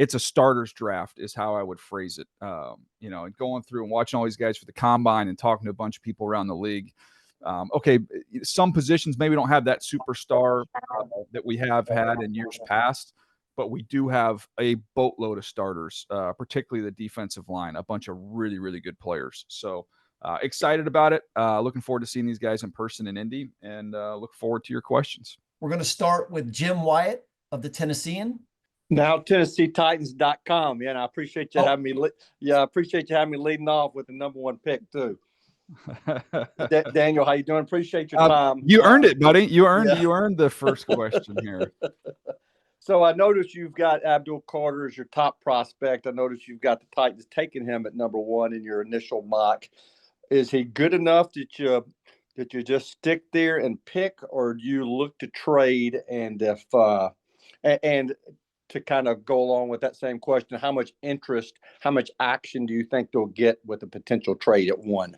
it's a starters draft is how I would phrase it. And going through and watching all these guys for the combine and talking to a bunch of people around the league. Okay, some positions maybe don't have that superstar that we have had in years past, but we do have a boatload of starters, particularly the defensive line, a bunch of really, really good players. So excited about it. Looking forward to seeing these guys in person in Indy, and look forward to your questions. We're going to start with Jim Wyatt of the Tennessean. Now TennesseeTitans.com. Yeah, and I appreciate you having me. I appreciate you having me leading off with the number one pick too. Daniel, how you doing? Appreciate your time. You earned it, buddy. You earned the first question here. So I noticed you've got Abdul Carter as your top prospect. I noticed you've got the Titans taking him at number one in your initial mock. Is he good enough that you just stick there and pick, or do you look to trade? And if and to kind of go along with that same question, how much interest, how much action do you think they'll get with a potential trade at one?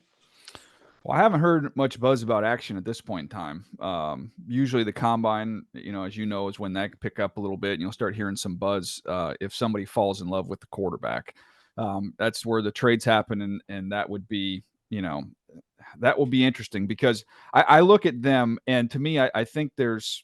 Well, I haven't heard much buzz about action at this point in time. Usually the combine, as you know, is when that can pick up a little bit and you'll start hearing some buzz if somebody falls in love with the quarterback. That's where the trades happen, and that would be, that will be interesting because I look at them, and to me, I think there's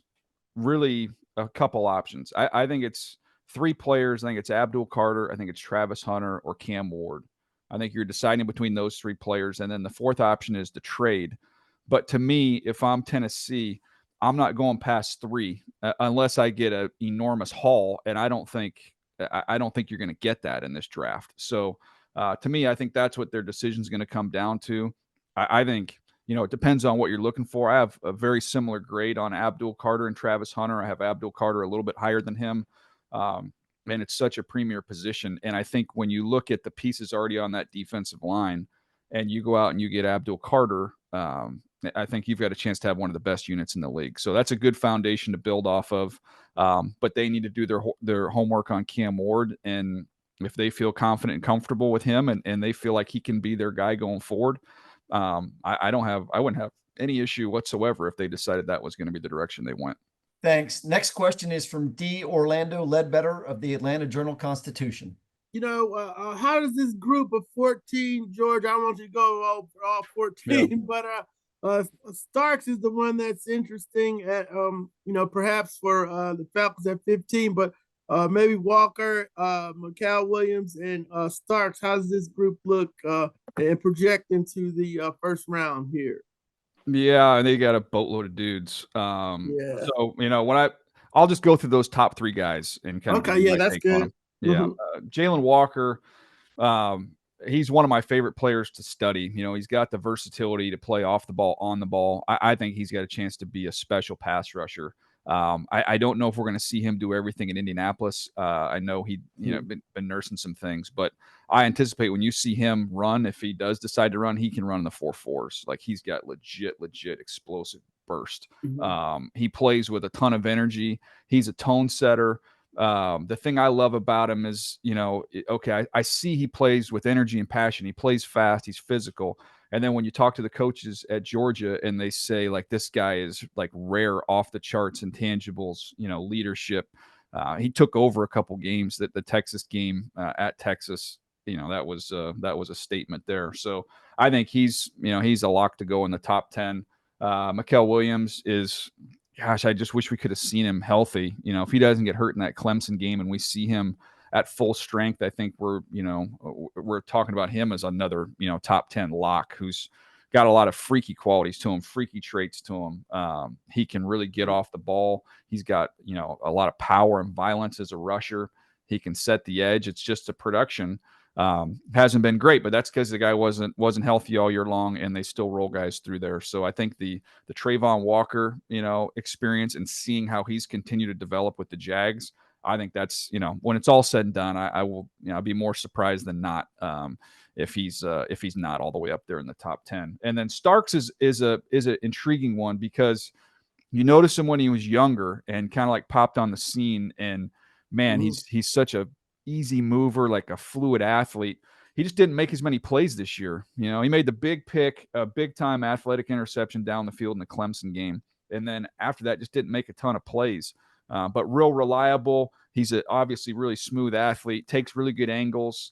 really a couple options. I think it's three players. I think it's Abdul Carter. I think it's Travis Hunter or Cam Ward. I think you're deciding between those three players. And then the fourth option is the trade. But to me, if I'm Tennessee, I'm not going past three unless I get an enormous haul. And I don't think you're going to get that in this draft. So to me, I think that's what their decision is going to come down to. I think, it depends on what you're looking for. I have a very similar grade on Abdul Carter and Travis Hunter. I have Abdul Carter a little bit higher than him. And it's such a premier position. And I think when you look at the pieces already on that defensive line and you go out and you get Abdul Carter, I think you've got a chance to have one of the best units in the league. So that's a good foundation to build off of. But they need to do their homework on Cam Ward. And if they feel confident and comfortable with him and they feel like he can be their guy going forward, I wouldn't have any issue whatsoever if they decided that was going to be the direction they went. Thanks. Next question is from D. Orlando Ledbetter of the Atlanta Journal-Constitution. How does this group of 14, George, I want you to go all 14, yeah. But Starks is the one that's interesting at, perhaps for the Falcons at 15, but maybe Walker, Mikal Williams, and Starks. How does this group look and project into the first round here? Yeah, and they got a boatload of dudes. So I'll just go through those top three guys and kind of. Okay, yeah, that's good. Yeah, Jalen Walker, he's one of my favorite players to study. He's got the versatility to play off the ball, on the ball. I think he's got a chance to be a special pass rusher. I don't know if we're going to see him do everything in Indianapolis. I know he'd been nursing some things, but I anticipate when you see him run, if he does decide to run, he can run the 4.4s. Like he's got legit explosive burst. He plays with a ton of energy. He's a tone setter. The thing I love about him is, I see he plays with energy and passion. He plays fast. He's physical. And then when you talk to the coaches at Georgia and they say, like, this guy is like rare, off the charts intangibles, leadership. He took over a couple games. That the Texas game at Texas, that was a statement there. So I think he's a lock to go in the top 10. Mikal Williams is, gosh, I just wish we could have seen him healthy. If he doesn't get hurt in that Clemson game and we see him at full strength, I think we're talking about him as another, top 10 lock who's got a lot of freaky qualities to him, freaky traits to him. He can really get off the ball. He's got, a lot of power and violence as a rusher. He can set the edge. It's just the production hasn't been great, but that's because the guy wasn't healthy all year long, and they still roll guys through there. So I think the Trayvon Walker, experience and seeing how he's continued to develop with the Jags, I think that's, when it's all said and done, I will, I'll be more surprised than not if he's not all the way up there in the top 10. And then Starks is an intriguing one because you notice him when he was younger and kind of like popped on the scene, and man, he's such a easy mover, like a fluid athlete. He just didn't make as many plays this year. He made the big pick, a big time athletic interception down the field in the Clemson game. And then after that, just didn't make a ton of plays. but real reliable. He's a obviously really smooth athlete, takes really good angles,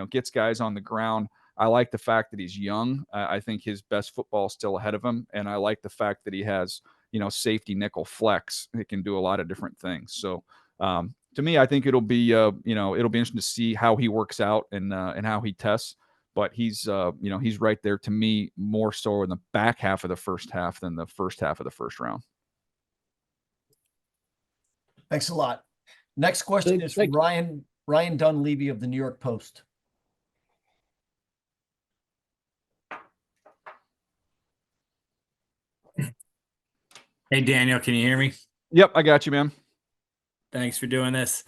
gets guys on the ground. I like the fact that he's young. I think his best football is still ahead of him. And I like the fact that he has, safety nickel flex. He can do a lot of different things. So to me, I think it'll be interesting to see how he works out and how he tests. But he's right there to me more so in the back half of the first half than the first half of the first round. Thanks a lot. Next question is from Ryan Dunleavy of the New York Post. Hey, Daniel, can you hear me? Yep, I got you, man. Thanks for doing this.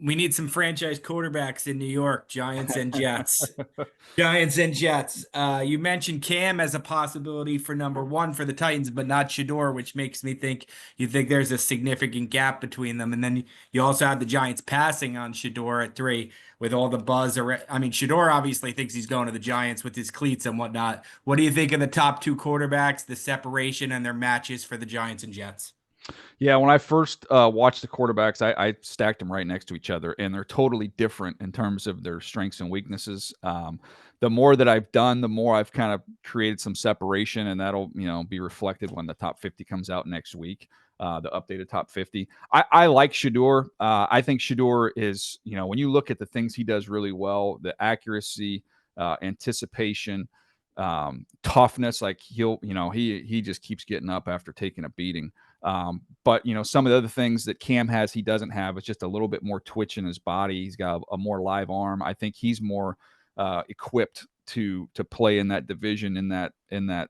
We need some franchise quarterbacks in New York, Giants and Jets. Giants and Jets. You mentioned Cam as a possibility for number one for the Titans, but not Shedeur, which makes me think you think there's a significant gap between them. And then you also have the Giants passing on Shedeur at 3 with all the buzz. Shedeur obviously thinks he's going to the Giants with his cleats and whatnot. What do you think of the top 2 quarterbacks, the separation and their matches for the Giants and Jets? Yeah, when I first watched the quarterbacks, I stacked them right next to each other, and they're totally different in terms of their strengths and weaknesses. The more that I've done, the more I've kind of created some separation, and that'll be reflected when the top 50 comes out next week, the updated top 50. I like Shedeur. I think Shedeur is, when you look at the things he does really well, the accuracy, anticipation, toughness, like he just keeps getting up after taking a beating. But some of the other things that Cam has, he doesn't have. It's just a little bit more twitch in his body. He's got a more live arm. I think he's more equipped to play in that division, in that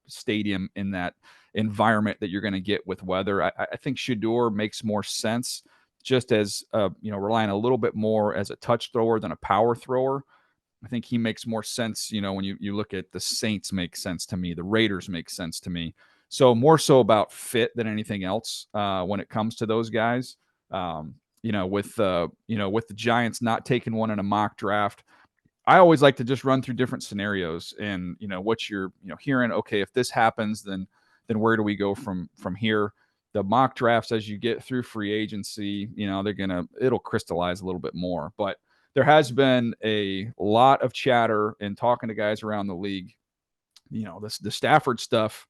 stadium, in that environment that you're going to get with weather. I think Shedeur makes more sense just as relying a little bit more as a touch thrower than a power thrower. I think he makes more sense, when you look at the Saints make sense to me, the Raiders make sense to me. So more so about fit than anything else when it comes to those guys. With the Giants not taking one in a mock draft, I always like to just run through different scenarios and what you're hearing. Okay, if this happens, then where do we go from here? The mock drafts, as you get through free agency, it'll crystallize a little bit more. But there has been a lot of chatter and talking to guys around the league. The Stafford stuff.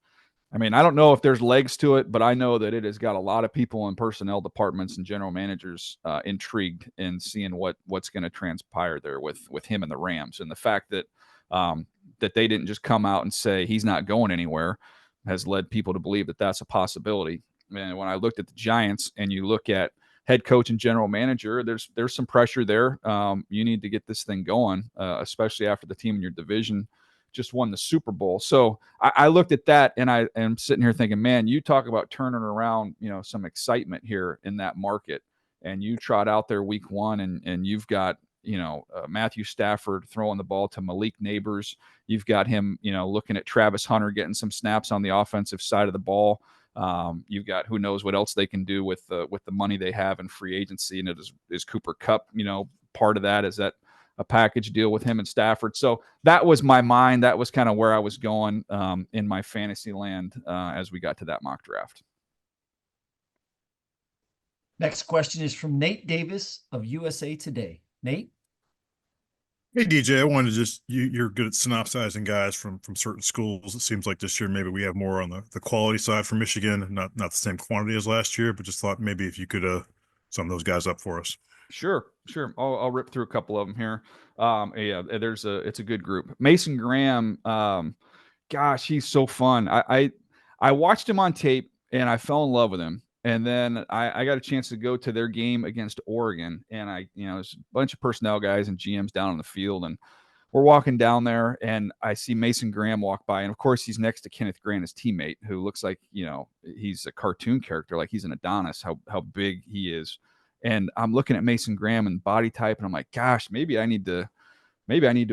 I don't know if there's legs to it, but I know that it has got a lot of people in personnel departments and general managers intrigued in seeing what's going to transpire there with him and the Rams. And the fact that that they didn't just come out and say he's not going anywhere has led people to believe that that's a possibility. And when I looked at the Giants and you look at head coach and general manager, there's some pressure there. You need to get this thing going, especially after the team in your division just won the Super Bowl. So I looked at that and I am sitting here thinking, man, you talk about turning around, some excitement here in that market. And you trot out there week 1 and you've got, Matthew Stafford throwing the ball to Malik Neighbors. You've got him, looking at Travis Hunter getting some snaps on the offensive side of the ball. You've got who knows what else they can do with the money they have in free agency. And it is Cooper Kupp, part of that. Is that a package deal with him and Stafford? So that was my mind. That was kind of where I was going in my fantasy land as we got to that mock draft. Next question is from Nate Davis of USA Today. Nate? Hey, DJ, I wanted to just, you're good at synopsizing guys from certain schools. It seems like this year maybe we have more on the quality side for Michigan, not the same quantity as last year, but just thought maybe if you could sum those guys up for us. Sure. I'll rip through a couple of them here. It's a good group. Mason Graham, gosh, he's so fun. I watched him on tape and I fell in love with him. And then I got a chance to go to their game against Oregon, and there's a bunch of personnel guys and GMs down on the field, and we're walking down there, and I see Mason Graham walk by, and of course he's next to Kenneth Grant, his teammate, who looks like he's a cartoon character, like he's an Adonis, how big he is. And I'm looking at Mason Graham and body type, and I'm like, gosh, maybe I need to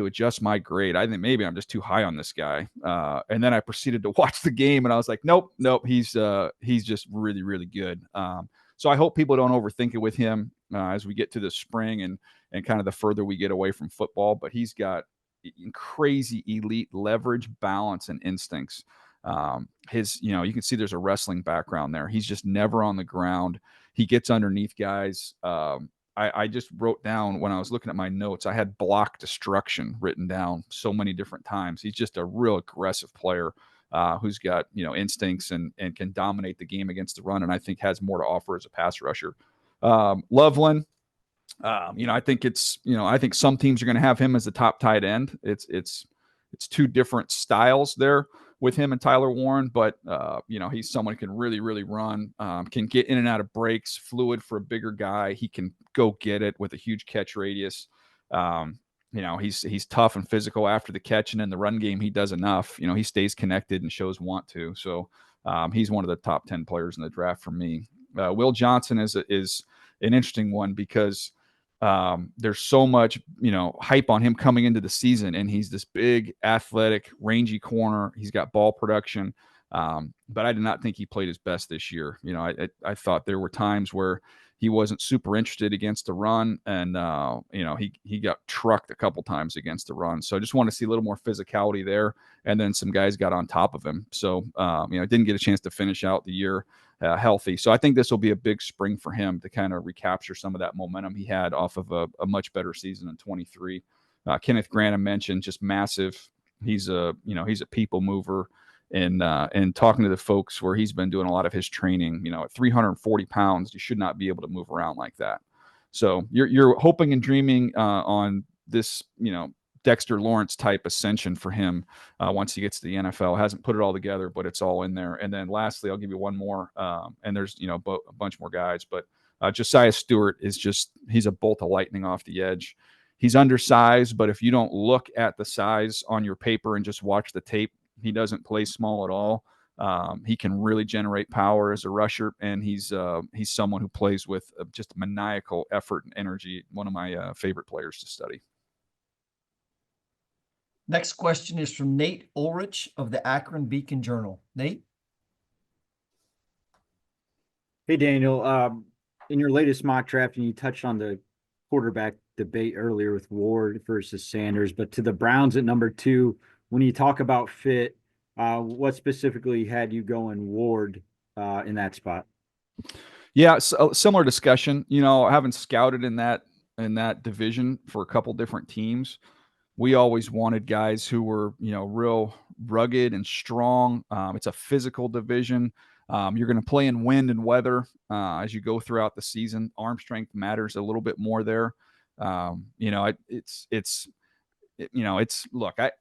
adjust my grade. I think maybe I'm just too high on this guy. And then I proceeded to watch the game, and I was like, nope, he's just really, really good. So I hope people don't overthink it with him as we get to the spring and kind of the further we get away from football. But he's got crazy elite leverage, balance, and instincts. You can see there's a wrestling background there. He's just never on the ground. He gets underneath guys. I just wrote down when I was looking at my notes, I had block destruction written down so many different times. He's just a real aggressive player who's got, instincts and can dominate the game against the run. And I think has more to offer as a pass rusher. Loveland, I think some teams are going to have him as the top tight end. It's two different styles there with him and Tyler Warren, but he's someone who can really, really run, can get in and out of breaks, fluid for a bigger guy. He can go get it with a huge catch radius. He's tough and physical after the catch, and in the run game, he does enough. He stays connected and shows want to. So he's one of the top 10 players in the draft for me. Will Johnson is an interesting one because there's so much, hype on him coming into the season, and he's this big, athletic, rangy corner. He's got ball production, but I did not think he played his best this year. I thought there were times where he wasn't super interested against the run, and he got trucked a couple times against the run. So I just want to see a little more physicality there, and then some guys got on top of him. So didn't get a chance to finish out the year healthy. So I think this will be a big spring for him to kind of recapture some of that momentum he had off of a much better season in 23. Kenneth Grant, I mentioned, just massive. He's a people mover, and talking to the folks where he's been doing a lot of his training, at 340 pounds, you should not be able to move around like that. So you're hoping and dreaming on this, Dexter Lawrence type ascension for him once he gets to the NFL. Hasn't put it all together, but it's all in there. And then lastly, I'll give you one more, and there's a bunch more guys, but Josiah Stewart he's a bolt of lightning off the edge. He's undersized, but if you don't look at the size on your paper and just watch the tape, he doesn't play small at all. He can really generate power as a rusher, and he's someone who plays with just maniacal effort and energy. One of my favorite players to study. Next question is from Nate Ulrich of the Akron Beacon Journal. Nate? Hey, Daniel. In your latest mock draft, and you touched on the quarterback debate earlier with Ward versus Sanders, but to the Browns at number 2, when you talk about fit, what specifically had you going Ward in that spot? Yeah, so similar discussion. Having scouted in that division for a couple different teams, we always wanted guys who were, real rugged and strong. It's a physical division. You're going to play in wind and weather as you go throughout the season. Arm strength matters a little bit more there. Look,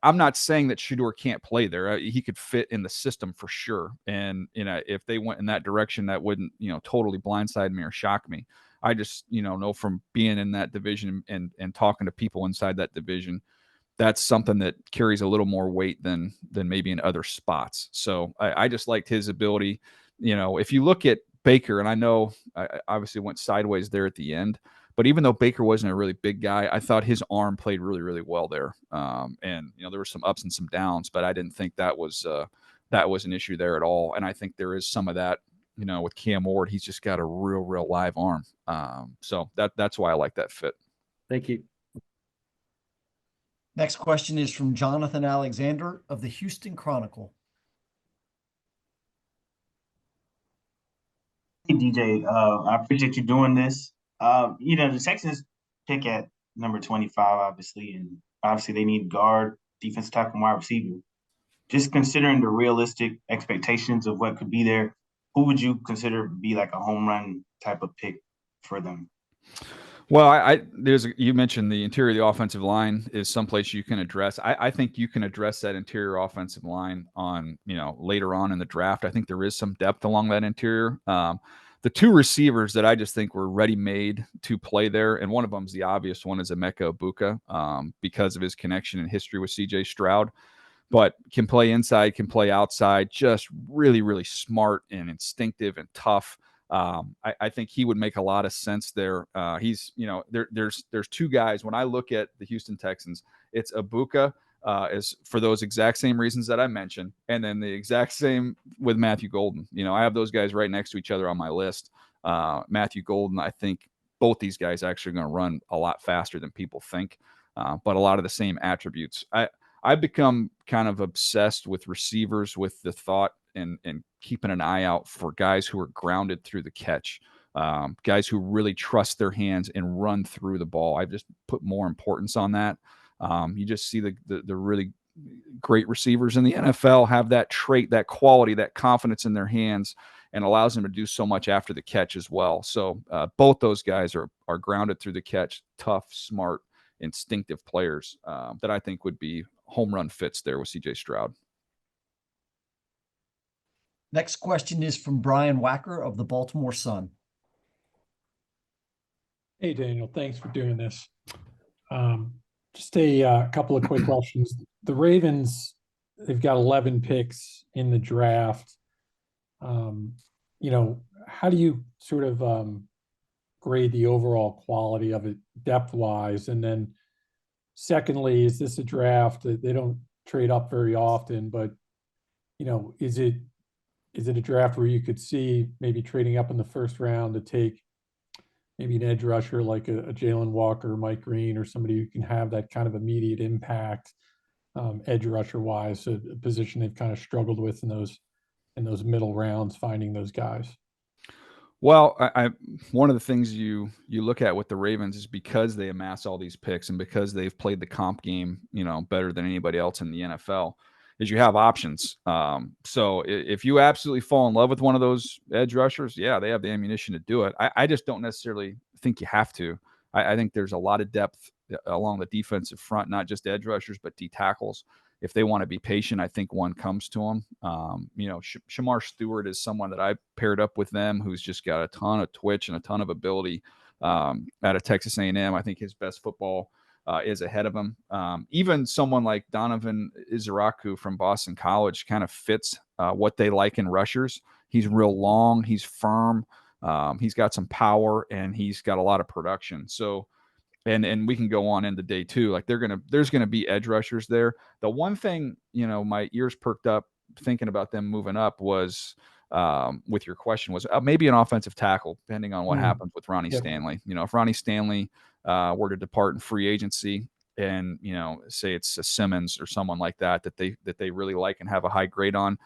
I'm not saying that Shedeur can't play there. He could fit in the system for sure. And, if they went in that direction, that wouldn't, totally blindside me or shock me. I just, know from being in that division and talking to people inside that division, that's something that carries a little more weight than maybe in other spots. So I just liked his ability. If you look at Baker, and I know I obviously went sideways there at the end, but even though Baker wasn't a really big guy, I thought his arm played really, really well there. And there were some ups and some downs, but I didn't think that was an issue there at all. And I think there is some of that, with Cam Ward. He's just got a real live arm. So that's why I like that fit. Thank you. Next question is from Jonathan Alexander of the Houston Chronicle. Hey, DJ, I appreciate you doing this. The Texans pick at number 25, obviously, and obviously they need guard, defensive tackle, wide receiver. Just considering the realistic expectations of what could be there, who would you consider be like a home run type of pick for them? Well, you mentioned the interior of the offensive line is someplace you can address. I think you can address that interior offensive line on, later on in the draft. I think there is some depth along that interior. The two receivers that I just think were ready-made to play there, and one of them is the obvious one, is Emeka Egbuka, because of his connection and history with C.J. Stroud, but can play inside, can play outside, just really, really smart and instinctive and tough. I think he would make a lot of sense there. He's, there's two guys. When I look at the Houston Texans, it's Egbuka, is for those exact same reasons that I mentioned, and then the exact same with Matthew Golden. I have those guys right next to each other on my list. Matthew Golden, I think both these guys actually are going to run a lot faster than people think, but a lot of the same attributes. I've become kind of obsessed with receivers with the thought and keeping an eye out for guys who are grounded through the catch, guys who really trust their hands and run through the ball. I've just put more importance on that. You just see the really great receivers in the NFL have that trait, that quality, that confidence in their hands, and allows them to do so much after the catch as well. So both those guys are grounded through the catch, tough, smart, instinctive players that I think would be home run fits there with CJ Stroud. Next question is from Brian Wacker of the Baltimore Sun. Hey, Daniel, thanks for doing this. Just a couple of quick questions. The Ravens, they've got 11 picks in the draft. How do you sort of grade the overall quality of it depth-wise? And then secondly, is this a draft that they don't trade up very often, but, is it a draft where you could see maybe trading up in the first round to take maybe an edge rusher like a Jalen Walker, Mike Green, or somebody who can have that kind of immediate impact, edge rusher wise, a position they've kind of struggled with in those middle rounds, finding those guys? Well, one of the things you look at with the Ravens is because they amass all these picks and because they've played the comp game, better than anybody else in the NFL, is you have options. So if you absolutely fall in love with one of those edge rushers, yeah, they have the ammunition to do it. I just don't necessarily think you have to. I think there's a lot of depth along the defensive front, not just edge rushers, but D tackles. If they want to be patient, I think one comes to them. Shamar Stewart is someone that I paired up with them who's just got a ton of twitch and a ton of ability out of Texas A&M. I think his best football is ahead of him. Even someone like Donovan Izaraku from Boston College kind of fits what they like in rushers. He's real long. He's firm. He's got some power, and he's got a lot of production. So, and we can go on into day two. Like there's gonna be edge rushers there. The one thing, my ears perked up thinking about them moving up was with your question was maybe an offensive tackle, depending on what happens with Ronnie Stanley. If Ronnie Stanley were to depart in free agency, and say it's a Simmons or someone like that they really like and have a high grade on,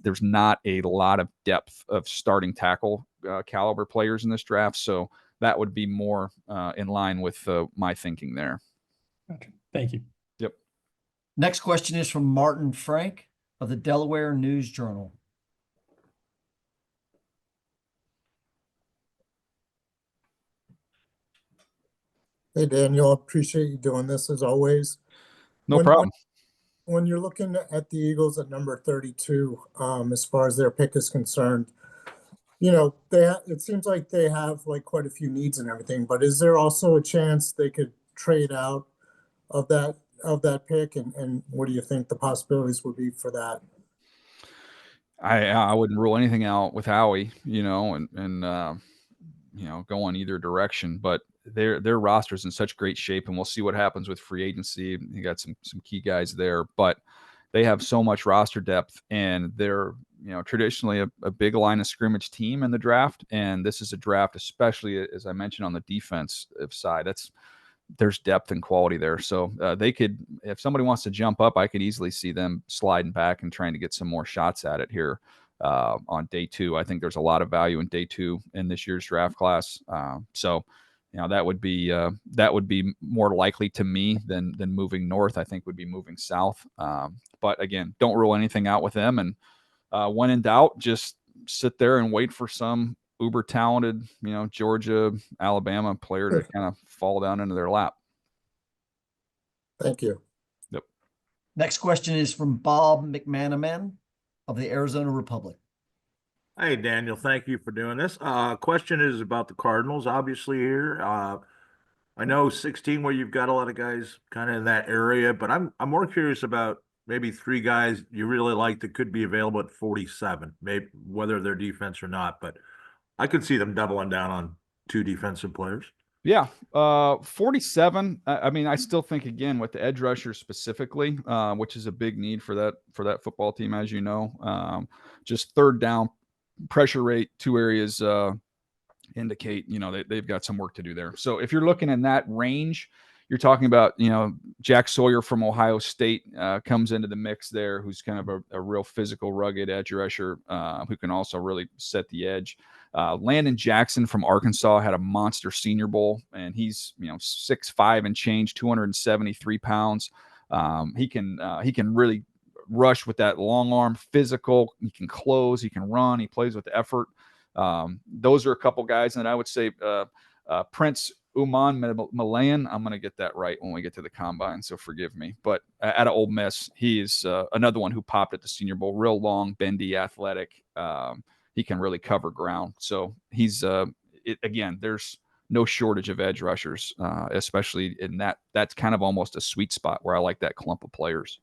there's not a lot of depth of starting tackle caliber players in this draft. So that would be more in line with my thinking there. Okay. Thank you. Yep. Next question is from Martin Frank of the Delaware News Journal. Hey, Daniel, appreciate you doing this as always. No problem. When you're looking at the Eagles at number 32, as far as their pick is concerned, it seems like they have like quite a few needs and everything, but is there also a chance they could trade out of that pick? And what do you think the possibilities would be for that? I wouldn't rule anything out with Howie, and go in either direction, but their roster's in such great shape, and we'll see what happens with free agency. You got some key guys there, but they have so much roster depth, and they're traditionally a big line of scrimmage team in the draft. And this is a draft, especially as I mentioned on the defensive side, there's depth and quality there. So they could, if somebody wants to jump up, I could easily see them sliding back and trying to get some more shots at it here on day two. I think there's a lot of value in day two in this year's draft class. So that would be more likely to me than moving north. I think would be moving south. But again, don't rule anything out with them. And when in doubt, just sit there and wait for some uber talented, Georgia, Alabama player to kind of fall down into their lap. Thank you. Yep. Next question is from Bob McManaman of the Arizona Republic. Hey, Daniel, thank you for doing this. Question is about the Cardinals, obviously here. I know 16 where you've got a lot of guys kind of in that area, but I'm more curious about maybe three guys you really like that could be available at 47, maybe whether they're defense or not, but I could see them doubling down on two defensive players. Yeah. 47. I still think again with the edge rushers specifically, which is a big need for that football team, as you know, just third down pressure rate, two areas, indicate, they've got some work to do there. So if you're looking in that range, you're talking about, Jack Sawyer from Ohio State comes into the mix there, who's kind of a real physical, rugged edge rusher who can also really set the edge. Landon Jackson from Arkansas had a monster Senior Bowl, and he's 6'5" and change, 273 pounds. He can really rush with that long arm, physical. He can close, he can run, he plays with effort. Those are a couple guys, and I would say Princely Umanmielen. I'm going to get that right when we get to the combine, so forgive me. But out of Ole Miss, he's another one who popped at the Senior Bowl. Real long, bendy, athletic. He can really cover ground. So he's again, there's no shortage of edge rushers, especially in that. That's kind of almost a sweet spot where I like that clump of players.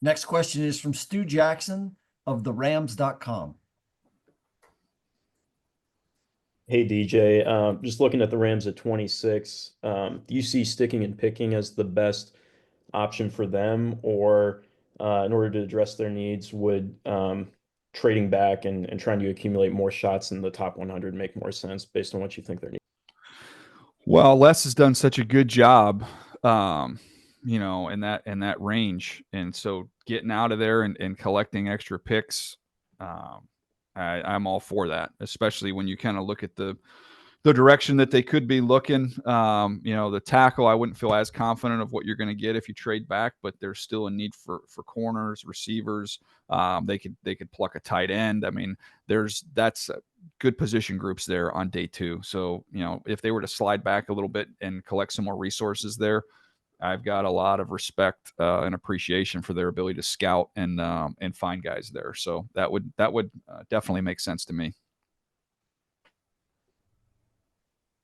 Next question is from Stu Jackson of therams.com. Hey, DJ, just looking at the Rams at 26, do you see sticking and picking as the best option for them, or in order to address their needs, would trading back and trying to accumulate more shots in the top 100 make more sense based on what you think their needs? Well, Les has done such a good job, in that range. And so getting out of there and collecting extra picks, I'm all for that, especially when you kind of look at the direction that they could be looking. The tackle, I wouldn't feel as confident of what you're going to get if you trade back, but there's still a need for corners, receivers. They could pluck a tight end. I mean, that's good position groups there on day 2. So, if they were to slide back a little bit and collect some more resources there, I've got a lot of respect and appreciation for their ability to scout and find guys there. So that would definitely make sense to me.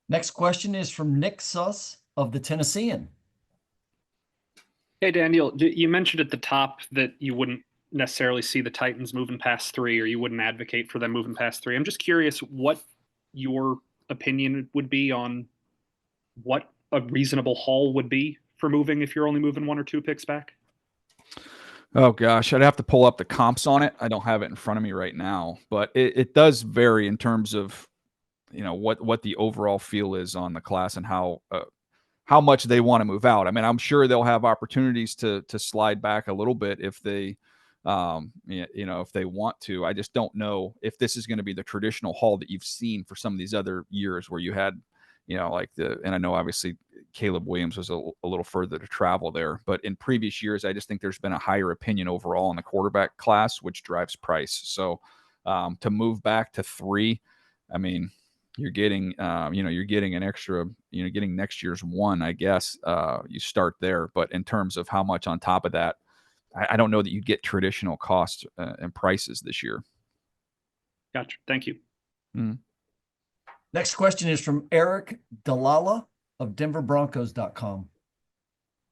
Next question is from Nick Suss of the Tennessean. Hey, Daniel, you mentioned at the top that you wouldn't necessarily see the Titans moving past 3, or you wouldn't advocate for them moving past 3. I'm just curious what your opinion would be on what a reasonable haul would be for moving if you're only moving 1 or 2 picks back. Oh gosh, I'd have to pull up the comps on it. I don't have it in front of me right now, but it does vary in terms of what the overall feel is on the class and how much they want to move out. I mean, I'm sure they'll have opportunities to slide back a little bit if they if they want to. I just don't know if this is going to be the traditional haul that you've seen for some of these other years where you had and I know obviously Caleb Williams was a little further to travel there, but in previous years, I just think there's been a higher opinion overall in the quarterback class, which drives price. So to move back to 3, I mean, you're getting an extra, getting next year's 1, I guess. You start there, but in terms of how much on top of that, I don't know that you get traditional costs and prices this year. Gotcha. Thank you. Mm-hmm. Next question is from Eric Dalala of DenverBroncos.com.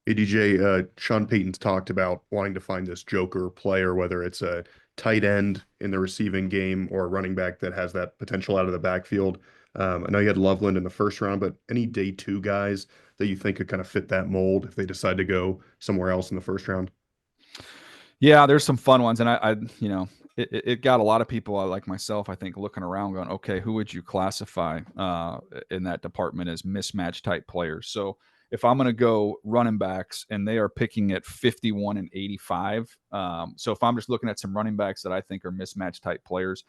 Hey, DJ, Sean Payton's talked about wanting to find this joker player, whether it's a tight end in the receiving game or a running back that has that potential out of the backfield. I know you had Loveland in the first round, but any day 2 guys that you think could kind of fit that mold if they decide to go somewhere else in the first round? Yeah, there's some fun ones. And it got a lot of people like myself, I think, looking around going, okay, who would you classify in that department as mismatch type players? So if I'm going to go running backs and they are picking at 51 and 85. So if I'm just looking at some running backs that I think are mismatch type players,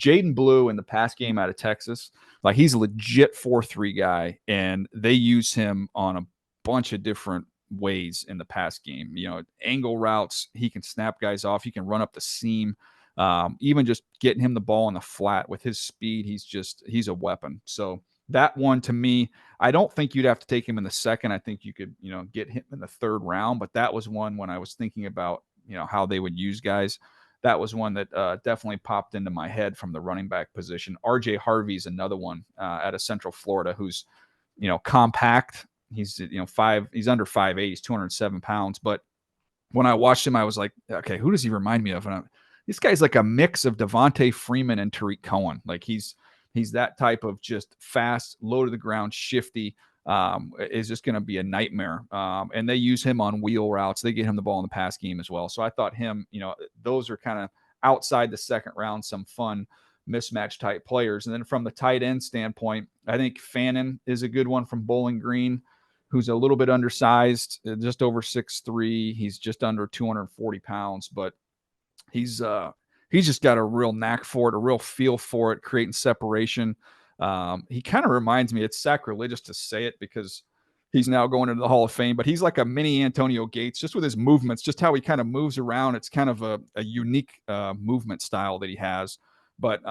Jaden Blue in the pass game out of Texas, like he's a legit 4-3 guy, and they use him on a bunch of different ways in the pass game. Angle routes, he can snap guys off, he can run up the seam. Even just getting him the ball in the flat with his speed, he's a weapon. So that one, to me, I don't think you'd have to take him in the second. I think you could, get him in the 3rd round, but that was one when I was thinking about, how they would use guys. That was one that definitely popped into my head from the running back position. RJ Harvey's another one out of Central Florida who's, compact. He's, he's under 5'8", he's 207 pounds. But when I watched him, I was like, okay, who does he remind me of? And this guy's like a mix of Devontae Freeman and Tariq Cohen. Like he's that type of just fast, low to the ground, shifty, is just going to be a nightmare. And they use him on wheel routes. They get him the ball in the pass game as well. So I thought him, those are kind of outside the 2nd round, some fun mismatch type players. And then from the tight end standpoint, I think Fannin is a good one from Bowling Green, who's a little bit undersized, just over 6'3". He's just under 240 pounds, but he's just got a real knack for it, a real feel for it, creating separation. He kind of reminds me, it's sacrilegious to say it because he's now going into the Hall of Fame, but he's like a mini Antonio Gates, just with his movements, just how he kind of moves around. It's kind of a unique movement style that he has. But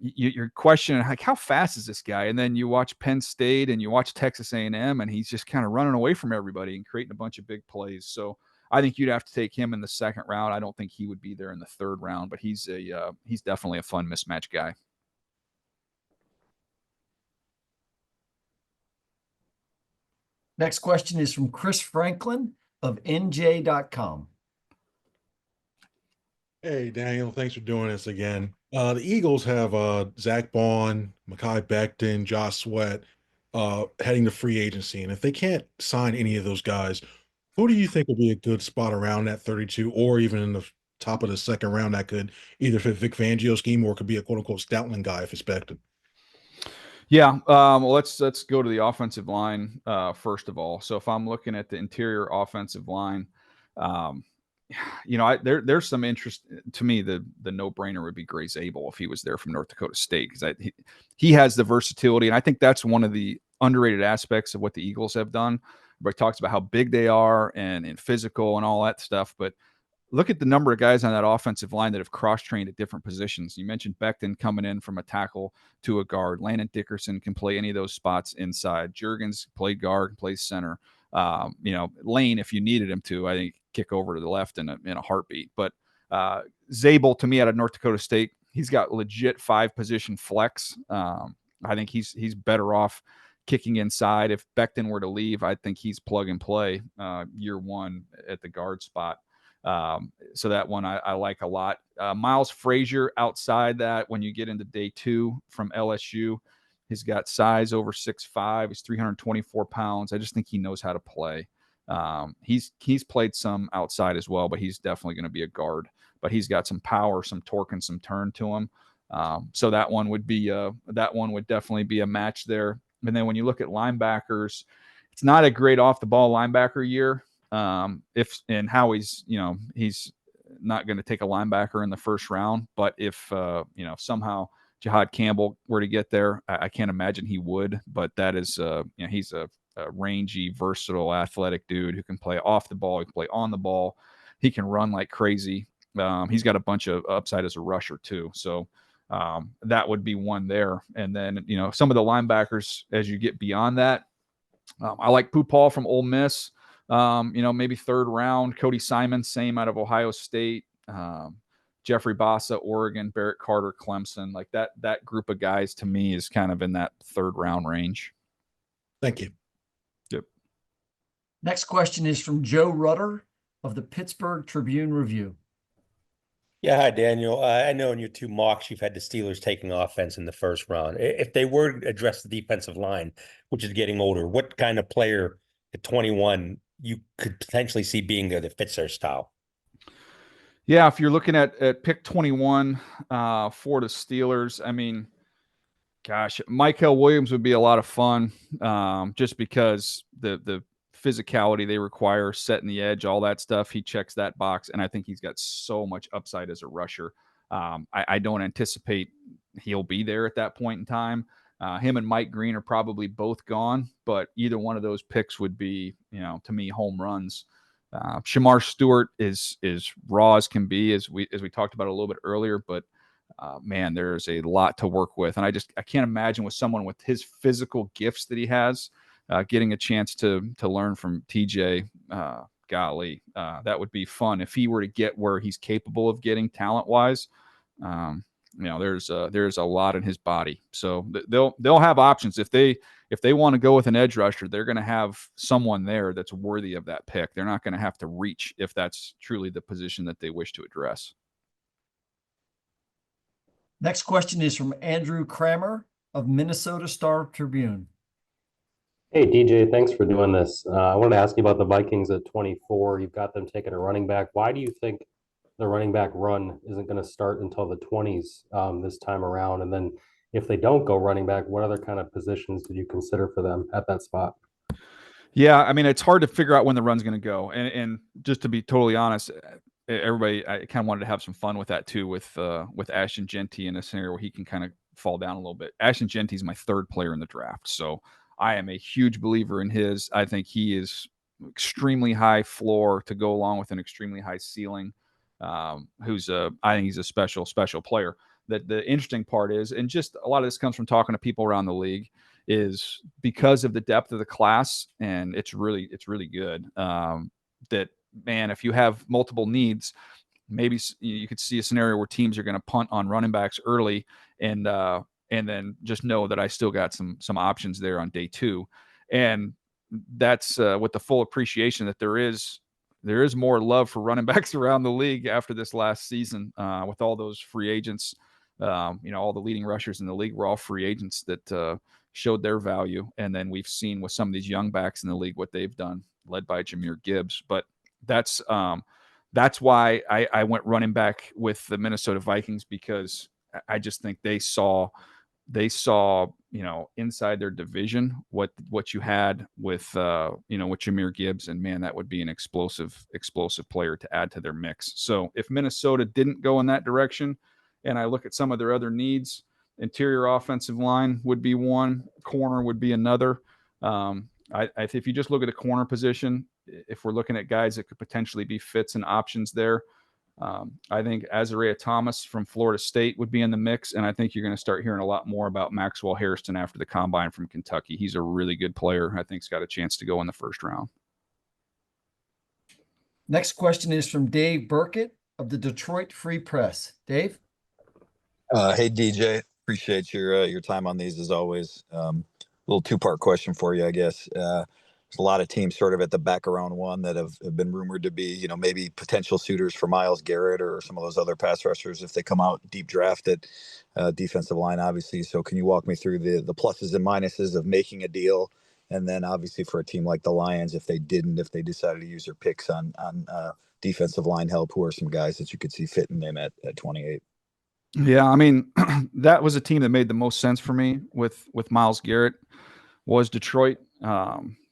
you're questioning, like, how fast is this guy? And then you watch Penn State and you watch Texas A&M, and he's just kind of running away from everybody and creating a bunch of big plays. So I think you'd have to take him in the second round. I don't think he would be there in the third round, but he's definitely a fun mismatch guy. Next question is from Chris Franklin of NJ.com. Hey, Daniel, thanks for doing this again. The Eagles have Zach Bond, Mekhi Becton, Josh Sweat heading to free agency. And if they can't sign any of those guys, who do you think will be a good spot around that 32 or even in the top of the second round that could either fit Vic Fangio's scheme or could be a quote-unquote Stoutland guy if expected? Yeah, well, let's go to the offensive line first of all. So if I'm looking at the interior offensive line, there's some interest to me. The no-brainer would be Gray Zabel if he was there from North Dakota State, because he has the versatility, and I think that's one of the underrated aspects of what the Eagles have done. Everybody talks about how big they are and physical and all that stuff, but look at the number of guys on that offensive line that have cross-trained at different positions. You mentioned Becton coming in from a tackle to a guard. Landon Dickerson can play any of those spots inside. Juergens played guard, plays center. Lane, if you needed him to, I think kick over to the left in a heartbeat. But Zabel, to me, out of North Dakota State, he's got legit 5-position flex. I think he's better off kicking inside. If Becton were to leave, I think he's plug and play year one at the guard spot. So that one I like a lot. Miles Frazier outside that, when you get into day two from LSU, he's got size over 6'5". He's 324 pounds. I just think he knows how to play. He's played some outside as well, but he's definitely going to be a guard. But he's got some power, some torque, and some turn to him. So that one would definitely be a match there. And then when you look at linebackers, it's not a great off the ball linebacker year. He's not going to take a linebacker in the first round, but if somehow Jihad Campbell were to get there, I can't imagine he would, but that is he's a rangy, versatile, athletic dude who can play off the ball, he can play on the ball, he can run like crazy. He's got a bunch of upside as a rusher too, so that would be one there. And then some of the linebackers as you get beyond that, I like Pupal from Ole Miss. Maybe third round. Cody Simon, same out of Ohio State. Jeffrey Bassa, Oregon. Barrett Carter, Clemson. Like that group of guys to me is kind of in that third round range. Thank you. Yep. Next question is from Joe Rutter of the Pittsburgh Tribune Review. Yeah, hi, Daniel. I know in your two mocks, you've had the Steelers taking offense in the first round. If they were to address the defensive line, which is getting older, what kind of player at 21 you could potentially see being there that fits their style? Yeah, if you're looking at pick 21 for the Steelers, I mean, gosh, Michael Williams would be a lot of fun just because the physicality they require, setting the edge, all that stuff. He checks that box, and I think he's got so much upside as a rusher. I don't anticipate he'll be there at that point in time. Him and Mike Green are probably both gone, but either one of those picks would be, to me, home runs. Shamar Stewart is raw as can be, as we talked about a little bit earlier, but man, there's a lot to work with. And I can't imagine with someone with his physical gifts that he has, getting a chance to learn from TJ. Golly, that would be fun if he were to get where he's capable of getting talent wise. There's a lot in his body, so they'll have options if they want to go with an edge rusher. They're going to have someone there that's worthy of that pick. They're not going to have to reach if that's truly the position that they wish to address. Next question is from Andrew Kramer of Minnesota Star Tribune. Hey, DJ, thanks for doing this. I wanted to ask you about the Vikings at 24. You've got them taking a running back. Why do you think the running back run isn't going to start until the 20s this time around. And then if they don't go running back, what other kind of positions do you consider for them at that spot? Yeah, I mean, it's hard to figure out when the run's going to go. And just to be totally honest, everybody, I kind of wanted to have some fun with that too, with Ashton Jeanty in a scenario where he can kind of fall down a little bit. Ashton Jeanty is my third player in the draft, so I am a huge believer in his. I think he is extremely high floor to go along with an extremely high ceiling. I think he's a special player. That the interesting part is, and just a lot of this comes from talking to people around the league, is because of the depth of the class, and it's really good. That, man, if you have multiple needs, maybe you could see a scenario where teams are going to punt on running backs early, and then just know that I still got some options there on day 2, and that's with the full appreciation that there is more love for running backs around the league after this last season, with all those free agents. All the leading rushers in the league were all free agents that showed their value. And then we've seen with some of these young backs in the league what they've done, led by Jahmyr Gibbs. But that's why I went running back with the Minnesota Vikings, because I just think they saw inside their division what you had with with Jahmyr Gibbs, and man, that would be an explosive player to add to their mix. So if Minnesota didn't go in that direction, and I look at some of their other needs, interior offensive line would be one, corner would be another. If you just look at the corner position, if we're looking at guys that could potentially be fits and options there, I think Azariah Thomas from Florida State would be in the mix, and I think you're going to start hearing a lot more about Maxwell Hairston after the combine from Kentucky. He's a really good player. I think he's got a chance to go in the first round. Next question is from Dave Burkett of the Detroit Free Press. Dave? Hey, DJ. Appreciate your time on these as always. Little two-part question for you, I guess. There's a lot of teams sort of at the back around one that have been rumored to be, maybe potential suitors for Myles Garrett or some of those other pass rushers if they come out deep drafted, defensive line, obviously. So can you walk me through the pluses and minuses of making a deal? And then obviously for a team like the Lions, if they decided to use their picks on defensive line help, who are some guys that you could see fitting in at 28? Yeah, I mean, that was a team that made the most sense for me with Myles Garrett was Detroit.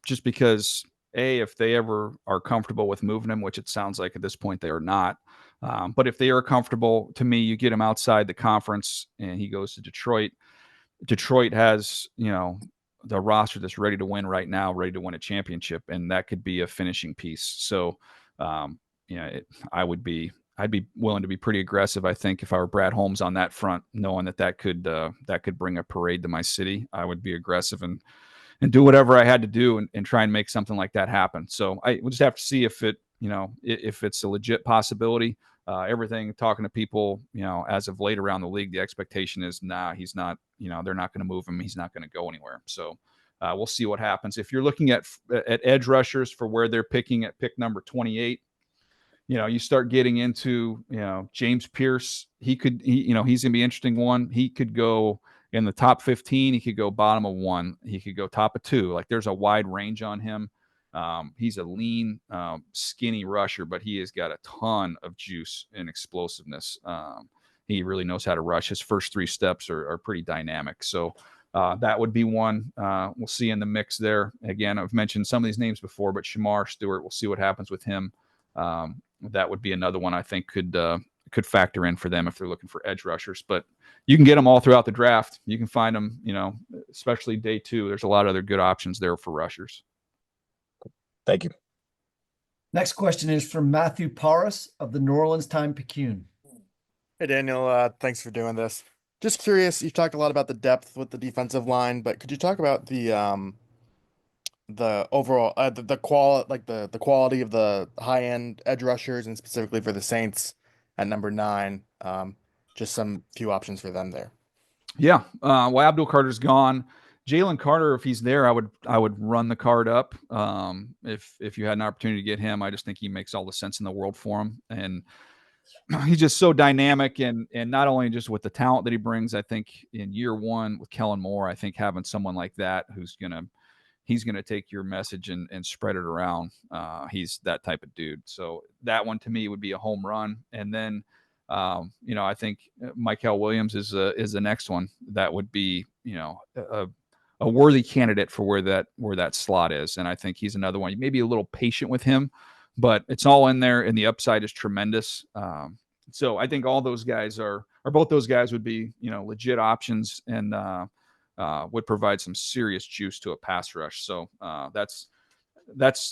Just because, if they ever are comfortable with moving him, which it sounds like at this point they are not, but if they are comfortable, to me, you get him outside the conference and he goes to Detroit. Detroit has, the roster that's ready to win right now, ready to win a championship, and that could be a finishing piece. So, I'd be willing to be pretty aggressive. I think if I were Brad Holmes on that front, knowing that could bring a parade to my city, I would be aggressive and do whatever I had to do and try and make something like that happen. So we'll just have to see if it's a legit possibility. Everything, talking to people, as of late around the league, the expectation is, he's not, they're not going to move him. He's not going to go anywhere. So we'll see what happens. If you're looking at edge rushers for where they're picking at pick number 28, you start getting into, James Pierce. He's going to be an interesting one. He could go in the top 15. He could go bottom of 1. He could go top of 2. Like, there's a wide range on him. He's a lean, skinny rusher, but he has got a ton of juice and explosiveness. He really knows how to rush. His first 3 steps are pretty dynamic. So that would be one we'll see in the mix there. Again, I've mentioned some of these names before, but Shamar Stewart, we'll see what happens with him. That would be another one I think could factor in for them if they're looking for edge rushers. But you can get them all throughout the draft. You can find them, especially day 2. There's a lot of other good options there for rushers. Thank you. Next question is from Matthew Paras of the New Orleans Times-Picayune. Hey, Daniel. Thanks for doing this. Just curious, you've talked a lot about the depth with the defensive line, but could you talk about the overall the quality of the high end edge rushers, and specifically for the Saints at number 9? Just some few options for them there. Yeah. Well, Abdul Carter's gone. Jalen Carter, if he's there, I would run the card up. If you had an opportunity to get him, I just think he makes all the sense in the world for him. And he's just so dynamic, and not only just with the talent that he brings. I think in year 1 with Kellen Moore, I think having someone like that who's going to, he's going to take your message and spread it around. He's that type of dude. So that one to me would be a home run. And then, I think Michael Williams is the next one that would be, a worthy candidate for where that slot is. And I think he's another one. You may be a little patient with him, but it's all in there and the upside is tremendous. So I think all those guys or both those guys would be, legit options and would provide some serious juice to a pass rush. So that's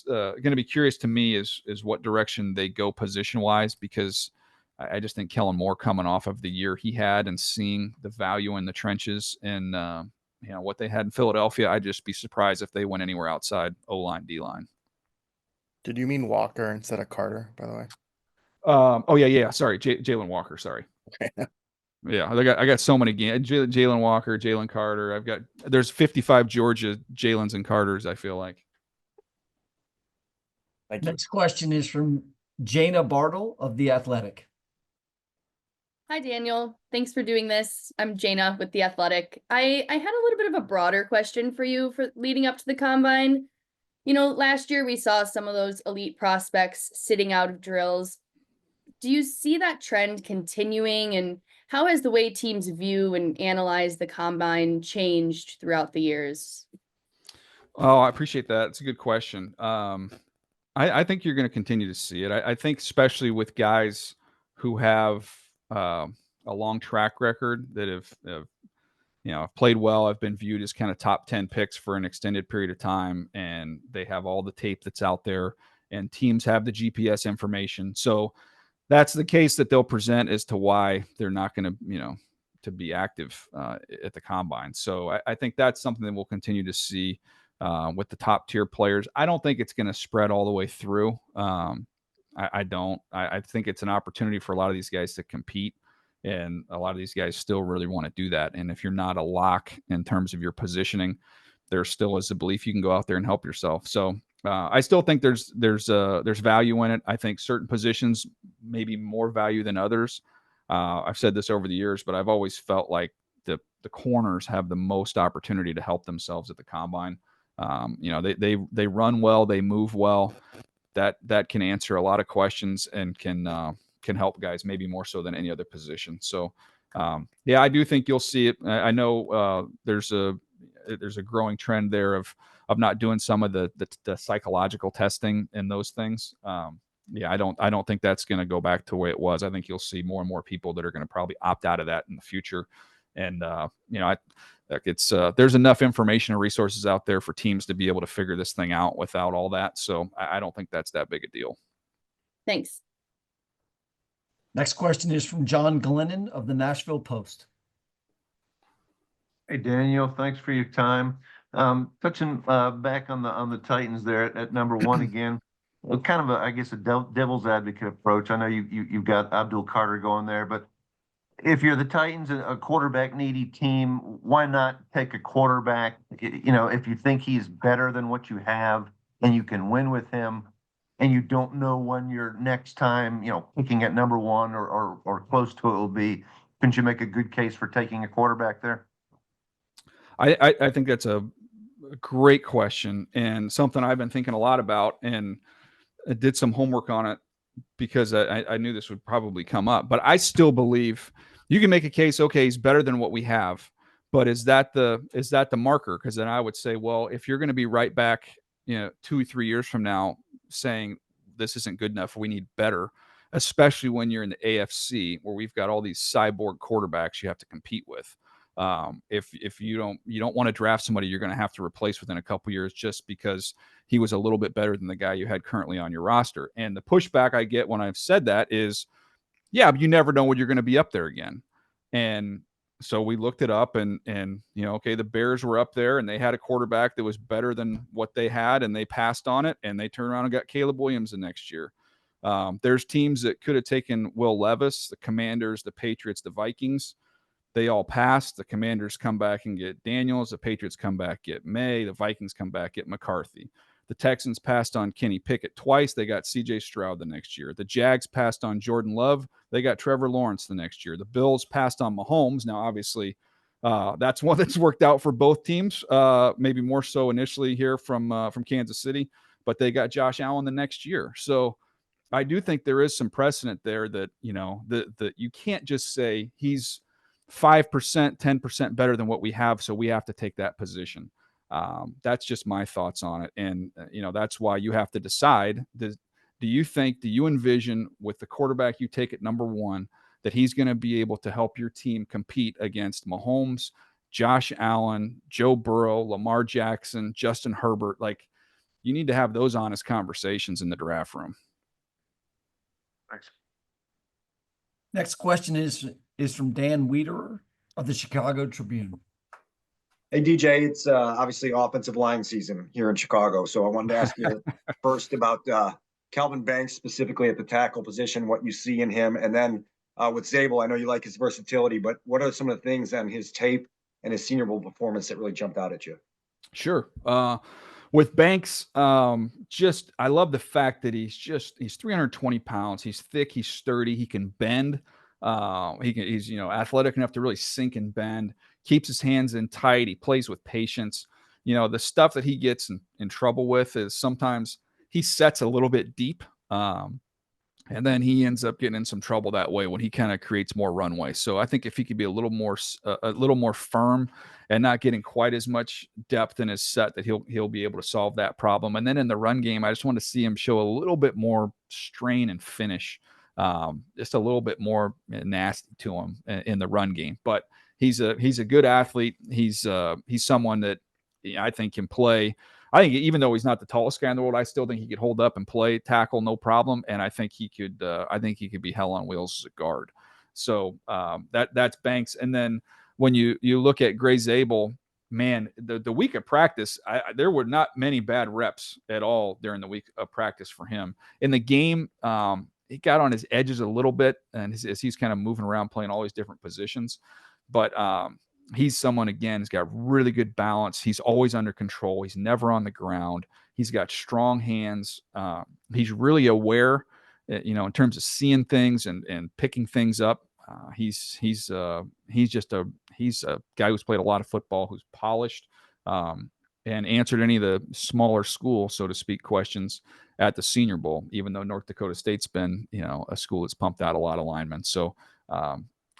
going to be curious to me is what direction they go position wise, because I just think Kellen Moore coming off of the year he had and seeing the value in the trenches and what they had in Philadelphia, I'd just be surprised if they went anywhere outside O-line, D-line. Did you mean Walker instead of Carter, by the way? Yeah. Sorry, Jalen Walker. Sorry. Yeah, I got so many games. Jalen Walker, Jalen Carter. There's 55 Georgia Jalen's and Carters, I feel like. Next question is from Jana Bartle of The Athletic. Hi, Daniel. Thanks for doing this. I'm Jana with The Athletic. I had a little bit of a broader question for you for leading up to the combine. Last year we saw some of those elite prospects sitting out of drills. Do you see that trend continuing, and how has the way teams view and analyze the combine changed throughout the years? Oh, I appreciate that. It's a good question. I think you're going to continue to see it. I think especially with guys who have a long track record that have played well, have been viewed as kind of top 10 picks for an extended period of time, and they have all the tape that's out there, and teams have the GPS information. So that's the case that they'll present as to why they're not going to, to be active at the combine. So I think that's something that we'll continue to see with the top tier players. I don't think it's going to spread all the way through. I don't. I think it's an opportunity for a lot of these guys to compete, and a lot of these guys still really want to do that. And if you're not a lock in terms of your positioning, there still is a belief you can go out there and help yourself. So I still think there's value in it. I think certain positions maybe more value than others. I've said this over the years, but I've always felt like the corners have the most opportunity to help themselves at the combine. They run well, they move well. That can answer a lot of questions and can help guys maybe more so than any other position. So I do think you'll see it. I know there's a growing trend there of not doing some of the psychological testing and those things. I don't think that's going to go back to the way it was. I think you'll see more and more people that are going to probably opt out of that in the future. And there's enough information and resources out there for teams to be able to figure this thing out without all that. So I don't think that's that big a deal. Thanks. Next question is from John Glennon of the Nashville Post. Hey, Daniel, thanks for your time. Touching back on the Titans there at number one again, kind of a devil's advocate approach. I know you've got Abdul Carter going there, but if you're the Titans, a quarterback needy team, why not take a quarterback? If you think he's better than what you have and you can win with him, and you don't know when your next time, picking at number one or close to it will be, couldn't you make a good case for taking a quarterback there? I think that's a great question and something I've been thinking a lot about, and I did some homework on it because I knew this would probably come up. But I still believe you can make a case, okay, he's better than what we have, but is that the marker? Because then I would say, well, if you're going to be right back, 2 or 3 years from now saying this isn't good enough, we need better, especially when you're in the AFC where we've got all these cyborg quarterbacks you have to compete with. If you don't want to draft somebody you're going to have to replace within a couple years just because he was a little bit better than the guy you had currently on your roster. And the pushback I get when I've said that is, but you never know when you're going to be up there again. And so we looked it up and okay, the Bears were up there and they had a quarterback that was better than what they had, and they passed on it, and they turned around and got Caleb Williams the next year. There's teams that could have taken Will Levis, the Commanders, the Patriots, the Vikings. They all passed. The Commanders come back and get Daniels. The Patriots come back, get May. The Vikings come back, get McCarthy. The Texans passed on Kenny Pickett twice. They got C.J. Stroud the next year. The Jags passed on Jordan Love. They got Trevor Lawrence the next year. The Bills passed on Mahomes. Now, obviously, That's one that's worked out for both teams, maybe more so initially here from Kansas City, but they got Josh Allen the next year. So I do think there is some precedent there that, that you can't just say he's 5%, 10% better than what we have, so we have to take that position. That's just my thoughts on it. And, that's why you have to decide, do you envision with the quarterback you take at number 1 that he's going to be able to help your team compete against Mahomes, Josh Allen, Joe Burrow, Lamar Jackson, Justin Herbert? Like, you need to have those honest conversations in the draft room. Thanks. Next question is from Dan Wiederer of the Chicago Tribune. Hey, DJ, it's obviously offensive line season here in Chicago. So I wanted to ask you first about Calvin Banks, specifically at the tackle position, what you see in him. And then with Zabel, I know you like his versatility, but what are some of the things on his tape and his Senior Bowl performance that really jumped out at you? Sure. With Banks, I love the fact that he's 320 pounds. He's thick. He's sturdy. He can bend. He's athletic enough to really sink and bend, keeps his hands in tight. He plays with patience. The stuff that he gets in trouble with is sometimes he sets a little bit deep. And then he ends up getting in some trouble that way when he kind of creates more runway. So I think if he could be a little more firm and not getting quite as much depth in his set, that he'll be able to solve that problem. And then in the run game, I just want to see him show a little bit more strain and finish, just a little bit more nasty to him in the run game. But he's a good athlete. He's someone that I think can play. I think even though he's not the tallest guy in the world, I still think he could hold up and play tackle, no problem. And I think he could. I think he could be hell on wheels as a guard. So that's Banks. And then when you look at Gray Zabel, man, the week of practice, there were not many bad reps at all during the week of practice for him. In the game, he got on his edges a little bit, and as he's kind of moving around playing all these different positions, but. He's someone, again, who's got really good balance. He's always under control. He's never on the ground. He's got strong hands. He's really aware, in terms of seeing things and picking things up. He's a guy who's played a lot of football, who's polished, and answered any of the smaller school, so to speak, questions at the Senior Bowl, even though North Dakota State's been, a school that's pumped out a lot of linemen. So,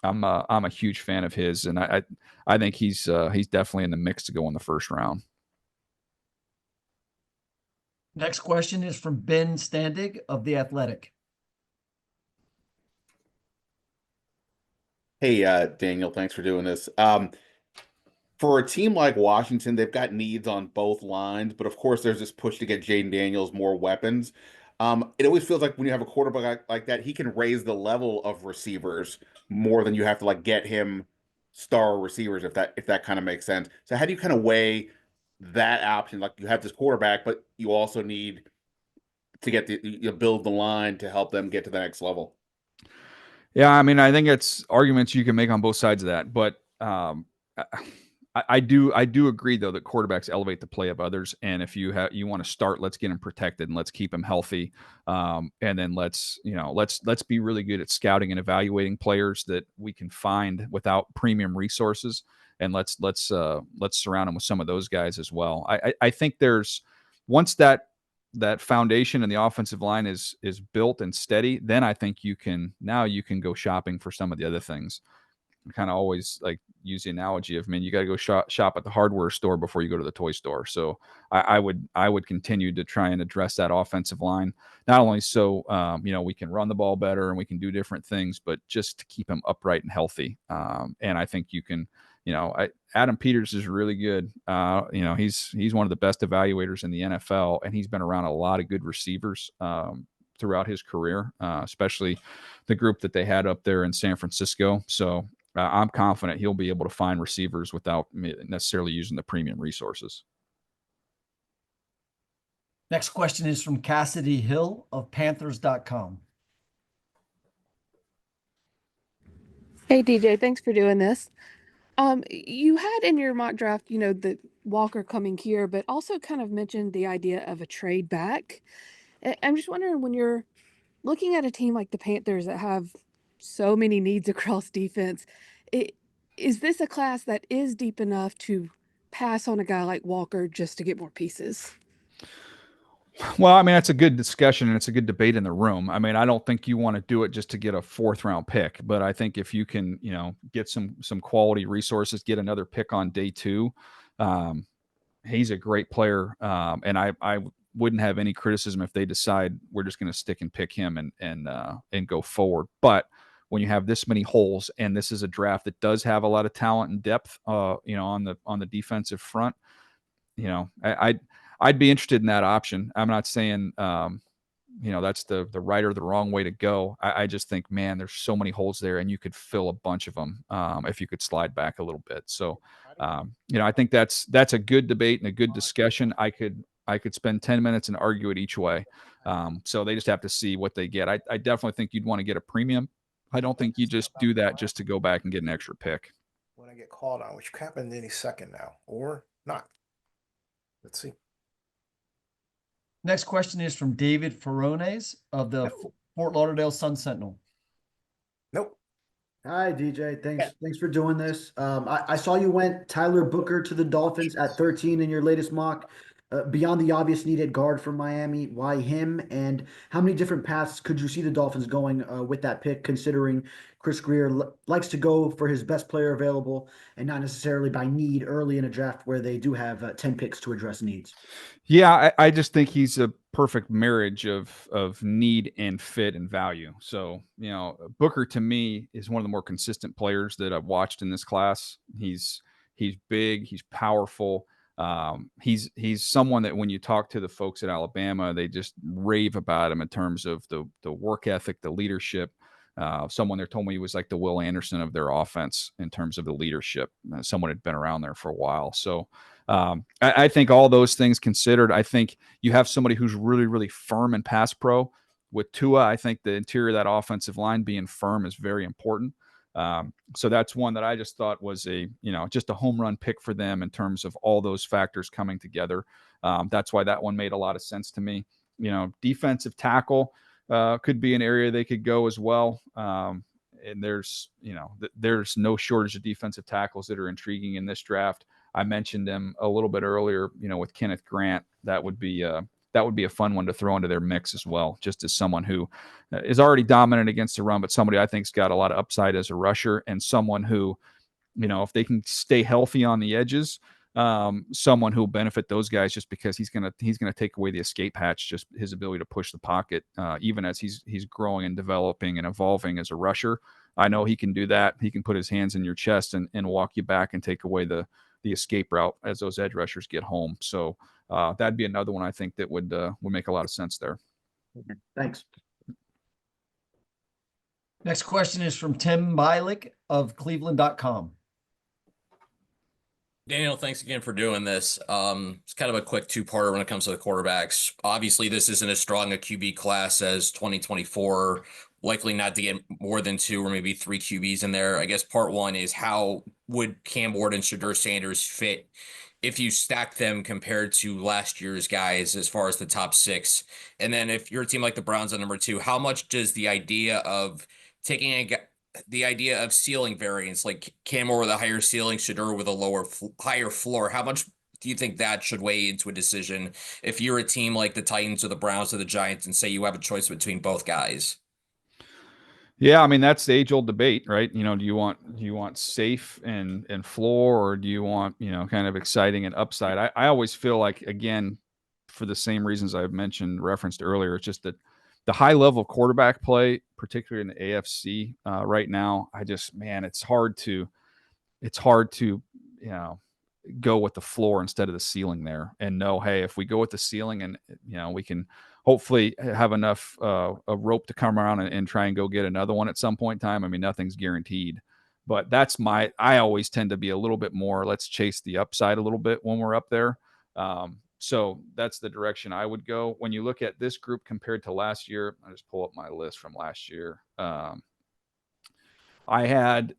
I'm a huge fan of his, and I think he's definitely in the mix to go in the first round. Next question is from Ben Standig of The Athletic. Hey, Daniel, thanks for doing this. For a team like Washington, they've got needs on both lines, but of course there's this push to get Jaden Daniels more weapons. It always feels like when you have a quarterback like that, he can raise the level of receivers more than you have to get him star receivers, if that kind of makes sense. So how do you kind of weigh that option? Like, you have this quarterback, but you also need to build the line to help them get to the next level. Yeah, I mean, I think it's arguments you can make on both sides of that, but I do agree, though, that quarterbacks elevate the play of others. And if you want to start, let's get him protected and let's keep him healthy. And then let's be really good at scouting and evaluating players that we can find without premium resources. And let's surround them with some of those guys as well. I think once that foundation and the offensive line is built and steady, then I think you can go shopping for some of the other things. I kind of always use the analogy of, you got to go shop at the hardware store before you go to the toy store. So I would continue to try and address that offensive line, not only so we can run the ball better and we can do different things, but just to keep him upright and healthy. And I think you can, Adam Peters is really good. He's one of the best evaluators in the NFL, and he's been around a lot of good receivers throughout his career, especially the group that they had up there in San Francisco. So I'm confident he'll be able to find receivers without necessarily using the premium resources. Next question is from Cassidy Hill of Panthers.com. Hey, DJ, thanks for doing this. You had in your mock draft, the Walker coming here, but also kind of mentioned the idea of a trade back. I'm just wondering, when you're looking at a team like the Panthers that have so many needs across defense, is this a class that is deep enough to pass on a guy like Walker just to get more pieces? Well, I mean, that's a good discussion and it's a good debate in the room. I mean, I don't think you want to do it just to get a 4th round pick, but I think if you can, get some quality resources, get another pick on day 2, he's a great player. And I wouldn't have any criticism if they decide we're just going to stick and pick him and go forward. But when you have this many holes, and this is a draft that does have a lot of talent and depth, on the defensive front, I'd be interested in that option. I'm not saying, that's the right or the wrong way to go. I just think, man, there's so many holes there, and you could fill a bunch of them if you could slide back a little bit. So, I think that's a good debate and a good discussion. I could spend 10 minutes and argue it each way. So they just have to see what they get. I definitely think you'd want to get a premium. I don't think you just do that just to go back and get an extra pick. When I get called on, which could happen any second now, or not. Let's see. Next question is from David Ferrones of the Fort Lauderdale Sun Sentinel. Nope. Hi, DJ. Thanks for doing this. I saw you went Tyler Booker to the Dolphins at 13 in your latest mock. Beyond the obvious needed guard from Miami, why him? And how many different paths could you see the Dolphins going with that pick, considering Chris Grier likes to go for his best player available and not necessarily by need early in a draft where they do have 10 picks to address needs? Yeah, I just think he's a perfect marriage of need and fit and value. So, Booker to me is one of the more consistent players that I've watched in this class. He's big, he's powerful. He's someone that when you talk to the folks at Alabama, they just rave about him in terms of the work ethic, the leadership. Someone there told me he was like the Will Anderson of their offense in terms of the leadership. Someone had been around there for a while. So I think all those things considered, I think you have somebody who's really, really firm in pass pro. With Tua, I think the interior of that offensive line being firm is very important. So that's one that I just thought was just a home run pick for them in terms of all those factors coming together. That's why that one made a lot of sense to me. Defensive tackle could be an area they could go as well. And there's no shortage of defensive tackles that are intriguing in this draft. I mentioned them a little bit earlier, with Kenneth Grant. That would be a fun one to throw into their mix as well, just as someone who is already dominant against the run, but somebody I think's got a lot of upside as a rusher, and someone who, if they can stay healthy on the edges, someone who will benefit those guys just because he's gonna take away the escape hatch, just his ability to push the pocket, even as he's growing and developing and evolving as a rusher. I know he can do that. He can put his hands in your chest and walk you back and take away the escape route as those edge rushers get home. So that'd be another one I think that would make a lot of sense there. Thanks. Next question is from Tim Bialik of Cleveland.com. Daniel, thanks again for doing this. It's kind of a quick 2-parter when it comes to the quarterbacks. Obviously, this isn't as strong a QB class as 2024. Likely not to get more than 2 or maybe 3 QBs in there. I guess part 1 is how would Cam Ward and Shedeur Sanders fit if you stack them compared to last year's guys as far as the top 6? And then if you're a team like the Browns at number 2, how much does the idea of taking the idea of ceiling variance, like Cam Ward with a higher ceiling, Shedeur with a higher floor, how much do you think that should weigh into a decision if you're a team like the Titans or the Browns or the Giants and say you have a choice between both guys? Yeah, I mean, that's the age-old debate, right? Do you want safe and floor, or do you want, kind of exciting and upside? I always feel like, again, for the same reasons I've referenced earlier, it's just that the high level quarterback play, particularly in the AFC right now, it's hard to go with the floor instead of the ceiling there and know, hey, if we go with the ceiling and, we can hopefully have enough a rope to come around and try and go get another one at some point in time. I mean, nothing's guaranteed, but I always tend to be a little bit more, let's chase the upside a little bit when we're up there. So that's the direction I would go. When you look at this group compared to last year, I just pull up my list from last year. I had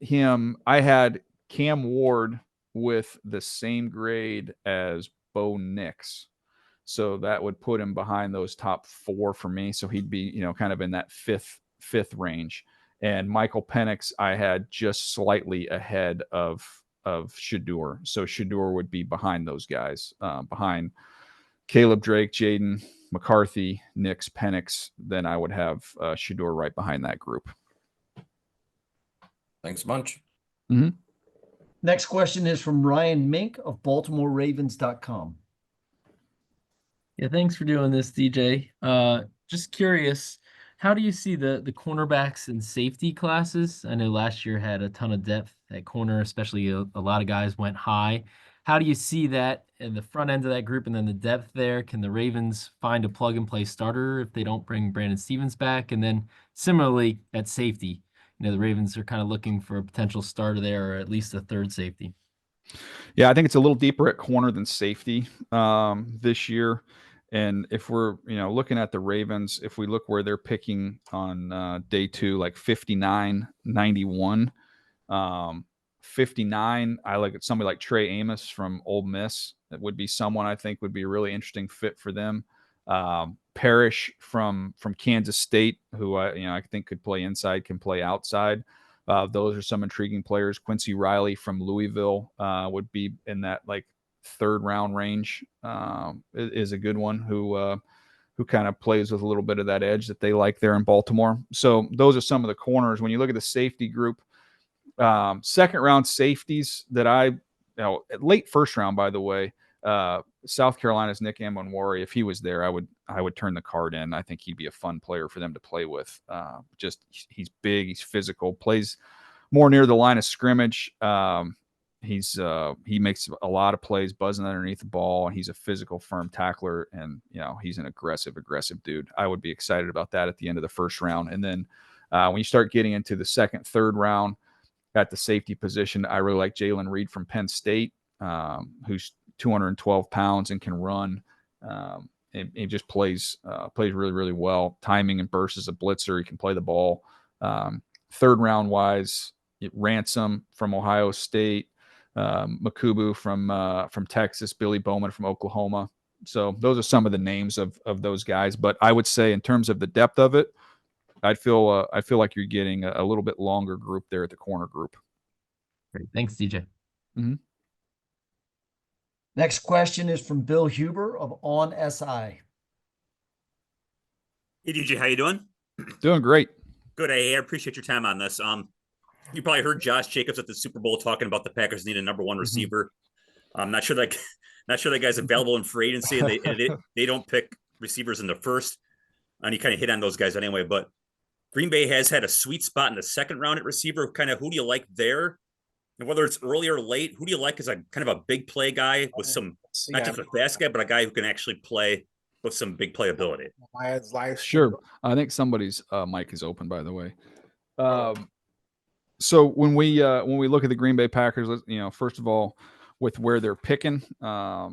Cam Ward with the same grade as Bo Nix. So that would put him behind those top 4 for me. So he'd be, kind of in that fifth range. and Michael Penix I had just slightly ahead of Shedeur. So Shedeur would be behind those guys, behind Caleb Drake, Jaden McCarthy, Nix, Penix. Then I would have Shedeur right behind that group. Thanks a bunch. Mm-hmm. Next question is from Ryan Mink of BaltimoreRavens.com. Yeah, thanks for doing this, DJ. Just curious, how do you see the cornerbacks and safety classes? I know last year had a ton of depth at corner, especially a lot of guys went high. How do you see that in the front end of that group and then the depth there? Can the Ravens find a plug-and-play starter if they don't bring Brandon Stevens back? And then similarly at safety, the Ravens are kind of looking for a potential starter there or at least a third safety. Yeah, I think it's a little deeper at corner than safety this year. And if we're, looking at the Ravens, if we look where they're picking on day 2, like 59, 91, 59, I like somebody like Trey Amos from Ole Miss. That would be someone I think would be a really interesting fit for them. Parrish from Kansas State, who I think could play inside, can play outside. Those are some intriguing players. Quincy Riley from Louisville would be in that like 3rd round range. Is a good one who kind of plays with a little bit of that edge that they like there in Baltimore. So those are some of the corners. When you look at the safety group, 2nd round safeties that late 1st round, by the way, South Carolina's Nick Amon-Wari, if he was there, I would turn the card in. I think he'd be a fun player for them to play with. He's big, he's physical, plays more near the line of scrimmage. He makes a lot of plays buzzing underneath the ball, and he's a physical, firm tackler, and he's an aggressive dude. I would be excited about that at the end of the 1st round. And then when you start getting into the 2nd, 3rd round at the safety position, I really like Jalen Reed from Penn State, who's 212 pounds and can run. He just plays really, really well. Timing and burst as a blitzer. He can play the ball. 3rd round wise, Ransom from Ohio State, Makubu from Texas, Billy Bowman from Oklahoma. So those are some of the names of those guys. But I would say in terms of the depth of it, I feel like you're getting a little bit longer group there at the corner group. Great. Thanks, DJ. Mm-hmm. Next question is from Bill Huber of On SI. Hey, DJ, how you doing? Doing great. Good. I appreciate your time on this. You probably heard Josh Jacobs at the Super Bowl talking about the Packers need a number 1 receiver. I'm not sure that guy's available in free agency, and they don't pick receivers in the 1st. And you kind of hit on those guys anyway. But Green Bay has had a sweet spot in the 2nd round at receiver. Kind of who do you like there? And whether it's early or late, who do you like as a kind of a big play guy with some, not just a fast guy, but a guy who can actually play with some big playability? Sure. I think somebody's mic is open, by the way. So when we look at the Green Bay Packers, first of all, with where they're picking, I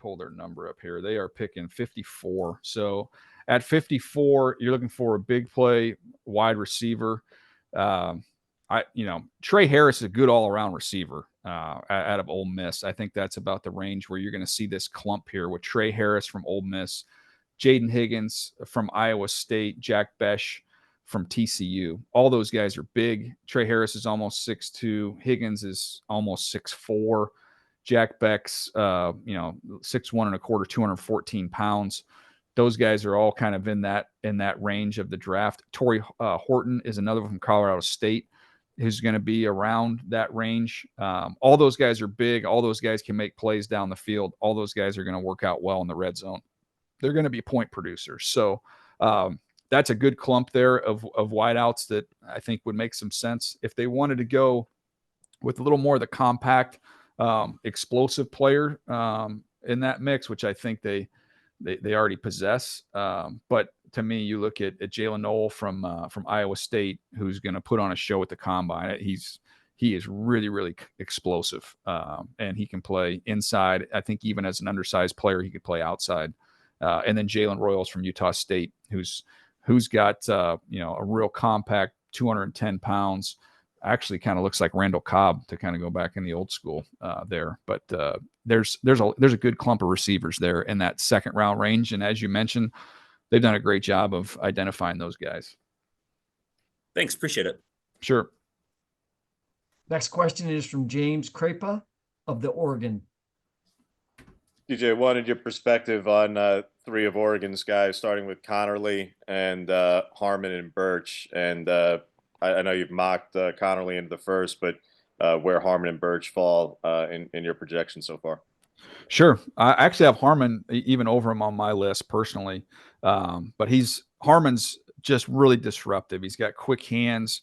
pull their number up here. They are picking 54. So at 54, you're looking for a big play wide receiver. Trey Harris is a good all-around receiver out of Ole Miss. I think that's about the range where you're going to see this clump here with Trey Harris from Ole Miss, Jaden Higgins from Iowa State, Jack Besh from TCU. All those guys are big. Trey Harris is almost 6'2". Higgins is almost 6'4". Jack Beck's 6'1" and a quarter, 214 pounds. Those guys are all kind of in that range of the draft. Torrey Horton is another one from Colorado State who's going to be around that range. All those guys are big. All those guys can make plays down the field. All those guys are going to work out well in the red zone. They're going to be point producers. So that's a good clump there of wideouts that I think would make some sense. If they wanted to go with a little more of the compact, explosive player in that mix, which I think they already possess. But to me, you look at Jalen Noel from Iowa State, who's going to put on a show at the combine. He is really, really explosive, and he can play inside. I think even as an undersized player, he could play outside. And then Jalen Royals from Utah State, who's got a real compact, 210 pounds. Actually, kind of looks like Randall Cobb to kind of go back in the old school there. But there's a good clump of receivers there in that 2nd round range. And as you mentioned, they've done a great job of identifying those guys. Thanks. Appreciate it. Sure. Next question is from James Crepa of the Oregon. DJ, wanted your perspective on three of Oregon's guys, starting with Connerly and Harmon and Birch. And I know you've mocked Connerly into the first, but where Harmon and Birch fall in your projection so far. Sure. I actually have Harmon even over him on my list personally. But Harmon's just really disruptive. He's got quick hands.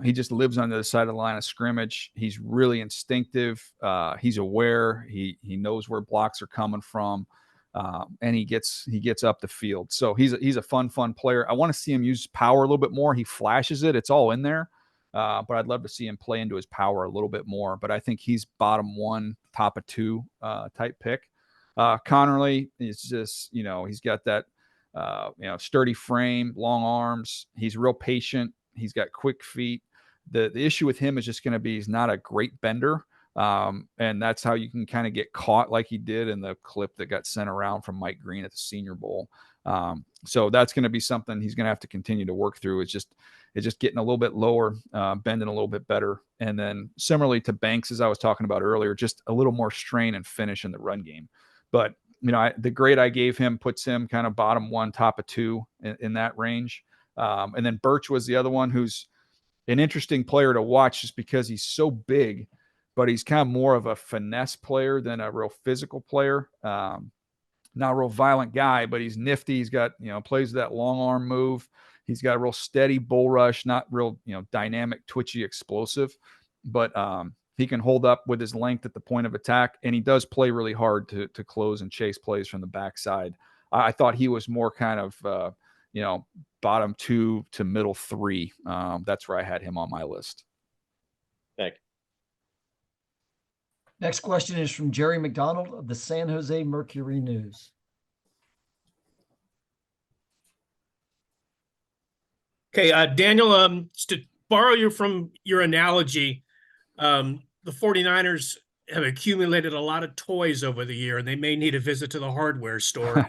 He just lives on the other side of the line of scrimmage. He's really instinctive. He's aware. He knows where blocks are coming from. And he gets up the field. So he's a fun player. I want to see him use power a little bit more. He flashes it. It's all in there. But I'd love to see him play into his power a little bit more. But I think he's bottom 1, top of 2 type pick. Connerly is just, he's got that, sturdy frame, long arms. He's real patient. He's got quick feet. The issue with him is just going to be he's not a great bender. And that's how you can kind of get caught like he did in the clip that got sent around from Mike Green at the Senior Bowl. So that's going to be something he's going to have to continue to work through. It's just getting a little bit lower, bending a little bit better. And then similarly to Banks, as I was talking about earlier, just a little more strain and finish in the run game. But, the grade I gave him puts him kind of bottom 1, top of 2 in that range. And then Birch was the other one who's an interesting player to watch just because he's so big, but he's kind of more of a finesse player than a real physical player. Not a real violent guy, but he's nifty. He's got, plays that long arm move. He's got a real steady bull rush, not real, dynamic, twitchy, explosive, but he can hold up with his length at the point of attack. And he does play really hard to close and chase plays from the backside. I thought he was more kind of, bottom 2 to middle 3. That's where I had him on my list. Thank you. Next question is from Jerry McDonald of the San Jose Mercury News. Okay, Daniel, just to borrow you from your analogy, the 49ers have accumulated a lot of toys over the year, and they may need a visit to the hardware store in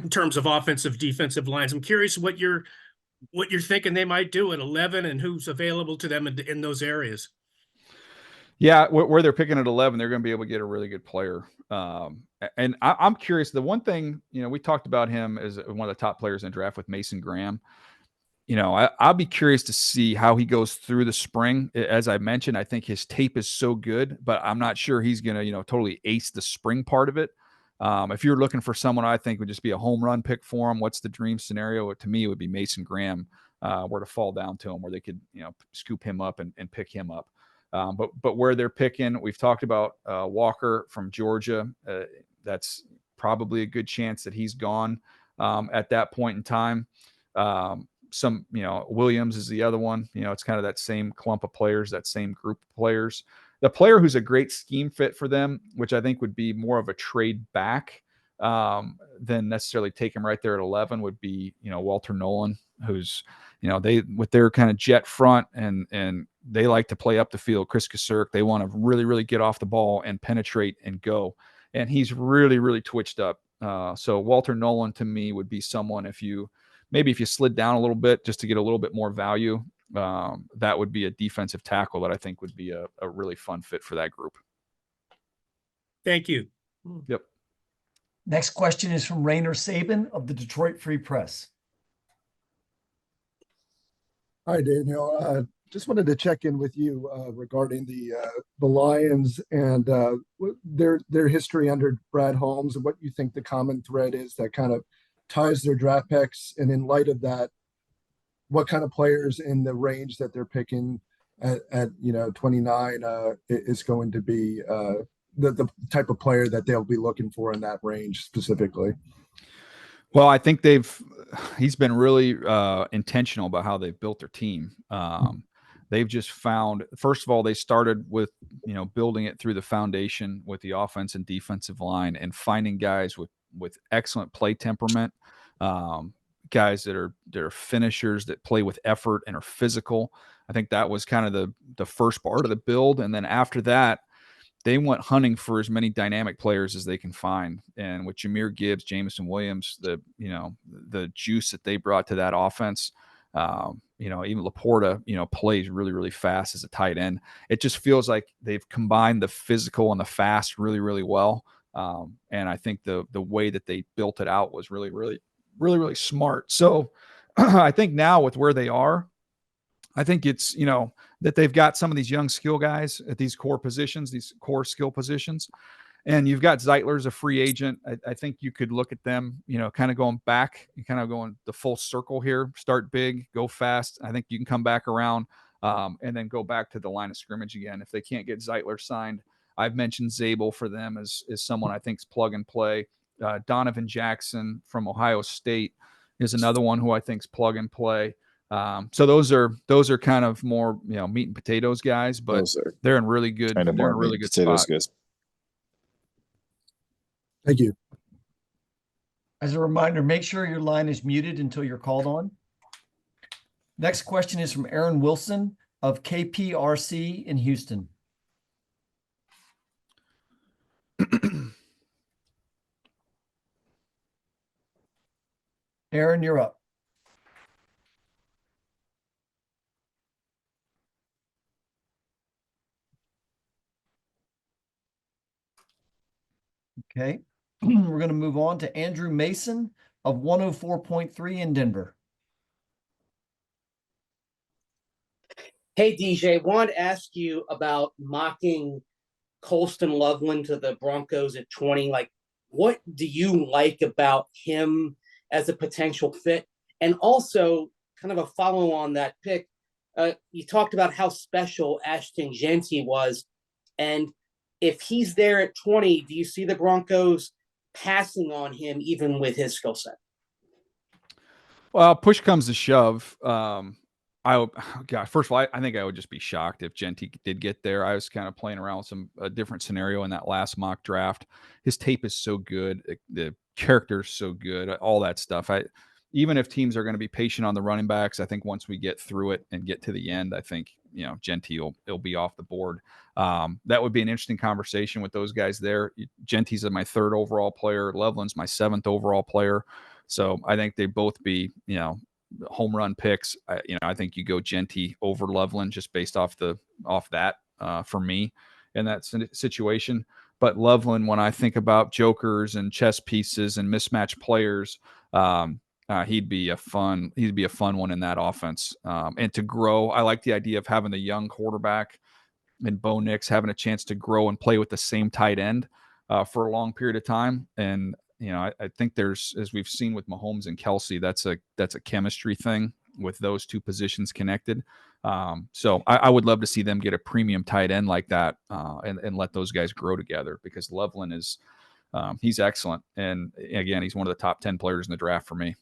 terms of offensive, defensive lines. I'm curious what you're thinking they might do at 11 and who's available to them in those areas. Yeah, where they're picking at 11, they're going to be able to get a really good player. And I'm curious. The one thing, we talked about him as one of the top players in the draft with Mason Graham. I'll be curious to see how he goes through the spring. As I mentioned, I think his tape is so good, but I'm not sure he's going to, totally ace the spring part of it. If you're looking for someone I think would just be a home run pick for him, what's the dream scenario? To me, it would be Mason Graham, where to fall down to him, where they could, scoop him up and pick him up. But where they're picking, we've talked about Walker from Georgia. That's probably a good chance that he's gone at that point in time. Williams is the other one. It's kind of that same clump of players, that same group of players. The player who's a great scheme fit for them, which I think would be more of a trade back than necessarily take him right there at 11, would be, Walter Nolan, who's, they with their kind of jet front and they like to play up the field. Chris Kasirk, they want to really, really get off the ball and penetrate and go. And he's really, really twitched up. So Walter Nolan to me would be someone if you slid down a little bit just to get a little bit more value, that would be a defensive tackle that I think would be a really fun fit for that group. Thank you. Yep. Next question is from Rainer Sabin of the Detroit Free Press. Hi, Daniel. Just wanted to check in with you regarding the Lions and their history under Brad Holmes and what you think the common thread is that kind of ties their draft picks, and in light of that, what kind of players in the range that they're picking at 29 is going to be the type of player that they'll be looking for in that range specifically. Well, I think he's been really intentional about how they've built their team. They've just found, first of all, they started with, building it through the foundation with the offense and defensive line and finding guys with excellent play temperament, guys that are finishers, that play with effort and are physical. I think that was kind of the first part of the build. And then after that, they went hunting for as many dynamic players as they can find. And with Jahmyr Gibbs, Jameson Williams, the juice that they brought to that offense, even Laporta, plays really, really fast as a tight end. It just feels like they've combined the physical and the fast really, really well. And I think the way that they built it out was really, really, really, really smart. So I think now with where they are, I think it's, that they've got some of these young skill guys at these core positions, these core skill positions. And you've got Zeitler's a free agent. I think you could look at them, kind of going back, kind of going the full circle here, start big, go fast. I think you can come back around and then go back to the line of scrimmage again. If they can't get Zeitler signed, I've mentioned Zabel for them as someone I think is plug and play. Donovan Jackson from Ohio State is another one who I think is plug and play. So those are kind of more, meat and potatoes guys, but they're in really good, kind of they're in more a really meat good potatoes spot. guys. Thank you. As a reminder, make sure your line is muted until you're called on. Next question is from Aaron Wilson of KPRC in Houston. Aaron, you're up. Okay. We're going to move on to Andrew Mason of 104.3 in Denver. Hey, DJ, wanted to ask you about mocking Colston Loveland to the Broncos at 20. Like, what do you like about him as a potential fit? And also, kind of a follow on that pick, you talked about how special Ashton Jeanty was. And if he's there at 20, do you see the Broncos passing on him even with his skill set? Well, push comes to shove. First of all, I think I would just be shocked if Jeanty did get there. I was kind of playing around with a different scenario in that last mock draft. His tape is so good. The character's so good, all that stuff. Even if teams are going to be patient on the running backs, I think once we get through it and get to the end, I think, Jeanty will be off the board. That would be an interesting conversation with those guys there. Genty's my 3rd overall player. Loveland's my 7th overall player. So I think they both be, home run picks. I think you go Jeanty over Loveland just based off that for me in that situation. But Loveland, when I think about jokers and chess pieces and mismatched players, he'd be a fun one in that offense. And to grow, I like the idea of having the young quarterback and Bo Nix having a chance to grow and play with the same tight end for a long period of time. And I think there's, as we've seen with Mahomes and Kelsey, that's a chemistry thing with those two positions connected. So I would love to see them get a premium tight end like that and let those guys grow together, because Loveland is he's excellent. And again, he's one of the top 10 players in the draft for me.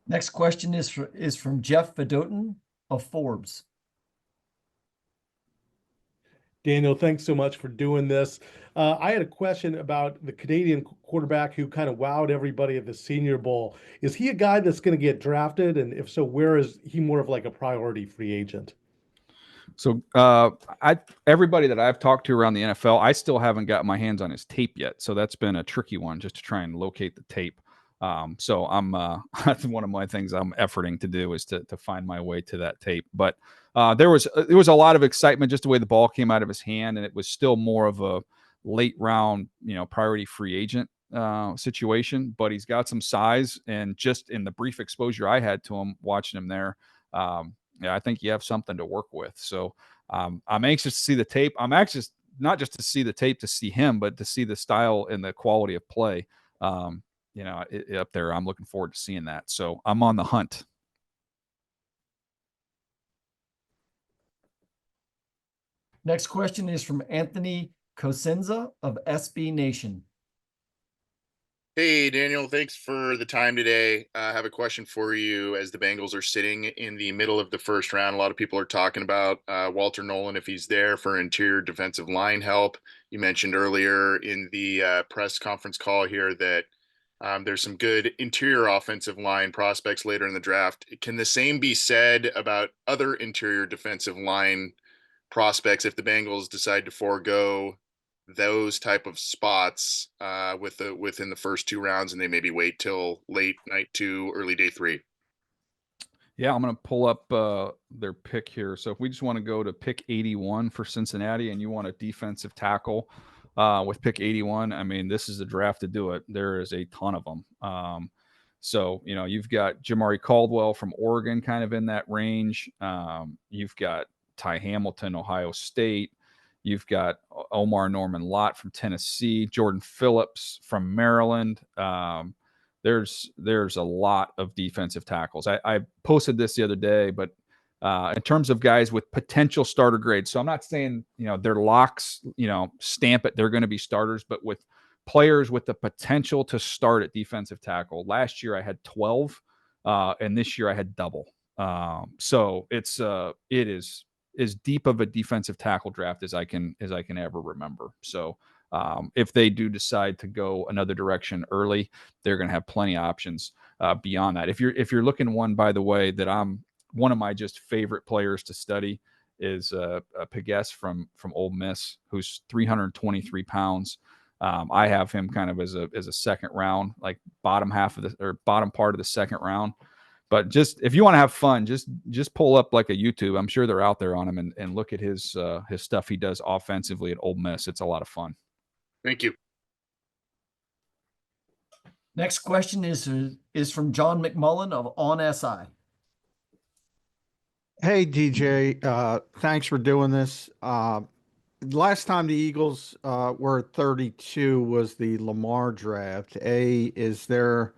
Next question is from Jeff Fedotin of Forbes. Daniel, thanks so much for doing this. I had a question about the Canadian quarterback who kind of wowed everybody at the Senior Bowl. Is he a guy that's going to get drafted? And if so, where is he more of like a priority free agent? So everybody that I've talked to around the NFL, I still haven't got my hands on his tape yet. So that's been a tricky one, just to try and locate the tape. So I'm that's one of my things I'm efforting to do, is to find my way to that tape. But there was a lot of excitement just the way the ball came out of his hand, and it was still more of a late round, priority free agent situation. But he's got some size, and just in the brief exposure I had to him, watching him there, I think you have something to work with. So I'm anxious to see the tape. I'm anxious not just to see the tape to see him, but to see the style and the quality of play. Up there, I'm looking forward to seeing that. So I'm on the hunt. Next question is from Anthony Cosenza of SB Nation. Hey, Daniel, thanks for the time today. I have a question for you. As the Bengals are sitting in the middle of the first round, a lot of people are talking about Walter Nolan, if he's there for interior defensive line help. You mentioned earlier in the press conference call here that there's some good interior offensive line prospects later in the draft. Can the same be said about other interior defensive line prospects if the Bengals decide to forego those type of spots within the first 2 rounds, and they maybe wait till late night 2, early day 3? Yeah, I'm going to pull up their pick here. So if we just want to go to pick 81 for Cincinnati and you want a defensive tackle with pick 81, I mean, this is the draft to do it. There is a ton of them. So, you've got Jamari Caldwell from Oregon kind of in that range. You've got Ty Hamilton, Ohio State. You've got Omar Norman Lott from Tennessee, Jordan Phillips from Maryland. There's a lot of defensive tackles. I posted this the other day, but in terms of guys with potential starter grades, so I'm not saying, they're locks, stamp it, they're going to be starters, but with players with the potential to start at defensive tackle. Last year I had 12, and this year I had double. So it is as deep of a defensive tackle draft as I can ever remember. So if they do decide to go another direction early, they're going to have plenty of options beyond that. If you're looking one, by the way, that I'm one of my just favorite players to study is Pegues from Ole Miss, who's 323 pounds. I have him kind of as a second round, like bottom part of the second round. But just if you want to have fun, just pull up like a YouTube. I'm sure they're out there on him and look at his stuff he does offensively at Ole Miss. It's a lot of fun. Thank you. Next question is from John McMullen of On SI. Hey, DJ. Thanks for doing this. Last time the Eagles were at 32 was the Lamar draft. Is there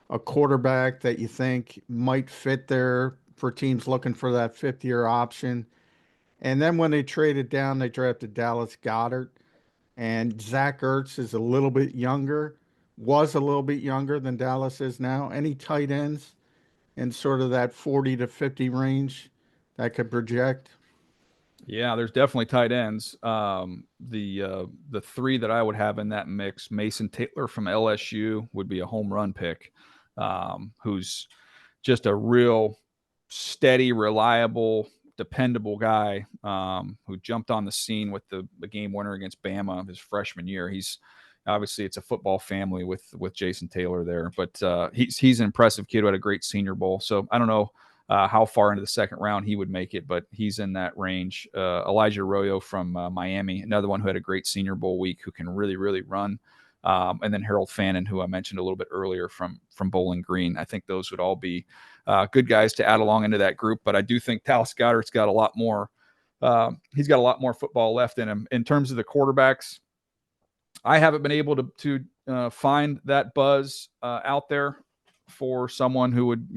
a quarterback that you think might fit there for teams looking for that fifth-year option? And then when they traded down, they drafted Dallas Goedert. And Zach Ertz is was a little bit younger than Dallas is now. Any tight ends in sort of that 40 to 50 range that could project? Yeah, there's definitely tight ends. The three that I would have in that mix, Mason Taylor from LSU would be a home run pick, who's just a real steady, reliable, dependable guy who jumped on the scene with the game winner against Bama his freshman year. He's obviously, it's a football family with Jason Taylor there, but he's an impressive kid who had a great Senior Bowl. So I don't know how far into the second round he would make it, but he's in that range. Elijah Arroyo from Miami, another one who had a great Senior Bowl week, who can really, really run. And then Harold Fannin, who I mentioned a little bit earlier from Bowling Green. I think those would all be good guys to add along into that group. But I do think Dallas Goedert's got a lot more. He's got a lot more football left in him. In terms of the quarterbacks, I haven't been able to find that buzz out there for someone who would,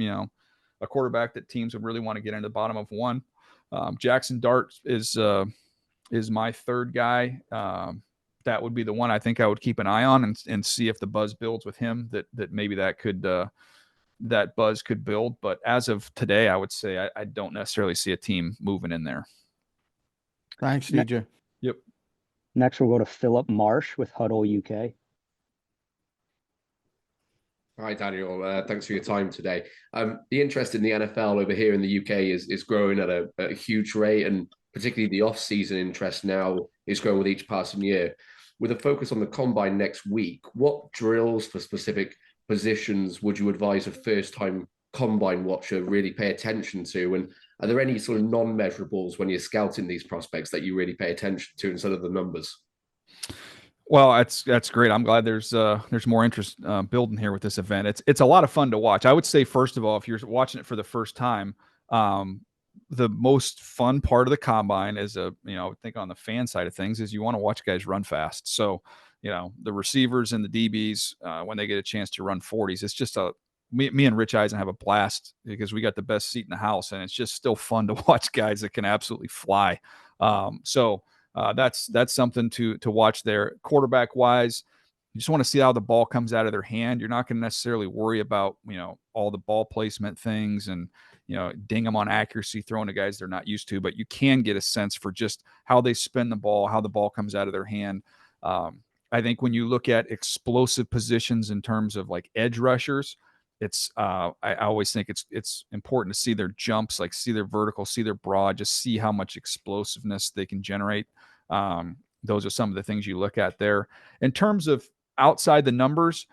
a quarterback that teams would really want to get into the bottom of one. Jaxson Dart is my third guy. That would be the one I think I would keep an eye on and see if the buzz builds with him, that maybe that buzz could build. But as of today, I would say I don't necessarily see a team moving in there. Thanks, DJ. Yep. Next, we'll go to Philip Marsh with Huddle UK. Hi, Daniel. Thanks for your time today. The interest in the NFL over here in the UK is growing at a huge rate, and particularly the off-season interest now is growing with each passing year. With a focus on the combine next week, what drills for specific positions would you advise a first-time combine watcher really pay attention to? And are there any sort of non-measurables when you're scouting these prospects that you really pay attention to instead of the numbers? Well, that's great. I'm glad there's more interest building here with this event. It's a lot of fun to watch. I would say, first of all, if you're watching it for the first time, the most fun part of the combine is I would think on the fan side of things is you want to watch guys run fast. So, the receivers and the DBs, when they get a chance to run 40s, it's just me and Rich Eisen have a blast because we got the best seat in the house, and it's just still fun to watch guys that can absolutely fly. That's something to watch there. Quarterback wise, you just want to see how the ball comes out of their hand. You're not going to necessarily worry about, all the ball placement things and, ding them on accuracy, throwing to guys they're not used to, but you can get a sense for just how they spin the ball, how the ball comes out of their hand. I think when you look at explosive positions in terms of like edge rushers, I always think it's important to see their jumps, like see their vertical, see their broad, just see how much explosiveness they can generate. those are some of the things you look at there. In terms of outside the numbers,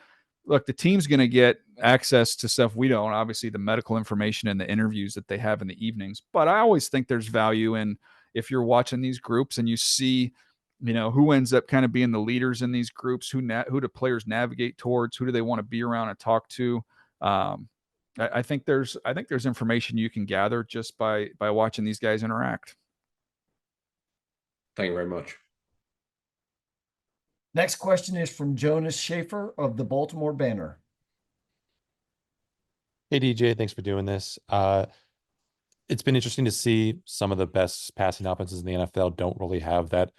look, the team's going to get access to stuff we don't, obviously the medical information and the interviews that they have in the evenings. But I always think there's value in, if you're watching these groups and you see, who ends up kind of being the leaders in these groups, who do players navigate towards, who do they want to be around and talk to. I think there's information you can gather just by watching these guys interact. Thank you very much. Next question is from Jonas Schaefer of the Baltimore Banner. Hey, DJ, thanks for doing this. It's been interesting to see some of the best passing offenses in the NFL don't really have that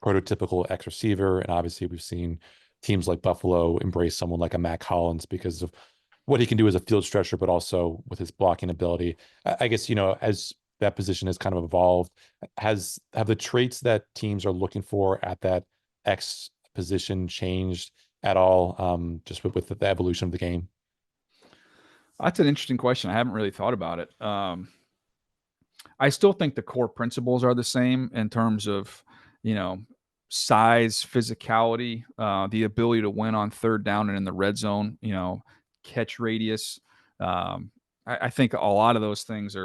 prototypical X receiver. And obviously we've seen teams like Buffalo embrace someone like a Mac Hollins because of what he can do as a field stretcher, but also with his blocking ability. I guess, as that position has kind of evolved, have the traits that teams are looking for at that X position changed at all, just with the evolution of the game? That's an interesting question. I haven't really thought about it. I still think the core principles are the same in terms of, size, physicality, the ability to win on third down and in the red zone, catch radius. I think a lot of those things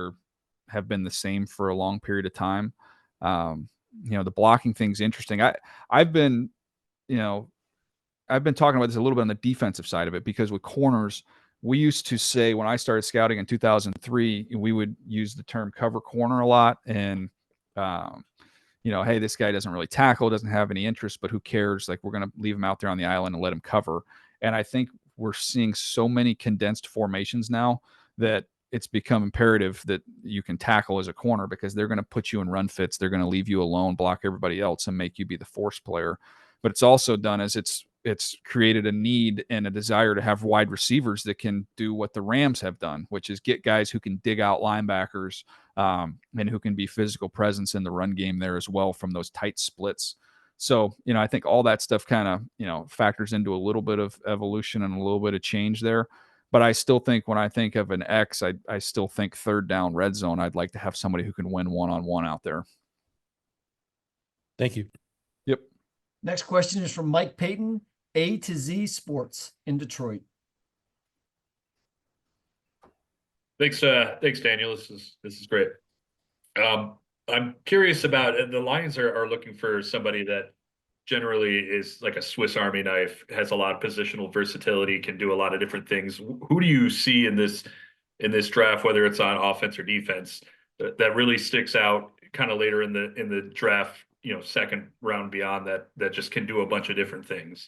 have been the same for a long period of time. The blocking thing's interesting. I've been talking about this a little bit on the defensive side of it, because with corners, we used to say, when I started scouting in 2003, we would use the term cover corner a lot. And, hey, this guy doesn't really tackle, doesn't have any interest, but who cares? Like, we're going to leave him out there on the island and let him cover. And I think we're seeing so many condensed formations now that it's become imperative that you can tackle as a corner, because they're going to put you in run fits. They're going to leave you alone, block everybody else, and make you be the force player. But it's also done as it's created a need and a desire to have wide receivers that can do what the Rams have done, which is get guys who can dig out linebackers and who can be physical presence in the run game there as well from those tight splits. So, I think all that stuff kind of, factors into a little bit of evolution and a little bit of change there. But I still think when I think of an X, I still think third down red zone. I'd like to have somebody who can win one-on-one out there. Thank you. Yep. Next question is from Mike Payton, A to Z Sports in Detroit. Thanks, Daniel. This is great. I'm curious about, the Lions are looking for somebody that generally is like a Swiss Army knife, has a lot of positional versatility, can do a lot of different things. Who do you see in this draft, whether it's on offense or defense, that really sticks out kind of later in the draft, second round beyond that just can do a bunch of different things?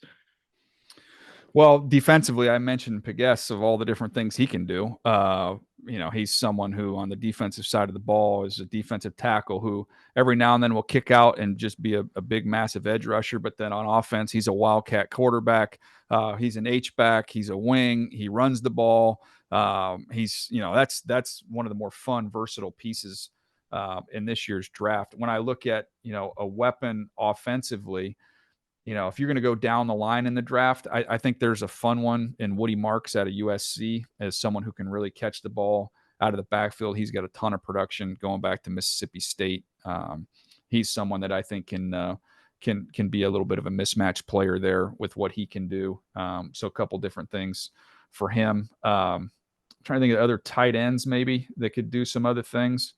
Well, defensively, I mentioned Pegues of all the different things he can do. He's someone who on the defensive side of the ball is a defensive tackle who every now and then will kick out and just be a big, massive edge rusher. But then on offense, he's a wildcat quarterback. He's an H-back. He's a wing. He runs the ball. That's one of the more fun, versatile pieces in this year's draft. When I look at, a weapon offensively, if you're going to go down the line in the draft, I think there's a fun one in Woody Marks out of USC as someone who can really catch the ball out of the backfield. He's got a ton of production going back to Mississippi State. He's someone that I think can be a little bit of a mismatch player there with what he can do. So a couple different things for him. I'm trying to think of other tight ends maybe that could do some other things.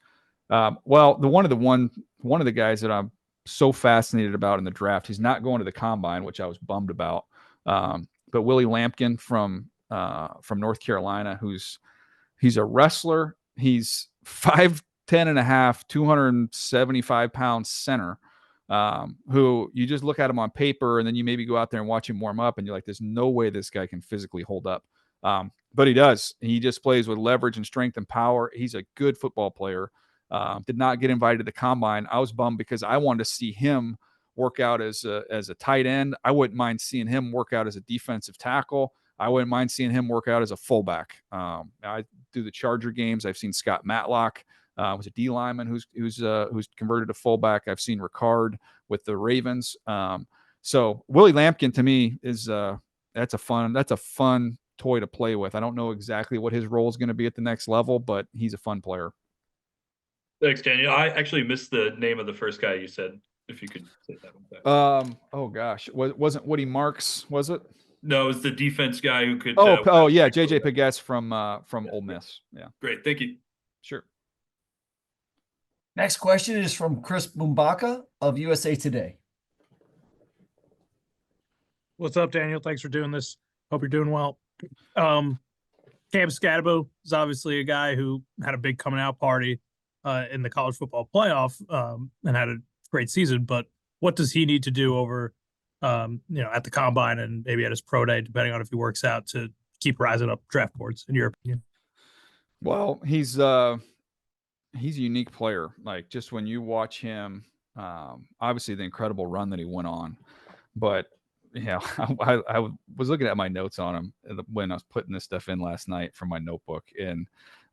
One of the guys that I'm so fascinated about in the draft, he's not going to the combine, which I was bummed about. But Willie Lampkin from North Carolina, he's a wrestler. He's 5'10 and a half, 275 pound center, who you just look at him on paper and then you maybe go out there and watch him warm up and you're like, there's no way this guy can physically hold up. But he does. He just plays with leverage and strength and power. He's a good football player. Did not get invited to the combine. I was bummed because I wanted to see him work out as a tight end. I wouldn't mind seeing him work out as a defensive tackle. I wouldn't mind seeing him work out as a fullback. I do the Charger games. I've seen Scott Matlock, was a D lineman who's converted to fullback. I've seen Ricard with the Ravens. So Willie Lampkin to me is that's a fun toy to play with. I don't know exactly what his role is going to be at the next level, but he's a fun player. Thanks, Daniel. I actually missed the name of the first guy you said. if you could say that one back. Oh gosh, wasn't Woody Marks, was it? No, it was the defense guy who could. Yeah, JJ Pegues from Ole Miss. Yeah, great, thank you. Sure. Next question is from Chris Bumbaka of USA Today. What's up, Daniel? Thanks for doing this. Hope you're doing well. Cam Scatabo is obviously a guy who had a big coming out party in the college football playoff and had a great season. But what does he need to do over, at the combine and maybe at his pro day, depending on if he works out, to keep rising up draft boards, in your opinion? Well, he's a unique player. Like, just when you watch him, obviously the incredible run that he went on, but yeah, I was looking at my notes on him when I was putting this stuff in last night from my notebook, and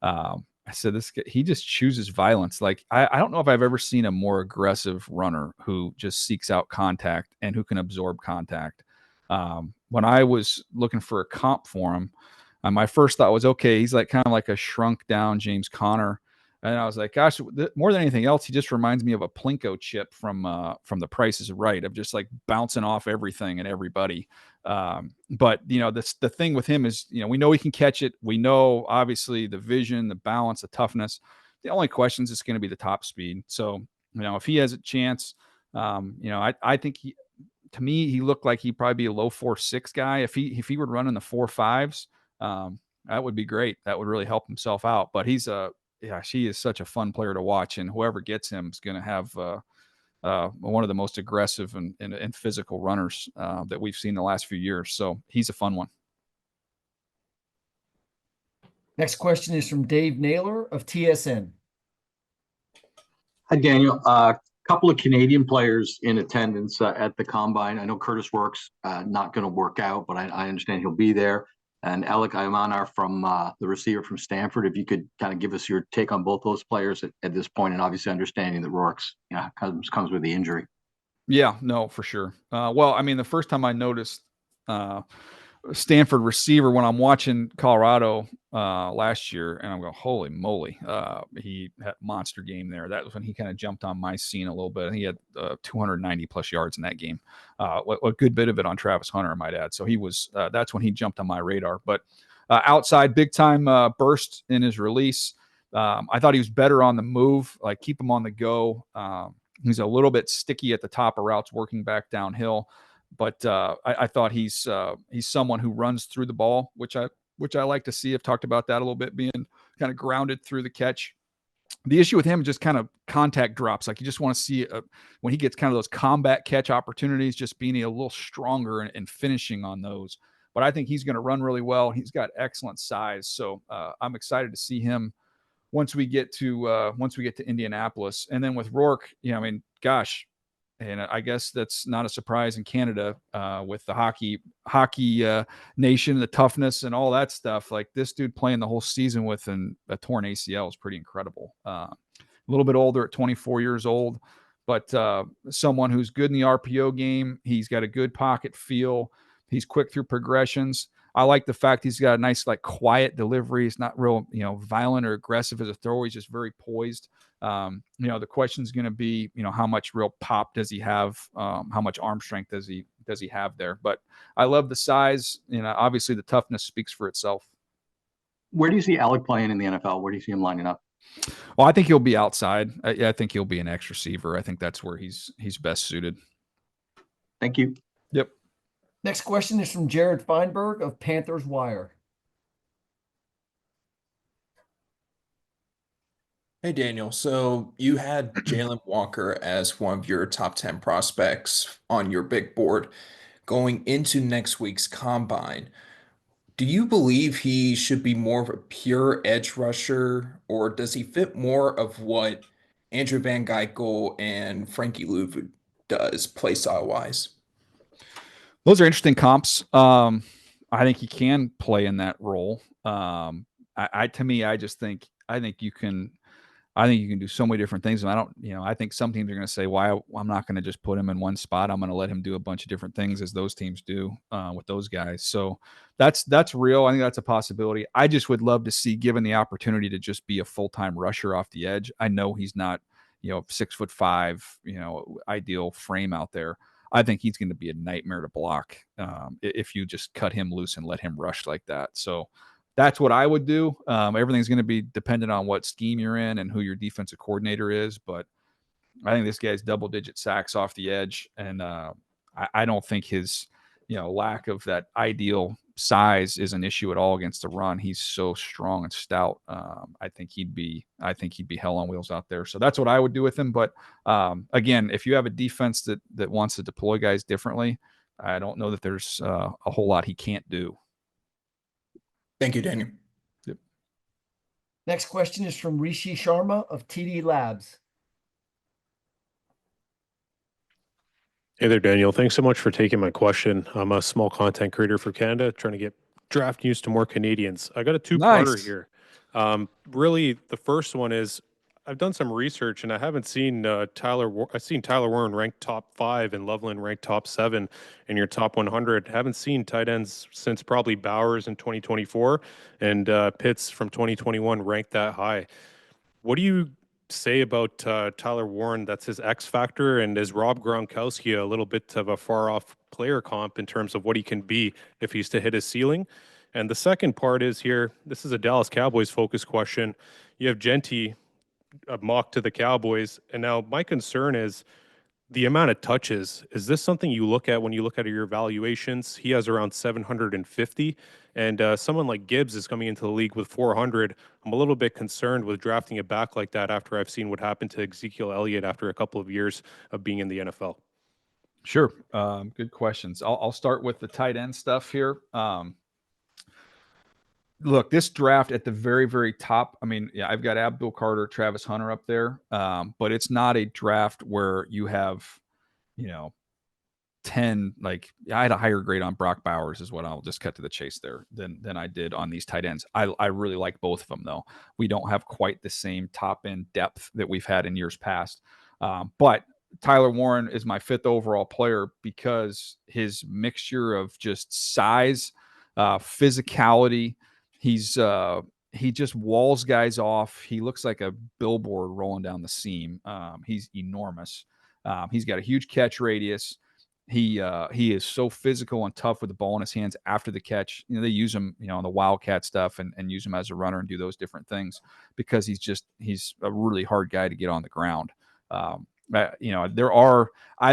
I said, this guy, he just chooses violence. Like, I don't know if I've ever seen a more aggressive runner who just seeks out contact and who can absorb contact. When I was looking for a comp for him, my first thought was, okay, he's like kind of like a shrunk down James Conner. And I was like, gosh, more than anything else, he just reminds me of a Plinko chip from The Price is Right, of just like bouncing off everything and everybody. But the thing with him is, we know he can catch it. We know, obviously, the vision, the balance, the toughness. The only question is going to be the top speed. So, if he has a chance, I think to me, he looked like he'd probably be a low 4.6 guy. If he would run in the 4.5s, that would be great. That would really help himself out. But she is such a fun player to watch, and whoever gets him is going to have one of the most aggressive and physical runners that we've seen the last few years. So he's a fun one. Next question is from Dave Naylor of TSN. Hi, Daniel. A couple of Canadian players in attendance at the Combine. I know Kurtis Rourke's not going to work out, but I understand he'll be there. And Alec Aymanar from the receiver from Stanford. If you could kind of give us your take on both those players at this point, and obviously understanding that Rourke's comes with the injury. Yeah, no, for sure. Well, I mean, the first time I noticed Stanford receiver when I'm watching Colorado last year, and I'm going, holy moly, he had a monster game there. That was when he kind of jumped on my scene a little bit. He had 290 plus yards in that game. A good bit of it on Travis Hunter, I might add. So he was that's when he jumped on my radar. But outside, big time burst in his release. I thought he was better on the move, like keep him on the go. He's a little bit sticky at the top of routes, working back downhill. But I thought he's someone who runs through the ball, which I like to see. I've talked about that a little bit, being kind of grounded through the catch. The issue with him is just kind of contact drops. Like, you just want to see when he gets kind of those combat catch opportunities, just being a little stronger and finishing on those. But I think he's going to run really well. He's got excellent size, so I'm excited to see him once we get to Indianapolis. And then with Rourke, I mean, gosh. And I guess that's not a surprise in Canada with the hockey nation, the toughness and all that stuff. Like, this dude playing the whole season with a torn ACL is pretty incredible. A little bit older at 24 years old, but someone who's good in the RPO game. He's got a good pocket feel. He's quick through progressions. I like the fact he's got a nice, like, quiet delivery. He's not real, violent or aggressive as a thrower. He's just very poised. The question is going to be, how much real pop does he have? How much arm strength does he have there? But I love the size. Obviously the toughness speaks for itself. Where do you see Alec playing in the NFL? Where do you see him lining up? Well, I think he'll be outside. I think he'll be an X receiver. I think that's where he's best suited. Thank you. Yep. Next question is from Jared Feinberg of Panthers Wire. Hey, Daniel. So you had Jalen Walker as one of your top 10 prospects on your big board going into next week's combine. Do you believe he should be more of a pure edge rusher, or does he fit more of what Andrew Van Ginkel and Frankie Louvu does play style wise? Those are interesting comps. I think he can play in that role. I think you can do so many different things. And I think some teams are going to say, why I'm not going to just put him in one spot. I'm going to let him do a bunch of different things, as those teams do with those guys. So that's real. I think that's a possibility. I just would love to see, given the opportunity, to just be a full-time rusher off the edge. I know he's not, 6'5", ideal frame out there. I think he's going to be a nightmare to block if you just cut him loose and let him rush like that. So that's what I would do. Everything's going to be dependent on what scheme you're in and who your defensive coordinator is. But I think this guy's double-digit sacks off the edge, and I don't think his lack of that ideal size is an issue at all against the run. He's so strong and stout. I think he'd be hell on wheels out there. So that's what I would do with him. But again, if you have a defense that wants to deploy guys differently, I don't know that there's a whole lot he can't do. Thank you, Daniel. Yep. Next question is from Rishi Sharma of TD Labs. Hey there, Daniel. Thanks so much for taking my question. I'm a small content creator for Canada, trying to get draft news to more Canadians. I got a two-parter here. Really, the first one is I've done some research and I haven't seen I've seen Tyler Warren ranked top 5 and Loveland ranked top 7 in your top 100. Haven't seen tight ends since probably Bowers in 2024 and Pitts from 2021 ranked that high. What do you say about Tyler Warren? That's his X factor, and is Rob Gronkowski a little bit of a far off player comp in terms of what he can be if he's to hit his ceiling? And the second part is here, this is a Dallas Cowboys focused question. You have Jeanty, a mock to the Cowboys, and now my concern is the amount of touches. Is this something you look at when you look at your evaluations? He has around 750, and someone like Gibbs is coming into the league with 400. I'm a little bit concerned with drafting a back like that after I've seen what happened to Ezekiel Elliott after a couple of years of being in the NFL. Sure. Good questions. I'll start with the tight end stuff here. Look, this draft at the very, very top, I mean, yeah, I've got Abdul Carter, Travis Hunter up there, but it's not a draft where you have, 10, like I had a higher grade on Brock Bowers is what I'll just cut to the chase there than I did on these tight ends. I really like both of them, though. We don't have quite the same top end depth that we've had in years past. But Tyler Warren is my 5th overall player because his mixture of just size, physicality, he just walls guys off. He looks like a billboard rolling down the seam. He's enormous. He's got a huge catch radius. He is so physical and tough with the ball in his hands after the catch. They use him, on the Wildcat stuff and use him as a runner and do those different things because he's a really hard guy to get on the ground. I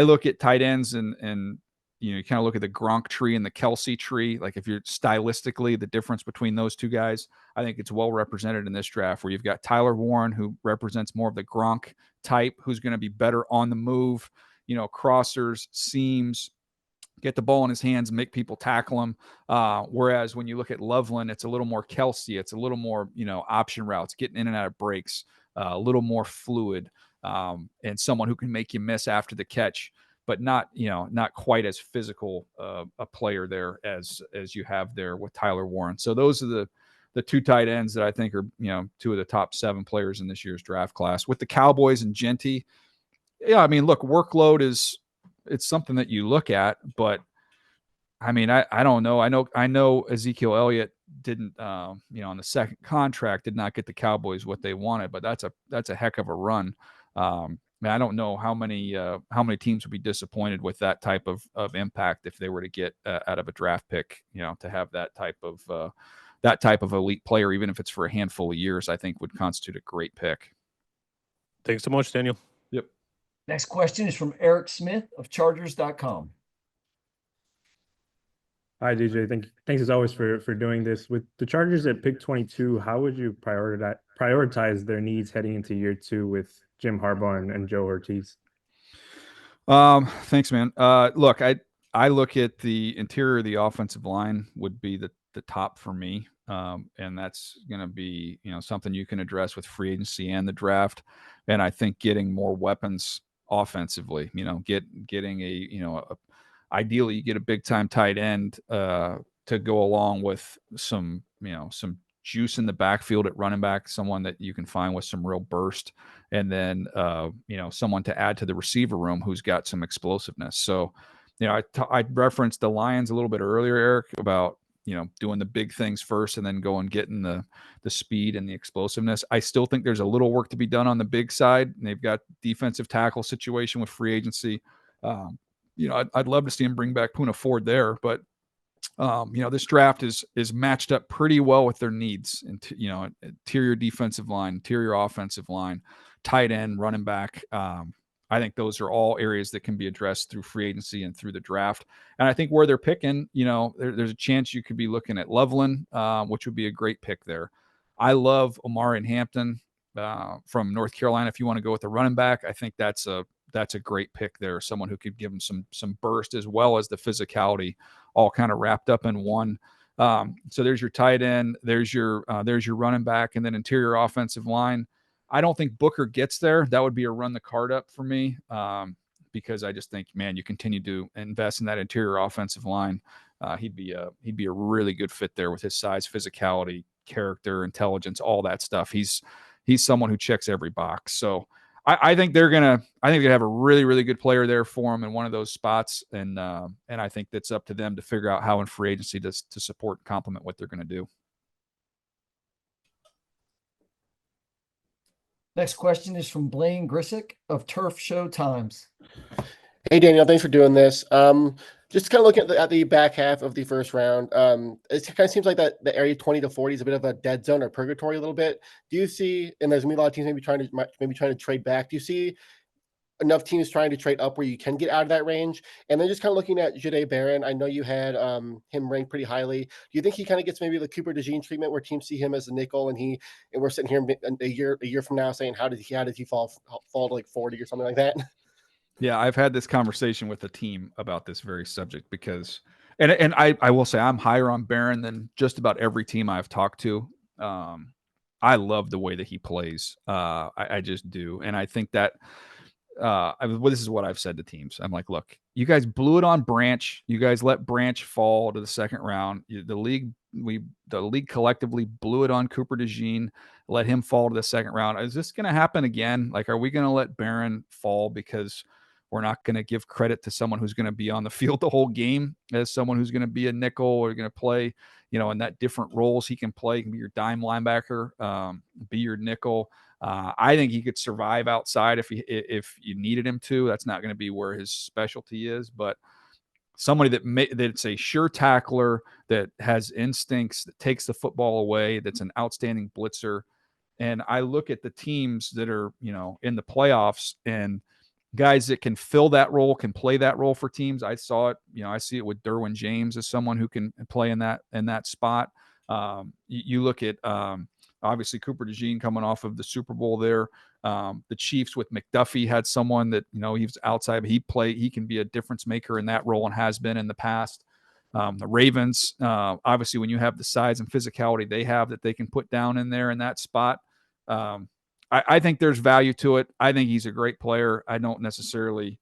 look at tight ends and you kind of look at the Gronk tree and the Kelsey tree. Like if you're stylistically the difference between those two guys, I think it's well represented in this draft where you've got Tyler Warren, who represents more of the Gronk type, who's going to be better on the move, crossers, seams, get the ball in his hands and make people tackle him. Whereas when you look at Loveland, it's a little more Kelsey. It's a little more, option routes, getting in and out of breaks, a little more fluid, and someone who can make you miss after the catch, but not quite as physical a player there as you have there with Tyler Warren. So those are the two tight ends that I think are, 2 of the top 7 players in this year's draft class. With the Cowboys and Jeanty, yeah, I mean, look, workload it's something that you look at, but I mean, I don't know. I know Ezekiel Elliott didn't, on the second contract did not get the Cowboys what they wanted, but that's a heck of a run. I don't know how many teams would be disappointed with that type of impact if they were to get out of a draft pick, to have that type of elite player, even if it's for a handful of years, I think would constitute a great pick. Thanks so much, Daniel. Yep. Next question is from Eric Smith of Chargers.com. Hi, DJ. Thanks as always for doing this. With the Chargers at pick 22, how would you prioritize their needs heading into year 2 with Jim Harbaugh and Joe Ortiz? Thanks, man. Look, I look at the interior of the offensive line would be the top for me. And that's going to be, something you can address with free agency and the draft. And I think getting more weapons offensively, getting ideally you get a big time tight end to go along with some juice in the backfield at running back, someone that you can find with some real burst, and then someone to add to the receiver room who's got some explosiveness. So, I referenced the Lions a little bit earlier, Eric, about doing the big things first and then going getting the speed and the explosiveness. I still think there's a little work to be done on the big side. And they've got defensive tackle situation with free agency. I'd love to see him bring back Puna Ford there, but this draft is matched up pretty well with their needs. And interior defensive line, interior offensive line, tight end, running back. I think those are all areas that can be addressed through free agency and through the draft. And I think where they're picking, there's a chance you could be looking at Loveland, which would be a great pick there. I love Omarion Hampton from North Carolina. If you want to go with a running back, I think that's a great pick there. Someone who could give them some burst as well as the physicality, all kind of wrapped up in one. So there's your tight end, there's your running back, and then interior offensive line. I don't think Booker gets there. That would be a run the card up for me because I just think, man, you continue to invest in that interior offensive line. He'd be a really good fit there with his size, physicality, character, intelligence, all that stuff. He's someone who checks every box. So I think they're gonna have a really, really good player there for him in one of those spots, and I think that's up to them to figure out how in free agency to support and complement what they're going to do. Next question is from Blaine Grisick of Turf Show Times. Hey, Daniel, thanks for doing this. Just kind of looking at the back half of the first round, it kind of seems like that the area 20 to 40 is a bit of a dead zone or purgatory a little bit. Do you see, and there's going to be a lot of teams maybe trying to trade back, do you see enough teams trying to trade up where you can get out of that range? And then just kind of looking at Jahdae Barron, I know you had him ranked pretty highly. Do you think he kind of gets maybe the Cooper DeJean treatment where teams see him as a nickel and we're sitting here a year from now saying how did he fall to like 40 or something like that? Yeah, I've had this conversation with a team about this very subject because, and I will say I'm higher on Barron than just about every team I've talked to. I love the way that he plays. I just do, and I think that this is what I've said to teams. I'm like, look, you guys blew it on Branch. You guys let Branch fall to the second round. The league collectively blew it on Cooper DeJean. Let him fall to the second round. Is this going to happen again? Like, are we going to let Barron fall because we're not going to give credit to someone who's going to be on the field the whole game as someone who's going to be a nickel or going to play, in that different roles he can play. He can be your dime linebacker, be your nickel. I think he could survive outside if you needed him to. That's not going to be where his specialty is, but somebody that's a sure tackler, that has instincts, that takes the football away, that's an outstanding blitzer. And I look at the teams that are, in the playoffs and guys that can fill that role, can play that role for teams. I saw it, I see it with Derwin James as someone who can play in that spot. You look at obviously Cooper DeJean coming off of the Super Bowl there. The Chiefs with McDuffie had someone that, he was outside, but he can be a difference maker in that role and has been in the past. The Ravens, obviously when you have the size and physicality they have that they can put down in there in that spot, I think there's value to it. I think he's a great player. I don't necessarily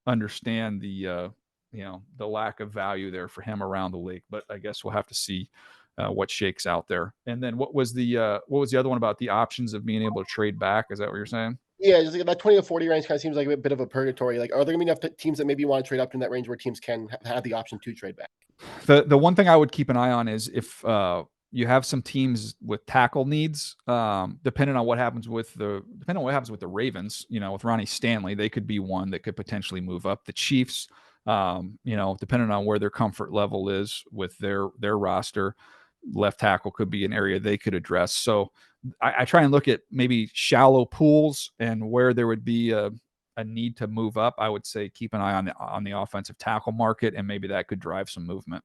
understand the lack of value there for him around the league, but I guess we'll have to see what shakes out there. And then what was the other one about the options of being able to trade back? Is that what you're saying? Yeah, just like that 20 to 40 range kind of seems like a bit of a purgatory. Like, are there going to be enough teams that maybe want to trade up in that range where teams can have the option to trade back? The one thing I would keep an eye on is if you have some teams with tackle needs, depending on what happens with the Ravens, with Ronnie Stanley, they could be one that could potentially move up. The Chiefs, depending on where their comfort level is with their roster, left tackle could be an area they could address. So I try and look at maybe shallow pools and where there would be a need to move up. I would say keep an eye on the offensive tackle market, and maybe that could drive some movement.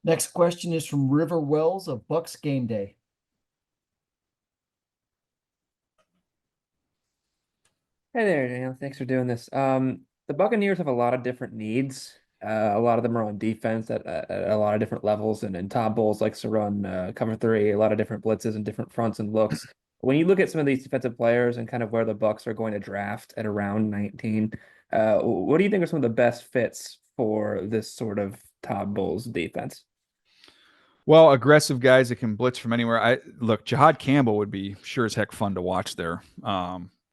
Next question is from River Wells of Bucks Game Day. Hey there, Daniel. Thanks for doing this. The Buccaneers have a lot of different needs. A lot of them are on defense at a lot of different levels, and Todd Bowles likes to run cover three, a lot of different blitzes and different fronts and looks. When you look at some of these defensive players and kind of where the Bucs are going to draft at around 19, what do you think are some of the best fits for this sort of Todd Bowles defense? Well, aggressive guys that can blitz from anywhere. Jihad Campbell would be sure as heck fun to watch there.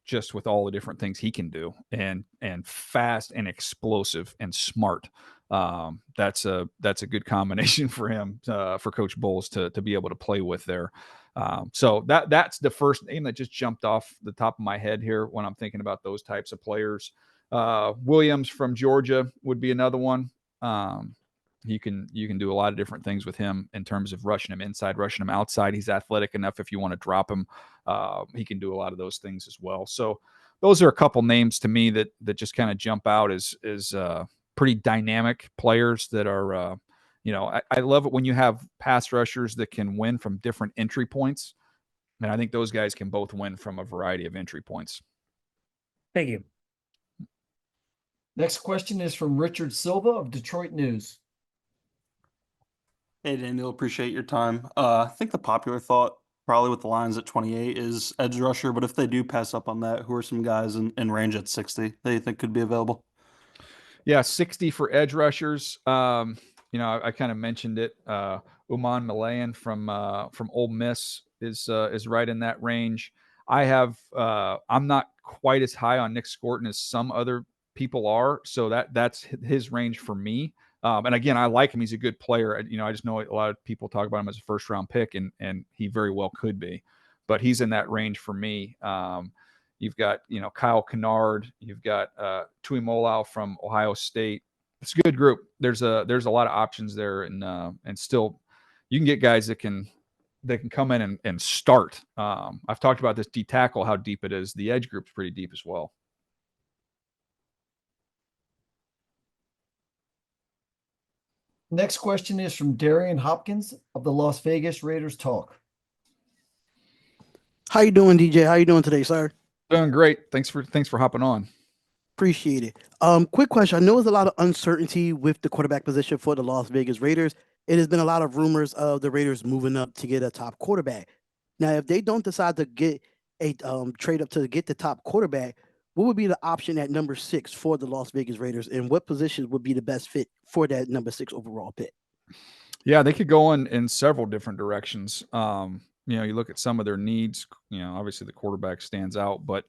just with all the different things he can do, and fast and explosive and smart. That's a good combination for him, for Coach Bowles to be able to play with there. So that's the first name that just jumped off the top of my head here when I'm thinking about those types of players. Williams from Georgia would be another one. You can do a lot of different things with him in terms of rushing him inside, rushing him outside. He's athletic enough if you want to drop him. He can do a lot of those things as well. So those are a couple names to me that just kind of jump out as pretty dynamic players that are, I love it when you have pass rushers that can win from different entry points. And I think those guys can both win from a variety of entry points. Thank you. Next question is from Richard Silva of Detroit News. Hey, Daniel, appreciate your time. I think the popular thought, probably with the Lions at 28, is edge rusher. But if they do pass up on that, who are some guys in range at 60 that you think could be available? Yeah, 60 for edge rushers. I kind of mentioned it. Umanmielen from Ole Miss is right in that range. I'm not quite as high on Nick Scorton as some other people are, so that's his range for me. And again, I like him. He's a good player. I just know a lot of people talk about him as a first round pick, and he very well could be, but he's in that range for me. You've got, Kyle Kennard. You've got Tuimoloau from Ohio State. It's a good group. There's a lot of options there, and still you can get guys that can come in and start. I've talked about this D tackle, how deep it is. The edge group's pretty deep as well. Next question is from Darian Hopkins of the Las Vegas Raiders Talk. How you doing, DJ? How you doing today, sir? Doing great. Thanks for hopping on. Appreciate it. Quick question. I know there's a lot of uncertainty with the quarterback position for the Las Vegas Raiders. It has been a lot of rumors of the Raiders moving up to get a top quarterback. Now, if they don't decide to get a trade up to get the top quarterback, what would be the option at number 6 for the Las Vegas Raiders, and what positions would be the best fit for that number 6 overall pick? Yeah, they could go in several different directions. You look at some of their needs. Obviously the quarterback stands out, but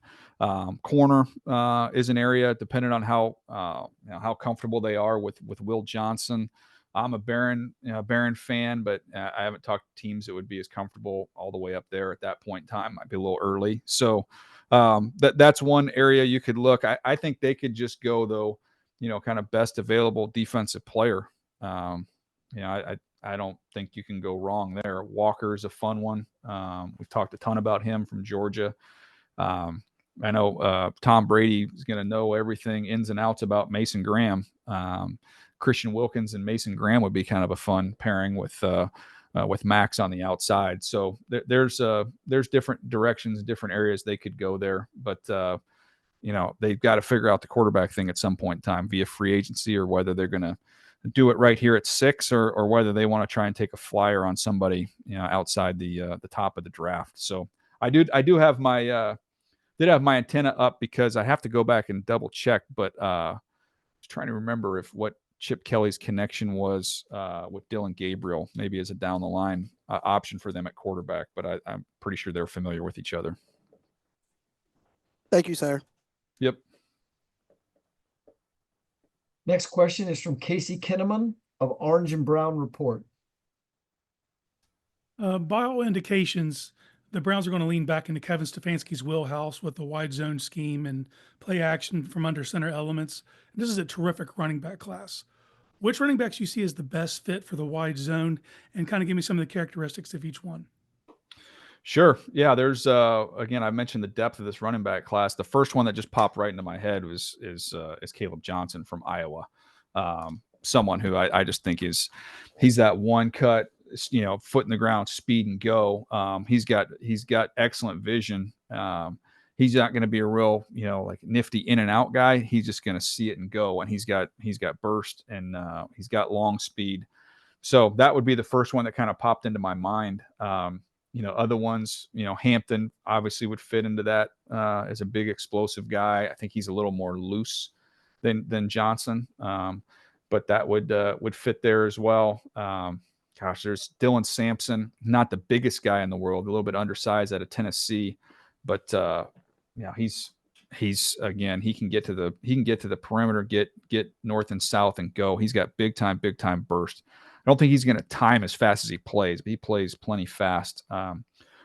corner is an area depending on how comfortable they are with Will Johnson. I'm a Barron fan, but I haven't talked to teams that would be as comfortable all the way up there at that point in time. Might be a little early. So that's one area you could look. I think they could just go though, kind of best available defensive player. I don't think you can go wrong there. Walker is a fun one. We've talked a ton about him from Georgia. I know Tom Brady is going to know everything ins and outs about Mason Graham. Christian Wilkins and Mason Graham would be kind of a fun pairing with Max on the outside. So there's different directions, different areas they could go there, but they've got to figure out the quarterback thing at some point in time via free agency, or whether they're going to do it right here at 6, or whether they want to try and take a flyer on somebody outside the top of the draft. So I do have my did have my antenna up, because I have to go back and double check, but I was trying to remember what Chip Kelly's connection was with Dillon Gabriel, maybe as a down the line option for them at quarterback, but I'm pretty sure they're familiar with each other. Thank you, sir. Yep. Next question is from Casey Kinnaman of Orange and Brown Report. By all indications, the Browns are going to lean back into Kevin Stefanski's wheelhouse with the wide zone scheme and play action from under center elements. This is a terrific running back class. Which running backs you see as the best fit for the wide zone, and kind of give me some of the characteristics of each one? Sure. Yeah, there's again, I mentioned the depth of this running back class. The first one that just popped right into my head is Caleb Johnson from Iowa. Someone who I just think he's that one cut, foot in the ground, speed and go. He's got excellent vision. He's not going to be a real, like nifty in and out guy. He's just going to see it and go. And he's got burst, and he's got long speed. So that would be the first one that kind of popped into my mind. Other ones, Hampton obviously would fit into that as a big explosive guy. I think he's a little more loose than Johnson, but that would fit there as well. There's Dylan Sampson, not the biggest guy in the world, a little bit undersized out of Tennessee, but he's again, he can get to the perimeter, get north and south and go. He's got big time burst. I don't think he's going to time as fast as he plays, but he plays plenty fast.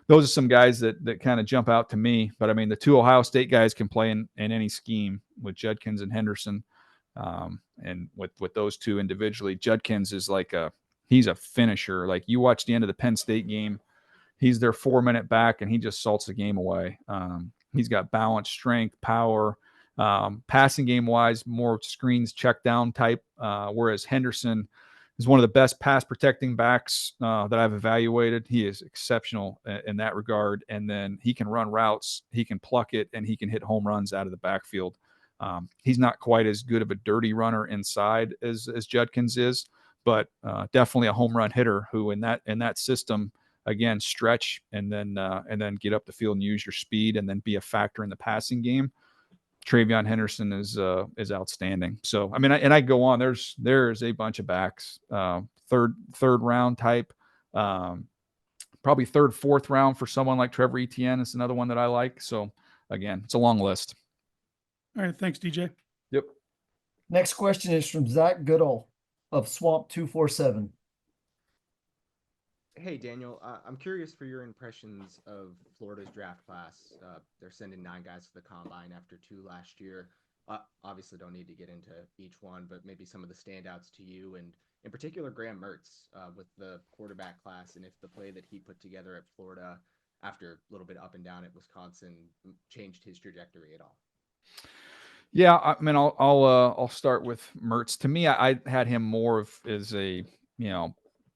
Those are some guys that kind of jump out to me. But I mean, the two Ohio State guys can play in any scheme with Judkins and Henderson. And with those two individually, Judkins is he's a finisher. Like, you watch the end of the Penn State game, he's their 4-minute back and he just salts the game away. He's got balance, strength, power, passing game wise, more screens, check down type. Whereas Henderson is one of the best pass protecting backs that I've evaluated. He is exceptional in that regard. And then he can run routes, he can pluck it, and he can hit home runs out of the backfield. He's not quite as good of a dirty runner inside as Judkins is, but definitely a home run hitter who in that system, again, stretch and then get up the field and use your speed and then be a factor in the passing game. Travion Henderson is outstanding. So, I mean, I go on. There's a bunch of backs, third round type, probably third, fourth round for someone like Trevor Etienne is another one that I like. So, again, it's a long list. All right, thanks, DJ. Yep. Next question is from Zach Goodall of Swamp 247. Hey, Daniel, I'm curious for your impressions of Florida's draft class. They're sending 9 guys to the combine after 2 last year. Obviously don't need to get into each one, but maybe some of the standouts to you, and in particular, Graham Mertz with the quarterback class, and if the play that he put together at Florida after a little bit up and down at Wisconsin changed his trajectory at all. Yeah, I mean, I'll start with Mertz. To me, I had him more of as a,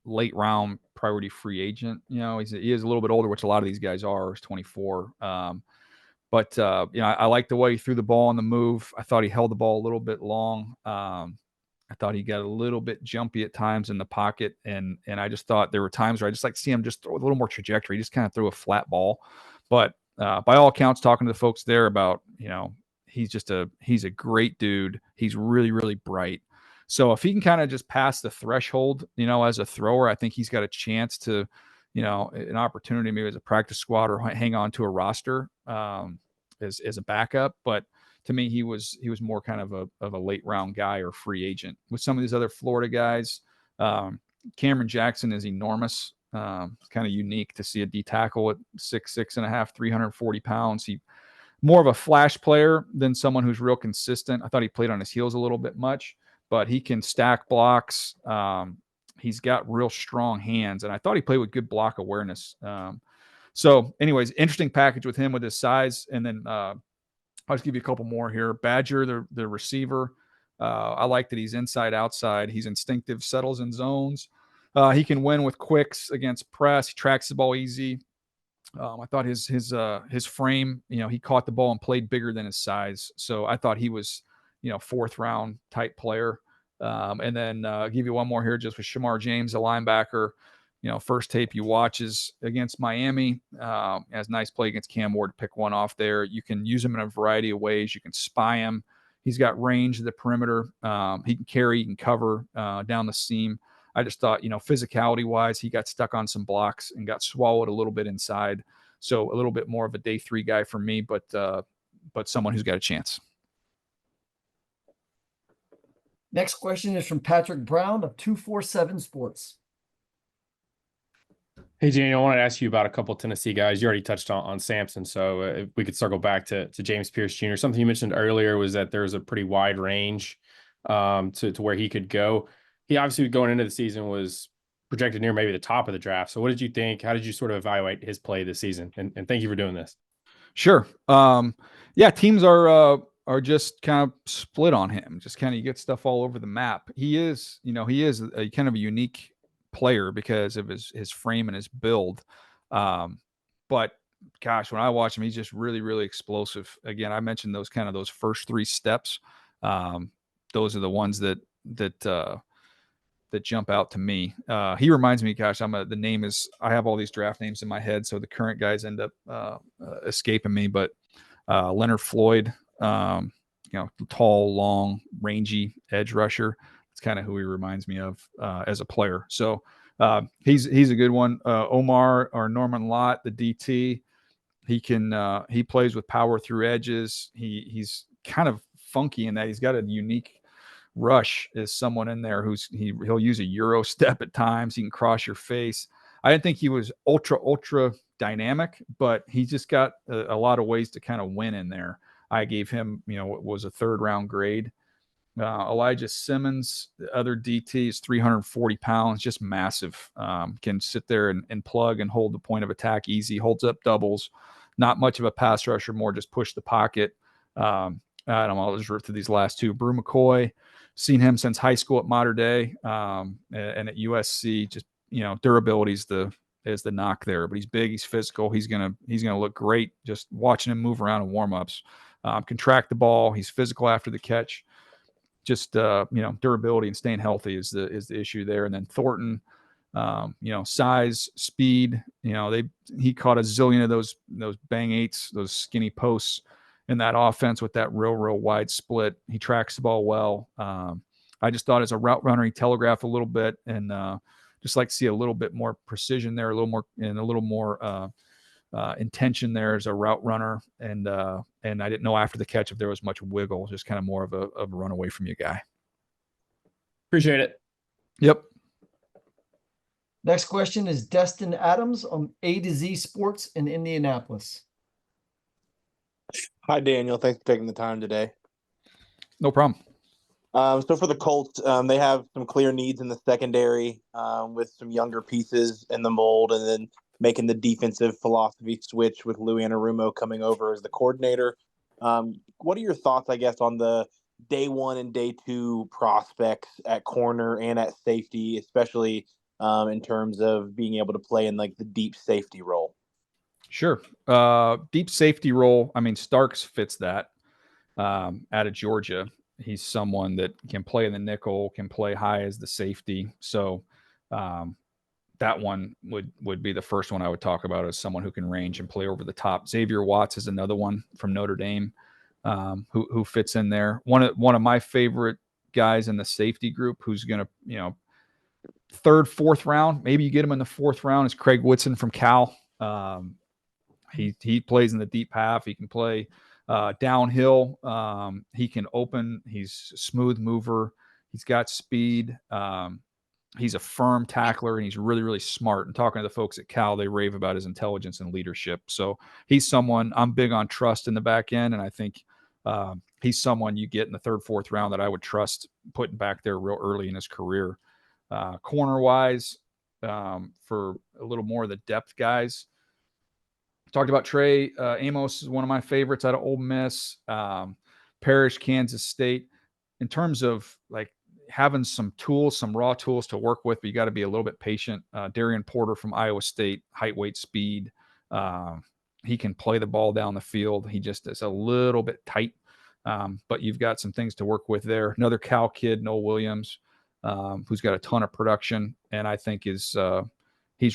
late round priority free agent. He is a little bit older, which a lot of these guys are. He's 24. But I like the way he threw the ball on the move. I thought he held the ball a little bit long. I thought he got a little bit jumpy at times in the pocket, and I just thought there were times where I just like to see him just throw a little more trajectory. He just kind of threw a flat ball. But by all accounts, talking to the folks there about, he's a great dude. He's really, really bright. So if he can kind of just pass the threshold, as a thrower, I think he's got a chance to, an opportunity maybe as a practice squad or hang on to a roster as a backup. But to me, he was more kind of a late round guy or free agent. With some of these other Florida guys, Cameron Jackson is enormous. It's kind of unique to see a D tackle at 6'6.5", 340 pounds. He more of a flash player than someone who's real consistent. I thought he played on his heels a little bit much, but he can stack blocks. He's got real strong hands, and I thought he played with good block awareness. So anyways, interesting package with him with his size. And then I'll just give you a couple more here. Badger, the receiver. I like that he's inside, outside. He's instinctive, settles in zones. He can win with quicks against press. He tracks the ball easy. I thought his frame, he caught the ball and played bigger than his size. So I thought he was, 4th round type player. And then I'll give you one more here just with Shamar James, a linebacker. First tape you watch is against Miami. Has a nice play against Cam Ward to pick one off there. You can use him in a variety of ways. You can spy him. He's got range at the perimeter. He can carry, he can cover down the seam. I just thought, physicality wise, he got stuck on some blocks and got swallowed a little bit inside. So a little bit more of a day 3 guy for me, but someone who's got a chance. Next question is from Patrick Brown of 247 Sports. Hey, Daniel, I wanted to ask you about a couple of Tennessee guys. You already touched on Sampson, so if we could circle back to James Pierce Jr. Something you mentioned earlier was that there's a pretty wide range to where he could go. He obviously going into the season was projected near maybe the top of the draft. So what did you think? How did you sort of evaluate his play this season? And thank you for doing this. Sure. Yeah, teams are just kind of split on him. Just kind of you get stuff all over the map. He is a kind of a unique player because of his frame and his build. But gosh, when I watch him, he's just really, really explosive. Again, I mentioned those first 3 steps. Those are the ones that jump out to me. He reminds me, gosh, I have all these draft names in my head, so the current guys end up escaping me. But Leonard Floyd, tall, long, rangy edge rusher. It's kind of who he reminds me of as a player. So he's a good one. Omar or Norman Lott, the DT. He plays with power through edges. He's kind of funky in that he's got a unique rush as someone in there he'll use a Euro step at times. He can cross your face. I didn't think he was ultra dynamic, but he just got a lot of ways to kind of win in there. I gave him, what was a 3rd round grade. Elijah Simmons, the other DT, is 340 pounds, just massive. Can sit there and plug and hold the point of attack easy, holds up doubles. Not much of a pass rusher, more just push the pocket. I don't know, I'll just rip through these last two. Brew McCoy, seen him since high school at Mater Dei and at USC. Just, durability is the knock there, but he's big, he's physical, he's gonna look great. Just watching him move around in warmups, can track the ball. He's physical after the catch. Just durability and staying healthy is the issue there. And then Thornton, size, speed. He caught a zillion of those bang 8s, those skinny posts in that offense with that real wide split. He tracks the ball well. I just thought as a route runner, he telegraphed a little bit, and just like to see a little bit more precision there, a little more intention there as a route runner. And I didn't know after the catch if there was much wiggle, just kind of more of a run away from you guy. Appreciate it. Yep. Next question is Destin Adams on A to Z Sports in Indianapolis. Hi, Daniel. Thanks for taking the time today. No problem. So for the Colts, they have some clear needs in the secondary with some younger pieces in the mold, and then making the defensive philosophy switch with Lou Anarumo coming over as the coordinator. What are your thoughts, I guess, on the day 1 and day 2 prospects at corner and at safety, especially in terms of being able to play in like the deep safety role? Sure. Deep safety role. I mean, Starks fits that out of Georgia. He's someone that can play in the nickel, can play high as the safety. So that one would be the first one I would talk about as someone who can range and play over the top. Xavier Watts is another one from Notre Dame who fits in there. One of my favorite guys in the safety group who's going to, 3rd, 4th round, maybe you get him in the 4th round, is Craig Whitson from Cal. He plays in the deep half. He can play downhill. He can open. He's a smooth mover. He's got speed. He's a firm tackler, and he's really smart. And talking to the folks at Cal, they rave about his intelligence and leadership. So he's someone, I'm big on trust in the back end, and I think he's someone you get in the 3rd, 4th round that I would trust putting back there real early in his career. Corner-wise, for a little more of the depth guys, talked about Trey Amos is one of my favorites out of Ole Miss. Parrish, Kansas State. In terms of like having some tools, some raw tools to work with, but you got to be a little bit patient. Darian Porter from Iowa State, height, weight, speed. He can play the ball down the field. He just is a little bit tight, but you've got some things to work with there. Another Cal kid, Noel Williams, who's got a ton of production, and I think he's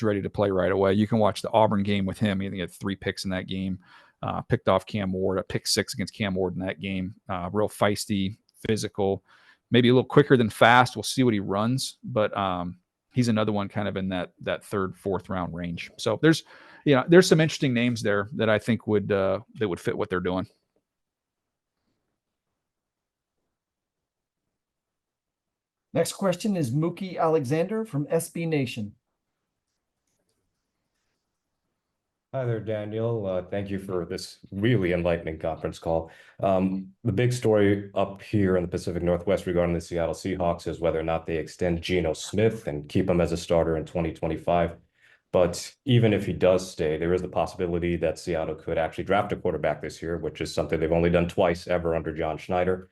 ready to play right away. You can watch the Auburn game with him. He had 3 picks in that game. Picked off Cam Ward, a pick 6 against Cam Ward in that game. Real feisty, physical, maybe a little quicker than fast. We'll see what he runs, but he's another one kind of in that 3rd, 4th round range. So there's some interesting names there that I think would fit what they're doing. Next question is Mookie Alexander from SB Nation. Hi there, Daniel. Thank you for this really enlightening conference call. The big story up here in the Pacific Northwest regarding the Seattle Seahawks is whether or not they extend Geno Smith and keep him as a starter in 2025. But even if he does stay, there is the possibility that Seattle could actually draft a quarterback this year, which is something they've only done twice ever under John Schneider.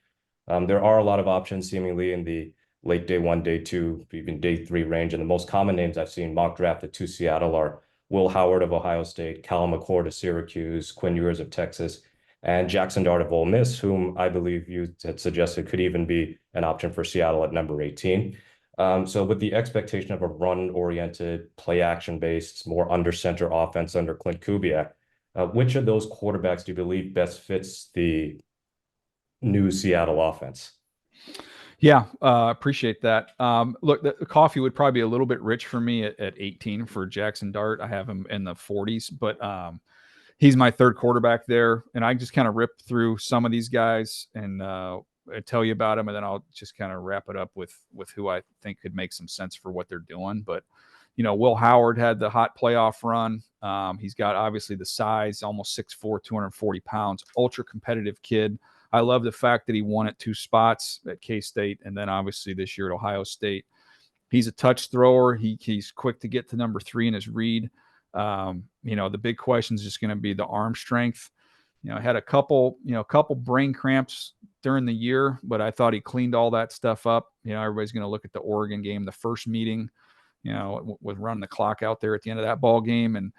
There are a lot of options seemingly in the late day 1, day 2, even day 3 range. And the most common names I've seen mock drafted to Seattle are Will Howard of Ohio State, Cal McCord of Syracuse, Quinn Ewers of Texas, and Jaxson Dart of Ole Miss, whom I believe you had suggested could even be an option for Seattle at number 18. So with the expectation of a run-oriented, play-action-based, more under-center offense under Clint Kubiak, which of those quarterbacks do you believe best fits the new Seattle offense? Yeah, appreciate that. Look, the coffee would probably be a little bit rich for me at 18 for Jaxson Dart. I have him in the 40s, but he's my third quarterback there. And I just kind of rip through some of these guys and tell you about them, and then I'll just kind of wrap it up with who I think could make some sense for what they're doing. But Will Howard had the hot playoff run. He's got obviously the size, almost 6'4", 240 pounds, ultra competitive kid. I love the fact that he won at 2 spots at K-State and then obviously this year at Ohio State. He's a touch thrower. He's quick to get to number 3 in his read. The big question is just going to be the arm strength. I had a couple brain cramps during the year, but I thought he cleaned all that stuff up. Everybody's going to look at the Oregon game, the first meeting, with running the clock out there at the end of that ball game, and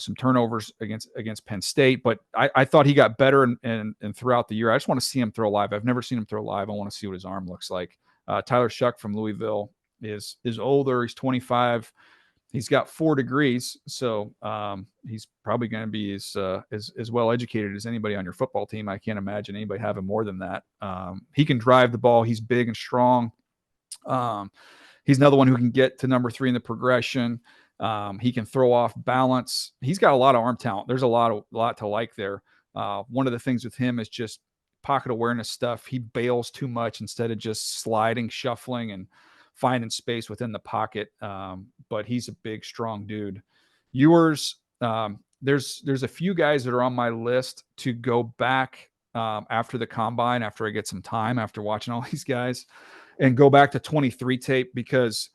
some turnovers against Penn State. But I thought he got better and throughout the year. I just want to see him throw live. I've never seen him throw live. I want to see what his arm looks like. Tyler Shuck from Louisville is older. He's 25. He's got 4 degrees, so he's probably going to be as well educated as anybody on your football team. I can't imagine anybody having more than that. He can drive the ball. He's big and strong. He's another one who can get to number 3 in the progression. He can throw off balance. He's got a lot of arm talent. There's a lot to like there. One of the things with him is just pocket awareness stuff. He bails too much instead of just sliding, shuffling, and finding space within the pocket. But he's a big, strong dude. Ewers, there's a few guys that are on my list to go back after the combine, after I get some time, after watching all these guys, and go back to 23 tape because,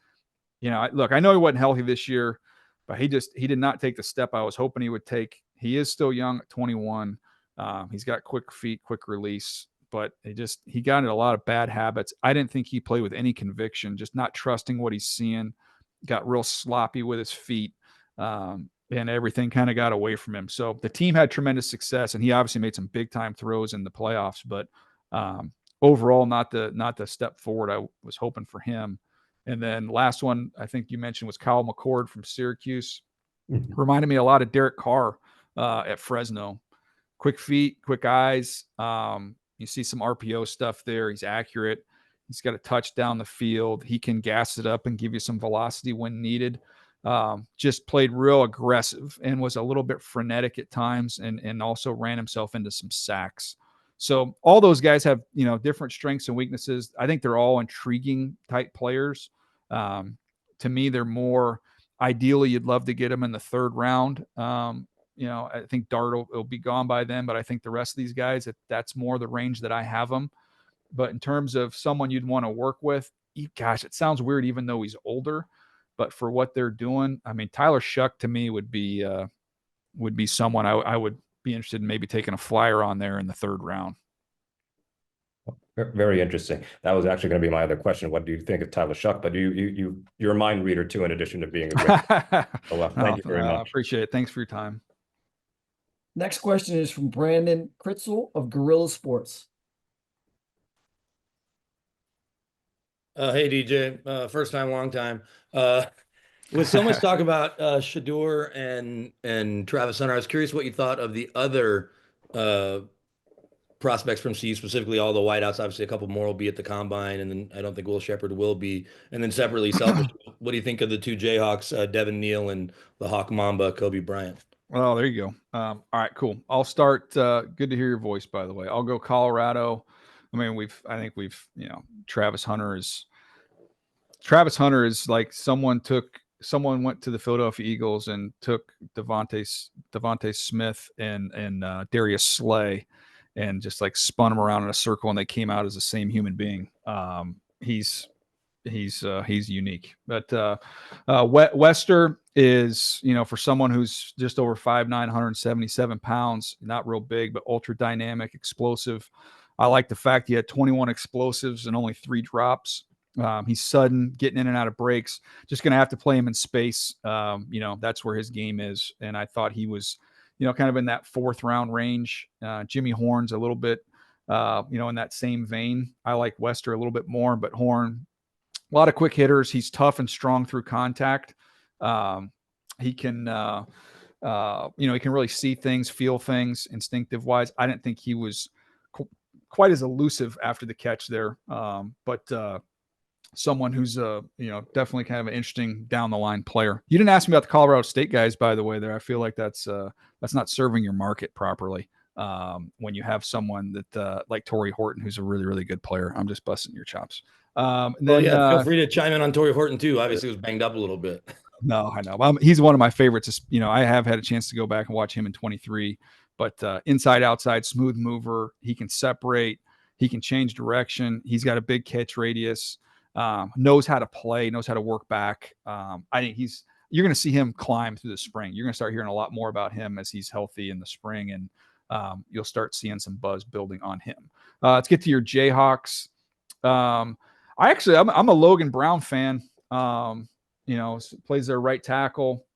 look, I know he wasn't healthy this year, but he did not take the step I was hoping he would take. He is still young at 21. He's got quick feet, quick release, but he got into a lot of bad habits. I didn't think he played with any conviction, just not trusting what he's seeing, got real sloppy with his feet, and everything kind of got away from him. So the team had tremendous success, and he obviously made some big time throws in the playoffs, but overall, not the step forward I was hoping for him. And then last one I think you mentioned was Kyle McCord from Syracuse. Reminded me a lot of Derek Carr at Fresno. Quick feet, quick eyes. You see some RPO stuff there. He's accurate. He's got a touch down the field. He can gas it up and give you some velocity when needed. Just played real aggressive and was a little bit frenetic at times, and also ran himself into some sacks. So all those guys have, different strengths and weaknesses. I think they're all intriguing type players. To me, they're more ideally you'd love to get them in the 3rd round. I think Dart will be gone by then, but I think the rest of these guys, that's more the range that I have them. But in terms of someone you'd want to work with, gosh, it sounds weird even though he's older, but for what they're doing, I mean, Tyler Shuck to me would be someone I would be interested in maybe taking a flyer on there in the 3rd round. Very interesting. That was actually going to be my other question. What do you think of Tyler Shuck? But you're a mind reader too, in addition to being a great. Thank you very much. I appreciate it. Thanks for your time. Next question is from Brandon Kritzel of Guerrilla Sports. Hey, DJ. First time, long time. With so much talk about Shedeur and Travis Hunter, I was curious what you thought of the other prospects from CU, specifically all the wideouts. Obviously, a couple more will be at the combine, and then I don't think Will Shepherd will be. And then separately, selfish, what do you think of the 2 Jayhawks, Devin Neal and the Hawk Mamba, Kobe Bryant? Well, there you go. All right, cool. I'll start. Good to hear your voice, by the way. I'll go Colorado. I mean, I think we've, Travis Hunter is like someone went to the Philadelphia Eagles and took Devontae Smith and Darius Slay and just like spun them around in a circle, and they came out as the same human being. He's unique, but Wester is, for someone who's just over 5'9", 177 pounds, not real big, but ultra dynamic, explosive. I like the fact he had 21 explosives and only 3 drops. He's sudden, getting in and out of breaks. Just going to have to play him in space. That's where his game is. And I thought he was, kind of in that 4th round range. Jimmy Horn's a little bit, in that same vein. I like Wester a little bit more, but Horn, a lot of quick hitters. He's tough and strong through contact. He can, he can really see things, feel things instinctive wise. I didn't think he was quite as elusive after the catch there. But someone who's definitely kind of an interesting down the line player. You didn't ask me about the Colorado State guys, by the way. There, I feel like that's not serving your market properly. When you have someone that like Torrey Horton, who's a really, really good player. I'm just busting your chops. Feel free to chime in on Torrey Horton too. Obviously, he was banged up a little bit. No, I know. He's one of my favorites. I have had a chance to go back and watch him in 23, but inside, outside, smooth mover. He can separate. He can change direction. He's got a big catch radius. Knows how to play. Knows how to work back. I think you're going to see him climb through the spring. You're going to start hearing a lot more about him as he's healthy in the spring, and you'll start seeing some buzz building on him. Let's get to your Jayhawks. I'm a Logan Brown fan. Plays their right tackle.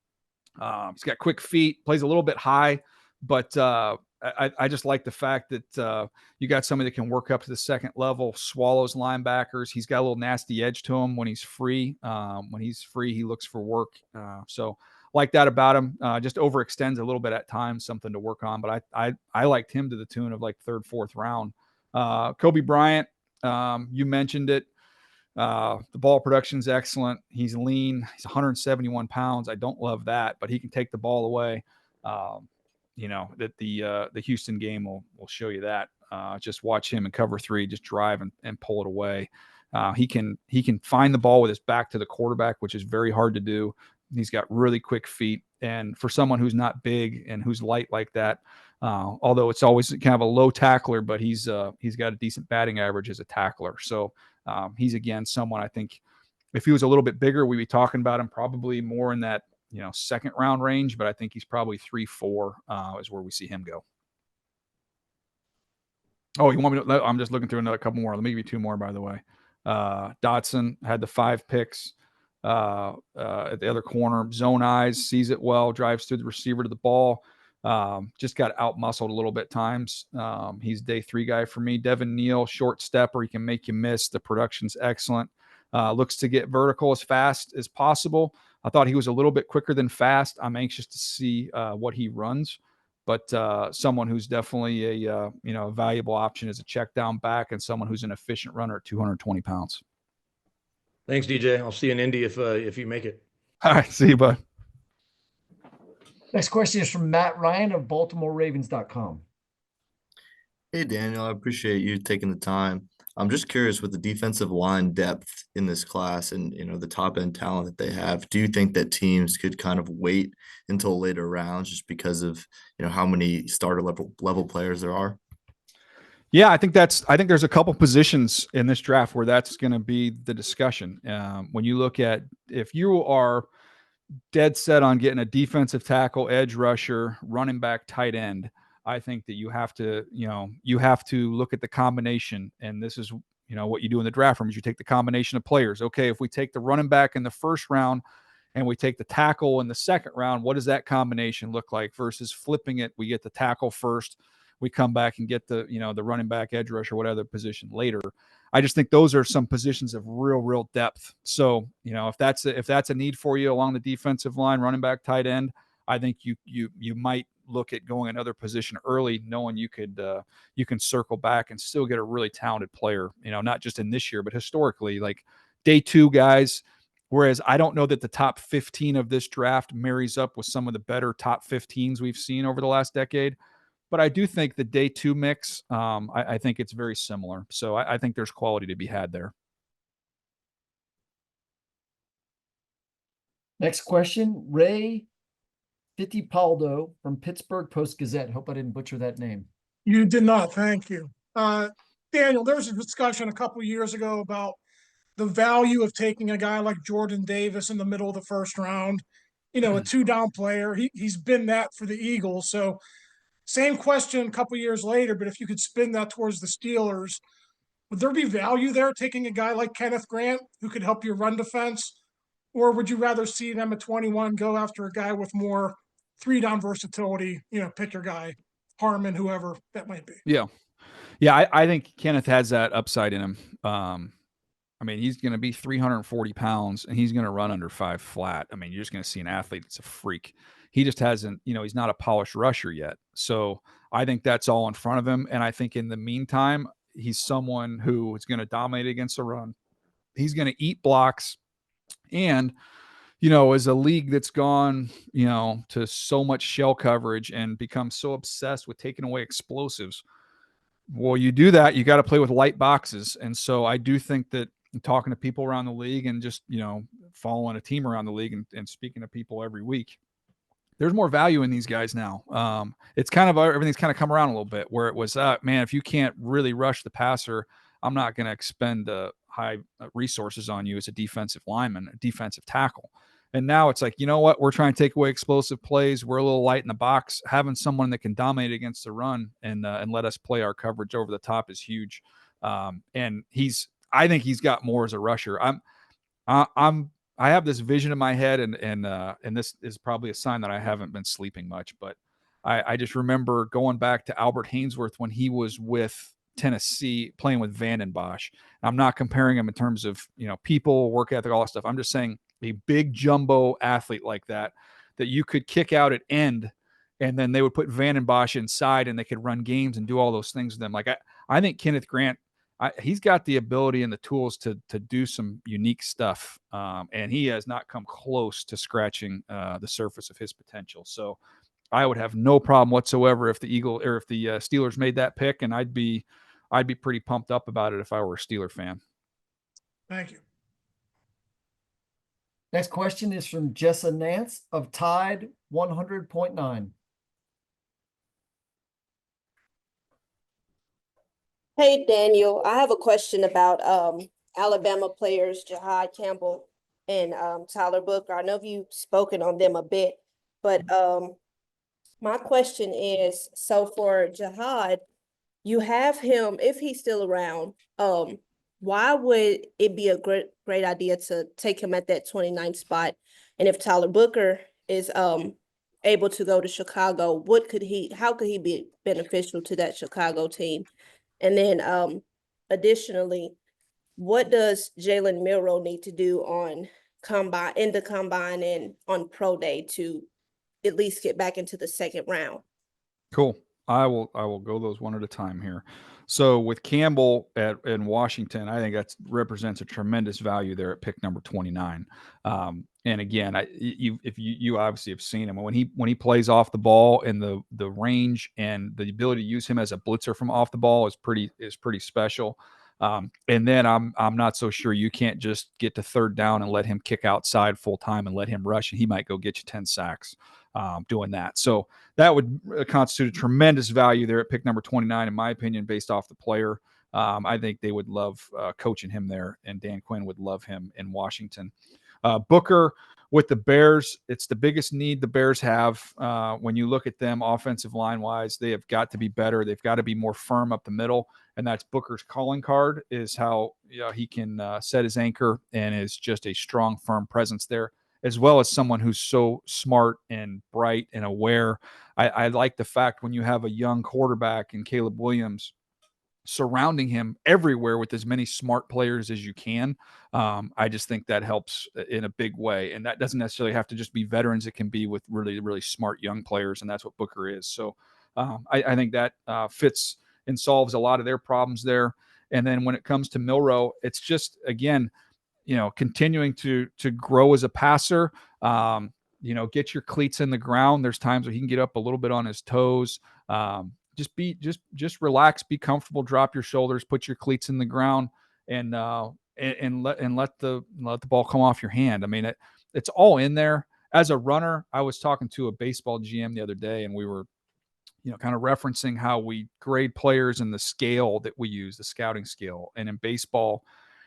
He's got quick feet, plays a little bit high, but I just like the fact that you got somebody that can work up to the second level, swallows linebackers. He's got a little nasty edge to him when he's free. When he's free, he looks for work. So like that about him. Just overextends a little bit at times, something to work on. But I liked him to the tune of like third, fourth round. Kobe Bryant, you mentioned it. The ball production is excellent. He's lean. He's 171 pounds. I don't love that, but he can take the ball away. That the Houston game will show you that. Just watch him in cover 3, just drive and pull it away. He can find the ball with his back to the quarterback, which is very hard to do. He's got really quick feet. And for someone who's not big and who's light like that, although it's always kind of a low tackler, but he's got a decent batting average as a tackler. So he's, again, someone I think if he was a little bit bigger, we'd be talking about him probably more in that, second round range, but I think he's probably 3-4 is where we see him go. Oh, you want me to? I'm just looking through another couple more. Let me give you 2 more, by the way. Dotson had the 5 picks at the other corner. Zone eyes, sees it well, drives through the receiver to the ball. Just got out-muscled a little bit times. He's day 3 guy for me. Devin Neal, short stepper. He can make you miss. The production's excellent. Looks to get vertical as fast as possible. I thought he was a little bit quicker than fast. I'm anxious to see what he runs, but someone who's definitely a valuable option as a check down back and someone who's an efficient runner at 220 pounds. Thanks, DJ. I'll see you in Indy if you make it. All right. See you, bud. Next question is from Matt Ryan of BaltimoreRavens.com. Hey, Daniel, I appreciate you taking the time. I'm just curious, with the defensive line depth in this class and, the top end talent that they have, do you think that teams could kind of wait until later rounds just because of, how many starter level players there are? Yeah, I think there's a couple positions in this draft where that's going to be the discussion. When you look at, if you are dead set on getting a defensive tackle, edge rusher, running back, tight end, I think that you have to look at the combination. And this is, what you do in the draft room is you take the combination of players. Okay, if we take the running back in the first round and we take the tackle in the second round, what does that combination look like versus flipping it? We get the tackle first, we come back and get the running back, edge rusher, whatever position later. I just think those are some positions of real depth. So, if that's a need for you along the defensive line, running back, tight end, I think you might look at going another position early, knowing you can circle back and still get a really talented player, not just in this year, but historically, like day 2 guys. Whereas I don't know that the top 15 of this draft marries up with some of the better top 15s we've seen over the last decade. But I do think the day 2 mix, I think it's very similar. So I think there's quality to be had there. Next question, Ray Fittipaldo from Pittsburgh Post-Gazette. Hope I didn't butcher that name. You did not. Thank you. Daniel, there was a discussion a couple of years ago about the value of taking a guy like Jordan Davis in the middle of the first round, a 2-down player. He's been that for the Eagles. So same question a couple of years later, but if you could spin that towards the Steelers, would there be value there taking a guy like Kenneth Grant who could help your run defense? Or would you rather see them at 21 go after a guy with more 3-down versatility, pick your guy, Harmon, whoever that might be? Yeah. I think Kenneth has that upside in him. He's going to be 340 pounds and he's going to run under 5 flat. You're just going to see an athlete that's a freak. He just hasn't, he's not a polished rusher yet. So I think that's all in front of him. And I think in the meantime, he's someone who is going to dominate against the run. He's going to eat blocks. And, you know, as a league that's gone, you know, to so much shell coverage and become so obsessed with taking away explosives, well, you do that, you got to play with light boxes. And so I do think that talking to people around the league and just, you know, following a team around the league and speaking to people every week, there's more value in these guys now. It's kind of everything's kind of come around a little bit where it was, man, if you can't really rush the passer, I'm not going to expend high resources on you as a defensive lineman, a defensive tackle. And now it's like, you know what? We're trying to take away explosive plays. We're a little light in the box. Having someone that can dominate against the run and let us play our coverage over the top is huge. And I think he's got more as a rusher. I have this vision in my head, and this is probably a sign that I haven't been sleeping much, but I just remember going back to Albert Hainsworth when he was with Tennessee playing with Vanden Bosch. I'm not comparing him in terms of, you know, people, work ethic, all that stuff. I'm just saying a big jumbo athlete like that you could kick out at end, and then they would put Vanden Bosch inside and they could run games and do all those things with them. Like I think Kenneth Grant, he's got the ability and the tools to do some unique stuff, and he has not come close to scratching the surface of his potential. So I would have no problem whatsoever if the Steelers made that pick, and I'd be pretty pumped up about it if I were a Steeler fan. Thank you. Next question is from Jessa Nance of Tide 100.9. Hey, Daniel, I have a question about Alabama players, Jahad Campbell and Tyler Booker. I know you've spoken on them a bit, but my question is, so for Jahad, you have him, if he's still around, why would it be a great idea to take him at that 29th spot? And if Tyler Booker is able to go to Chicago, how could he be beneficial to that Chicago team? And then additionally, what does Jalen Milroe need to do in the combine and on pro day to at least get back into the second round? Cool. I will go those one at a time here. So with Campbell in Washington, I think that represents a tremendous value there at pick number 29. And again, you obviously have seen him when he plays off the ball, and the range and the ability to use him as a blitzer from off the ball is pretty special. And then I'm not so sure you can't just get to third down and let him kick outside full time and let him rush, and he might go get you 10 sacks doing that. So that would constitute a tremendous value there at pick number 29, in my opinion, based off the player. I think they would love coaching him there, and Dan Quinn would love him in Washington. Booker with the Bears, it's the biggest need the Bears have. When you look at them offensive line wise, they have got to be better. They've got to be more firm up the middle, and that's Booker's calling card, is how he can set his anchor and is just a strong, firm presence there, as well as someone who's so smart and bright and aware. I like the fact when you have a young quarterback in Caleb Williams surrounding him everywhere with as many smart players as you can. I just think that helps in a big way. And that doesn't necessarily have to just be veterans. It can be with really, really smart young players. And that's what Booker is. So I think that fits and solves a lot of their problems there. And then when it comes to Milroe, it's just, again, continuing to grow as a passer, get your cleats in the ground. There's times where he can get up a little bit on his toes. Just relax, be comfortable, drop your shoulders, put your cleats in the ground, and let the ball come off your hand. I mean, it's all in there. As a runner, I was talking to a baseball GM the other day, and we were, kind of referencing how we grade players in the scale that we use, the scouting scale. And in baseball,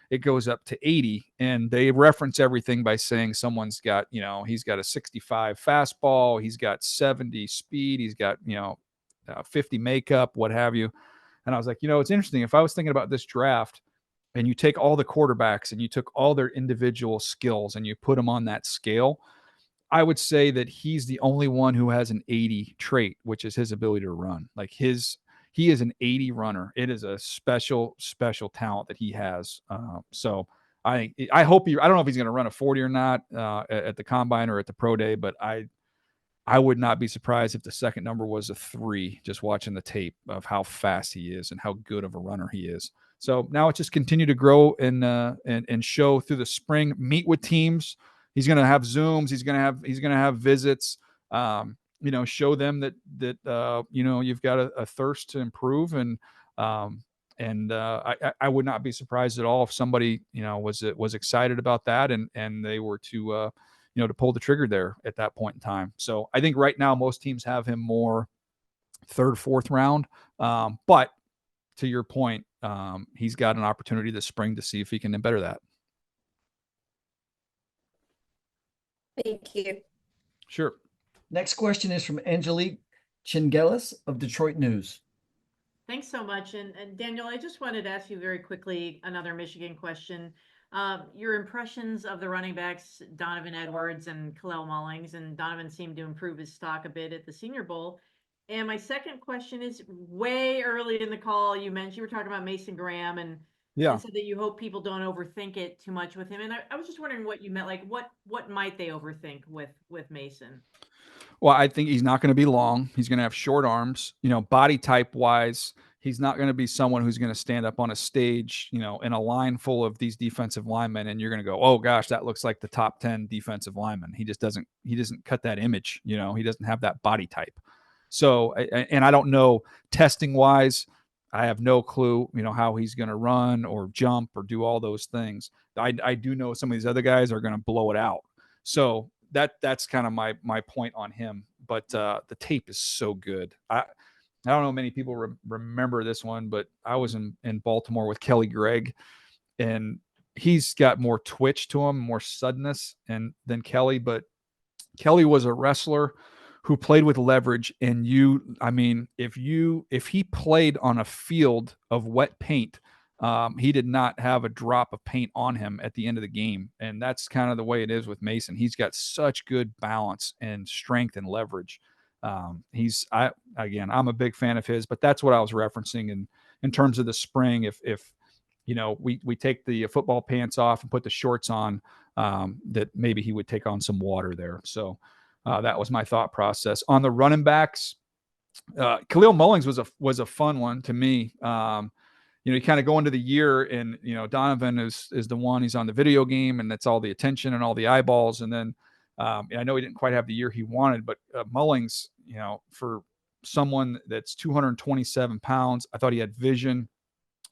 it goes up to 80, and they reference everything by saying someone's got, he's got a 65 fastball, he's got 70 speed, he's got, 50 makeup, what have you. And I was like, it's interesting. If I was thinking about this draft and you take all the quarterbacks and you took all their individual skills and you put them on that scale, I would say that he's the only one who has an 80 trait, which is his ability to run. Like he is an 80 runner. It is a special talent that he has. So I hope I don't know if he's going to run a 40 or not at the combine or at the pro day, but I would not be surprised if the second number was a 3, just watching the tape of how fast he is and how good of a runner he is. So now it's just continue to grow and show through the spring, meet with teams. He's going to have Zooms. He's going to have visits. Show them that you've got a thirst to improve. I would not be surprised at all if somebody, was excited about that and they were to pull the trigger there at that point in time. So I think right now most teams have him more third, fourth round. But to your point, he's got an opportunity this spring to see if he can better that. Thank you. Sure. Next question is from Angelique Chingelis of Detroit News. Thanks so much. And Daniel, I just wanted to ask you very quickly another Michigan question. Your impressions of the running backs, Donovan Edwards and Khalil Mullings, and Donovan seemed to improve his stock a bit at the Senior Bowl. And my second question is, way early in the call, you were talking about Mason Graham and said that you hope people don't overthink it too much with him. And I was just wondering what you meant, like what might they overthink with Mason? Well, I think he's not going to be long. He's going to have short arms, body type wise. He's not going to be someone who's going to stand up on a stage, in a line full of these defensive linemen. And you're going to go, oh gosh, that looks like the top 10 defensive lineman. He doesn't cut that image. He doesn't have that body type. So, and I don't know testing wise, I have no clue, how he's going to run or jump or do all those things. I do know some of these other guys are going to blow it out. So that's kind of my point on him. But the tape is so good. I don't know many people remember this one, but I was in Baltimore with Kelly Gregg, and he's got more twitch to him, more suddenness than Kelly. But Kelly was a wrestler who played with leverage, and if he played on a field of wet paint, he did not have a drop of paint on him at the end of the game. And that's kind of the way it is with Mason. He's got such good balance and strength and leverage. I'm a big fan of his, but that's what I was referencing in terms of the spring. If we take the football pants off and put the shorts on, that maybe he would take on some water there. So that was my thought process on the running backs. Khalil Mullings was a fun one to me. You kind of go into the year and, Donovan is the one, he's on the video game and that's all the attention and all the eyeballs. And then I know he didn't quite have the year he wanted, but Mullings, for someone that's 227 pounds, I thought he had vision.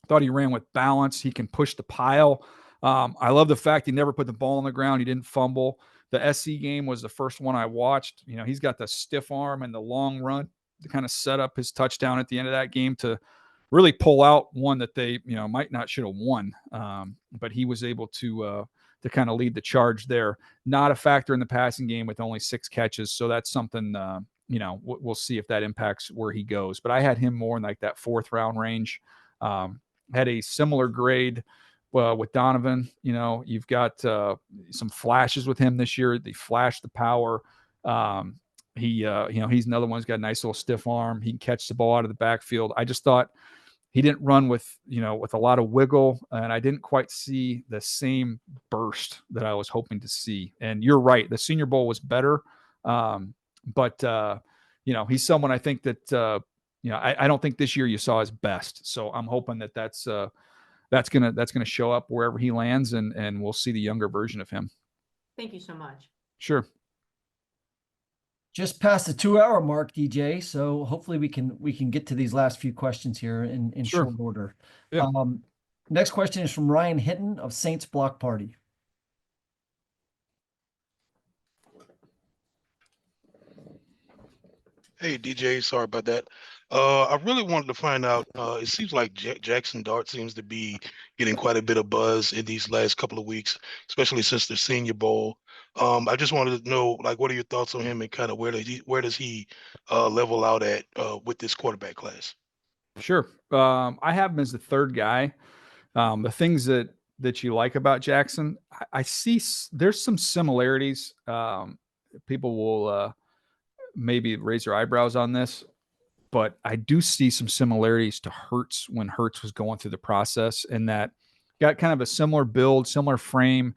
I thought he ran with balance. He can push the pile. I love the fact he never put the ball on the ground. He didn't fumble. The SC game was the first one I watched. He's got the stiff arm and the long run to kind of set up his touchdown at the end of that game to really pull out one that they, might not should have won. But he was able to kind of lead the charge there. Not a factor in the passing game with only 6 catches. So that's something, we'll see if that impacts where he goes. But I had him more in like that 4th round range. Had a similar grade with Donovan. You've got some flashes with him this year. They flash the power. He's another one who's got a nice little stiff arm. He can catch the ball out of the backfield. I just thought he didn't run with a lot of wiggle, and I didn't quite see the same burst that I was hoping to see. And you're right, the Senior Bowl was better, but he's someone I think that I don't think this year you saw his best. So I'm hoping that's gonna show up wherever he lands, and we'll see the younger version of him. Thank you so much. Sure. Just past the 2-hour mark, DJ. So hopefully we can get to these last few questions here in Sure. short order. Yeah. Next question is from Ryan Hinton of Saints Block Party. Hey DJ, sorry about that. I really wanted to find out. It seems like Jaxson Dart seems to be getting quite a bit of buzz in these last couple of weeks, especially since the Senior Bowl. I just wanted to know, like, what are your thoughts on him and kind of where does he level out at with this quarterback class? Sure. I have him as the 3rd guy. The things that you like about Jaxson, I see there's some similarities. People will maybe raise their eyebrows on this, but I do see some similarities to Hurts when Hurts was going through the process, and that got kind of a similar build, similar frame.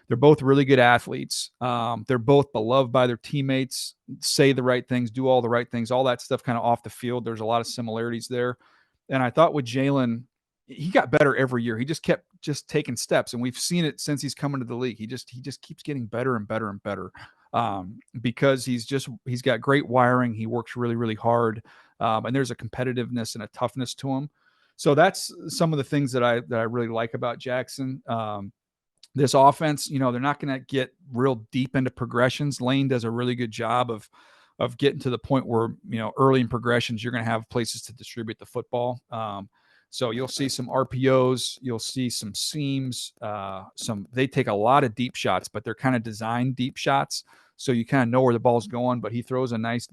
They're both really good athletes. They're both beloved by their teammates, say the right things, do all the right things, all that stuff kind of off the field. There's a lot of similarities there. And I thought with Jalen, he got better every year. He just kept taking steps, and we've seen it since he's come into the league. He just keeps getting better and better and better, because he's got great wiring. He works really, really hard, and there's a competitiveness and a toughness to him. So that's some of the things that I really like about Jaxson. This offense, they're not going to get real deep into progressions. Lane does a really good job of getting to the point where, early in progressions, you're going to have places to distribute the football. So you'll see some RPOs, you'll see some seams, they take a lot of deep shots, but they're kind of designed deep shots. So you kind of know where the ball's going, but he throws a nice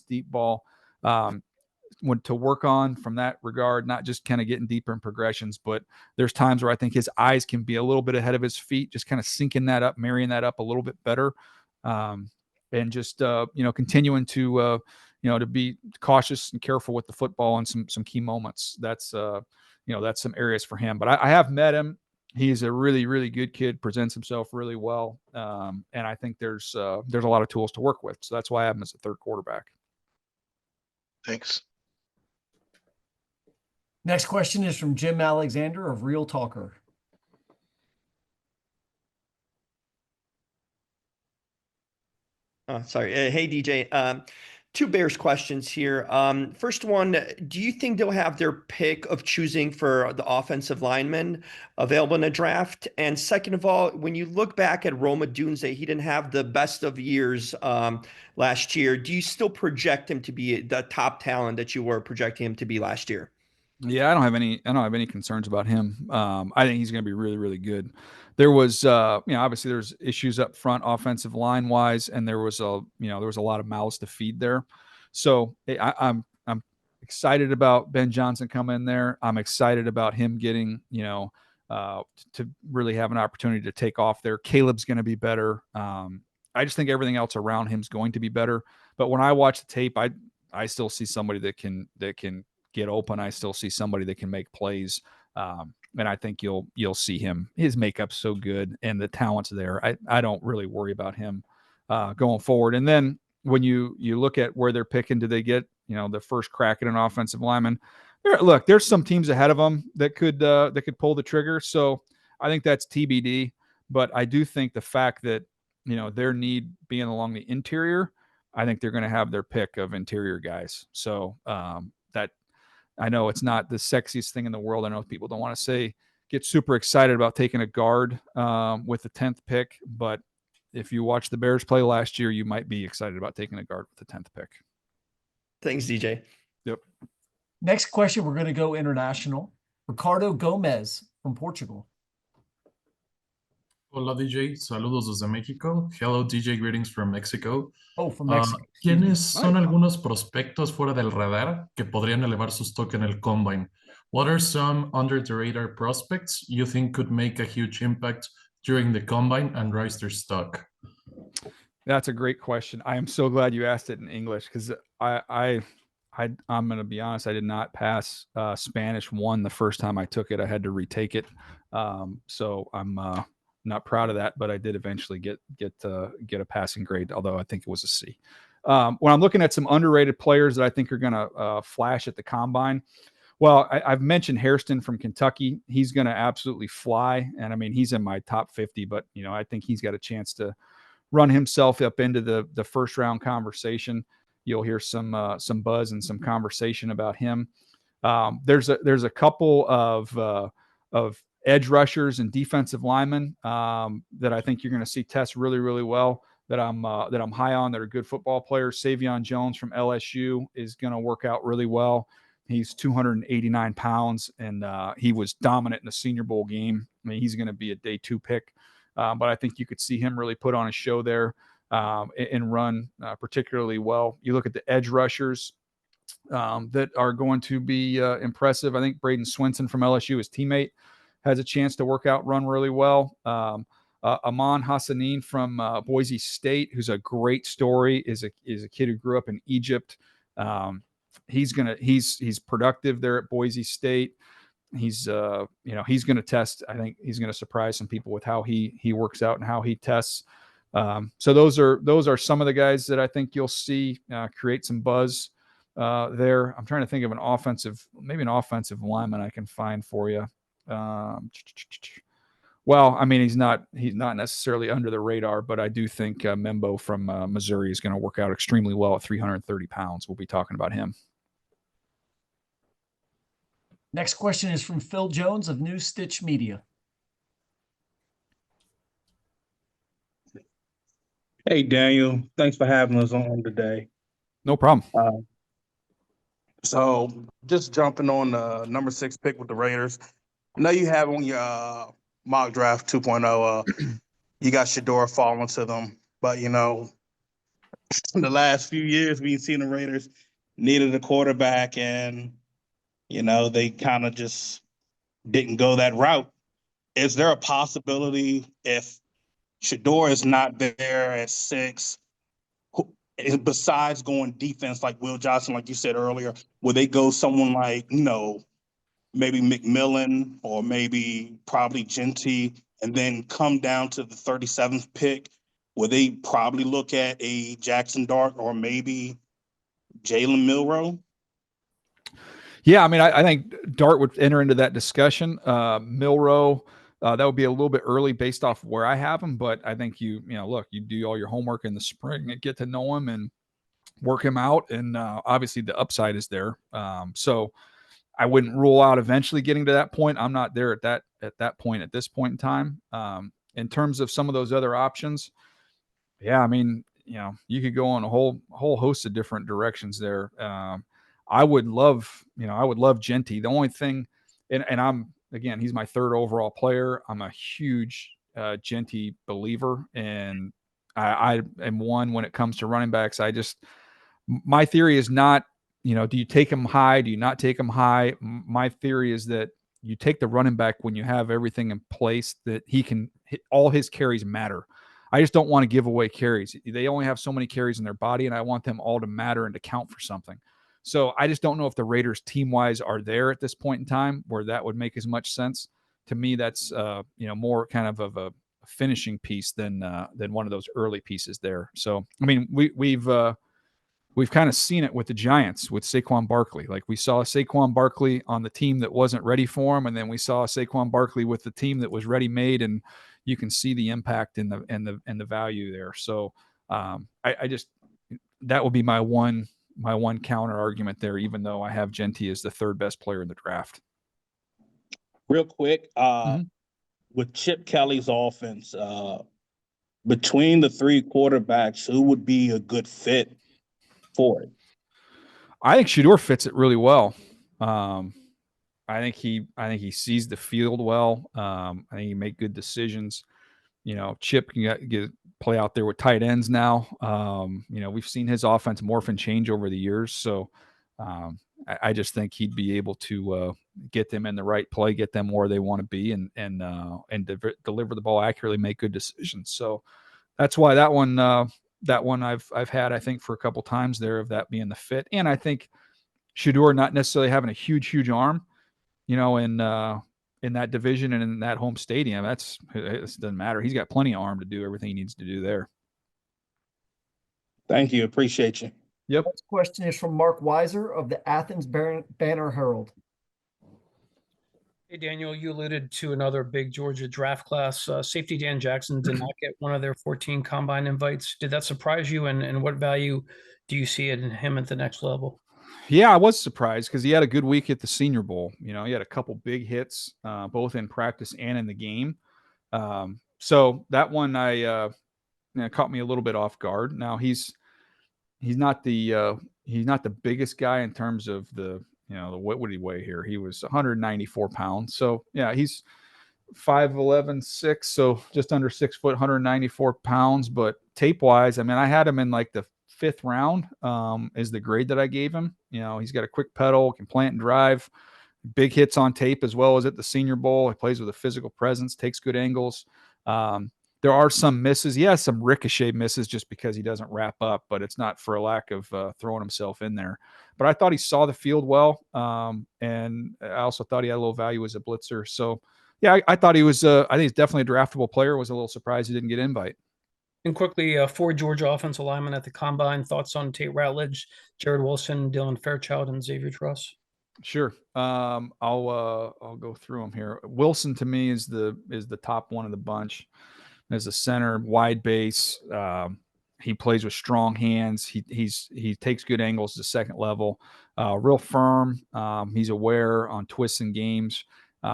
deep ball. To work on from that regard, not just kind of getting deeper in progressions, but there's times where I think his eyes can be a little bit ahead of his feet, just kind of syncing that up, marrying that up a little bit better. And just, continuing to be cautious and careful with the football in some key moments. That's some areas for him, but I have met him. He's a really, really good kid, presents himself really well. And I think there's a lot of tools to work with. So that's why I have him as a third quarterback. Thanks. Next question is from Jim Alexander of Real Talker. Sorry. Hey, DJ. Two Bears questions here. First one, do you think they'll have their pick of choosing for the offensive lineman available in a draft? And second of all, when you look back at Roma Dunze, he didn't have the best of years last year. Do you still project him to be the top talent that you were projecting him to be last year? Yeah, I don't have any concerns about him. I think he's going to be really, really good. There was, obviously there's issues up front, offensive line wise, and there was a lot of mouths to feed there. So I'm excited about Ben Johnson coming in there. I'm excited about him getting, to really have an opportunity to take off there. Caleb's going to be better. I just think everything else around him is going to be better. But when I watch the tape, I still see somebody that can get open. I still see somebody that can make plays. And I think you'll see him. His makeup's so good and the talent's there. I don't really worry about him going forward. And then when you look at where they're picking, do they get, the first crack at an offensive lineman? There's some teams ahead of them that could pull the trigger. So I think that's TBD. But I do think the fact that, their need being along the interior, I think they're going to have their pick of interior guys. So that, I know it's not the sexiest thing in the world. I know people don't want to get super excited about taking a guard with the 10th pick, but if you watch the Bears play last year, you might be excited about taking a guard with the 10th pick. Thanks, DJ. Yep. Next question, we're going to go international. Ricardo Gomez from Portugal. Hola DJ, saludos desde México. Hello DJ, greetings from Mexico. Oh, from Mexico. ¿Quiénes son algunos prospectos fuera del radar que podrían elevar su stock en el combine? What are some under the radar prospects you think could make a huge impact during the combine and rise their stock? That's a great question. I am so glad you asked it in English because I'm going to be honest. I did not pass Spanish 1 the first time I took it. I had to retake it. So I'm not proud of that, but I did eventually get a passing grade, although I think it was a C. When I'm looking at some underrated players that I think are going to flash at the combine, well, I've mentioned Hairston from Kentucky. He's going to absolutely fly, and I mean he's in my top 50, but I think he's got a chance to run himself up into the first round conversation. You'll hear some buzz and some conversation about him. There's a couple of edge rushers and defensive linemen that I think you're going to see test really, really well, that I'm high on, that are good football players. Savion Jones from LSU is going to work out really well. He's 289 pounds, and he was dominant in the Senior Bowl game. I mean, he's going to be a day 2 pick, but I think you could see him really put on a show there and run particularly well. You look at the edge rushers that are going to be impressive. I think Braden Swinson from LSU, his teammate, has a chance to work out, run really well. Aman Hassanin from Boise State, who's a great story, is a kid who grew up in Egypt. He's productive there at Boise State. He's going to test. I think he's going to surprise some people with how he works out and how he tests. So those are some of the guys that I think you'll see create some buzz there. I'm trying to think of maybe an offensive lineman I can find for you. Well, I mean, he's not necessarily under the radar, but I do think Membo from Missouri is going to work out extremely well at 330 pounds. We'll be talking about him. Next question is from Phil Jones of New Stitch Media. Hey, Daniel. Thanks for having us on today. No problem. So just jumping on the number 6 pick with the Raiders. I know you have on your mock draft 2.0, you got Shedeur falling to them. But, in the last few years, we've seen the Raiders needed a quarterback, and, they kind of just didn't go that route. Is there a possibility if Shedeur is not there at 6, besides going defense like Will Johnson, like you said earlier, will they go someone like, maybe McMillan or maybe probably Jeanty, and then come down to the 37th pick? Will they probably look at a Jaxson Dart or maybe Jalen Milroe? Yeah, I mean, I think Dart would enter into that discussion. Milroe, that would be a little bit early based off where I have him, but I think you do all your homework in the spring and get to know him and work him out, and obviously the upside is there. So I wouldn't rule out eventually getting to that point. I'm not there at that point at this point in time. In terms of some of those other options, yeah, I mean, you could go on a whole host of different directions there. I would love Jeanty. The only thing, and again, he's my 3rd overall player. I'm a huge Jeanty believer, and I am one when it comes to running backs. My theory is not, do you take him high? Do you not take him high? My theory is that you take the running back when you have everything in place that he can hit. All his carries matter. I just don't want to give away carries. They only have so many carries in their body, and I want them all to matter and to count for something. So I just don't know if the Raiders team-wise are there at this point in time where that would make as much sense. To me, that's more kind of a finishing piece than one of those early pieces there. So I mean, we've kind of seen it with the Giants with Saquon Barkley. Like, we saw Saquon Barkley on the team that wasn't ready for him, and then we saw Saquon Barkley with the team that was ready-made, and you can see the impact and the value there. So I just, that would be my one counter argument there, even though I have Jeanty as the 3rd best player in the draft. Real quick, with Chip Kelly's offense, between the 3 quarterbacks, who would be a good fit for it? I think Shedeur fits it really well. I think he sees the field well. I think he make good decisions. Chip can play out there with tight ends now. We've seen his offense morph and change over the years. So I just think he'd be able to get them in the right play, get them where they want to be, and deliver the ball accurately, make good decisions. So that's why that one I've had, I think, for a couple times there, of that being the fit. And I think Shedeur not necessarily having a huge arm, in that division and in that home stadium, it doesn't matter. He's got plenty of arm to do everything he needs to do there. Thank you. Appreciate you. Yep. Next question is from Mark Weiser of the Athens Banner Herald. Hey, Daniel, you alluded to another big Georgia draft class. Safety Dan Jackson did not get one of their 14 combine invites. Did that surprise you? And what value do you see in him at the next level? Yeah, I was surprised because he had a good week at the Senior Bowl. He had a couple big hits, both in practice and in the game. So that one caught me a little bit off guard. Now he's not the biggest guy in terms of what would he weigh here? He was 194 pounds. So yeah, he's 5'11", 6, so just under 6 foot, 194 pounds. But tape wise, I mean, I had him in like the 5th round is the grade that I gave him. He's got a quick pedal, can plant and drive, big hits on tape as well as at the Senior Bowl. He plays with a physical presence, takes good angles. There are some misses. He has some ricochet misses just because he doesn't wrap up, but it's not for a lack of throwing himself in there. But I thought he saw the field well, and I also thought he had a little value as a blitzer. So, yeah, I thought he was I think he's definitely a draftable player. Was a little surprised he didn't get an invite. And quickly, 4 Georgia offensive linemen at the combine. Thoughts on Tate Ratledge, Jared Wilson, Dylan Fairchild, and Xavier Truss? Sure. I'll go through them here. Wilson to me is the top one of the bunch. As a center, wide base. He plays with strong hands. He takes good angles to second level. Real firm. He's aware on twists and games.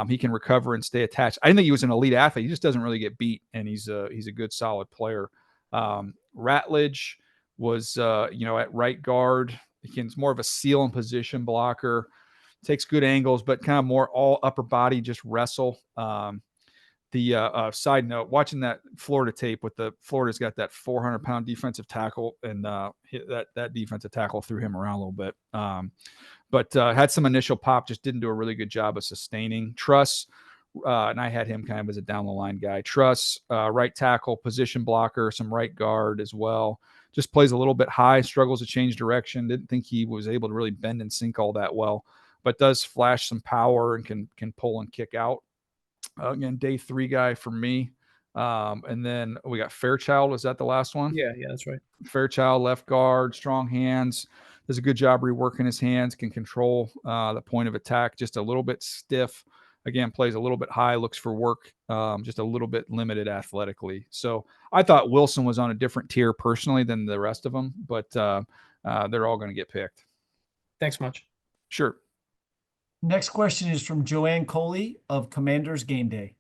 He can recover and stay attached. I think he was an elite athlete. He just doesn't really get beat, and he's a good, solid player. Ratledge was at right guard. He's more of a seal and position blocker. Takes good angles, but kind of more all upper body, just wrestle. The side note, watching that Florida tape with Florida's got that 400-pound defensive tackle, and that defensive tackle threw him around a little bit. But had some initial pop, just didn't do a really good job of sustaining. Truss, and I had him kind of as a down the line guy. Truss, right tackle, position blocker, some right guard as well. Just plays a little bit high, struggles to change direction. Didn't think he was able to really bend and sink all that well, but does flash some power and can pull and kick out. Again, day 3 guy for me. And then we got Fairchild. Was that the last one? Yeah, that's right. Fairchild, left guard, strong hands. Does a good job reworking his hands, can control the point of attack, just a little bit stiff. Again, plays a little bit high, looks for work, just a little bit limited athletically. So I thought Wilson was on a different tier personally than the rest of them, but they're all going to get picked. Thanks much. Sure. Next question is from Joanne Coley of Commanders Game Day.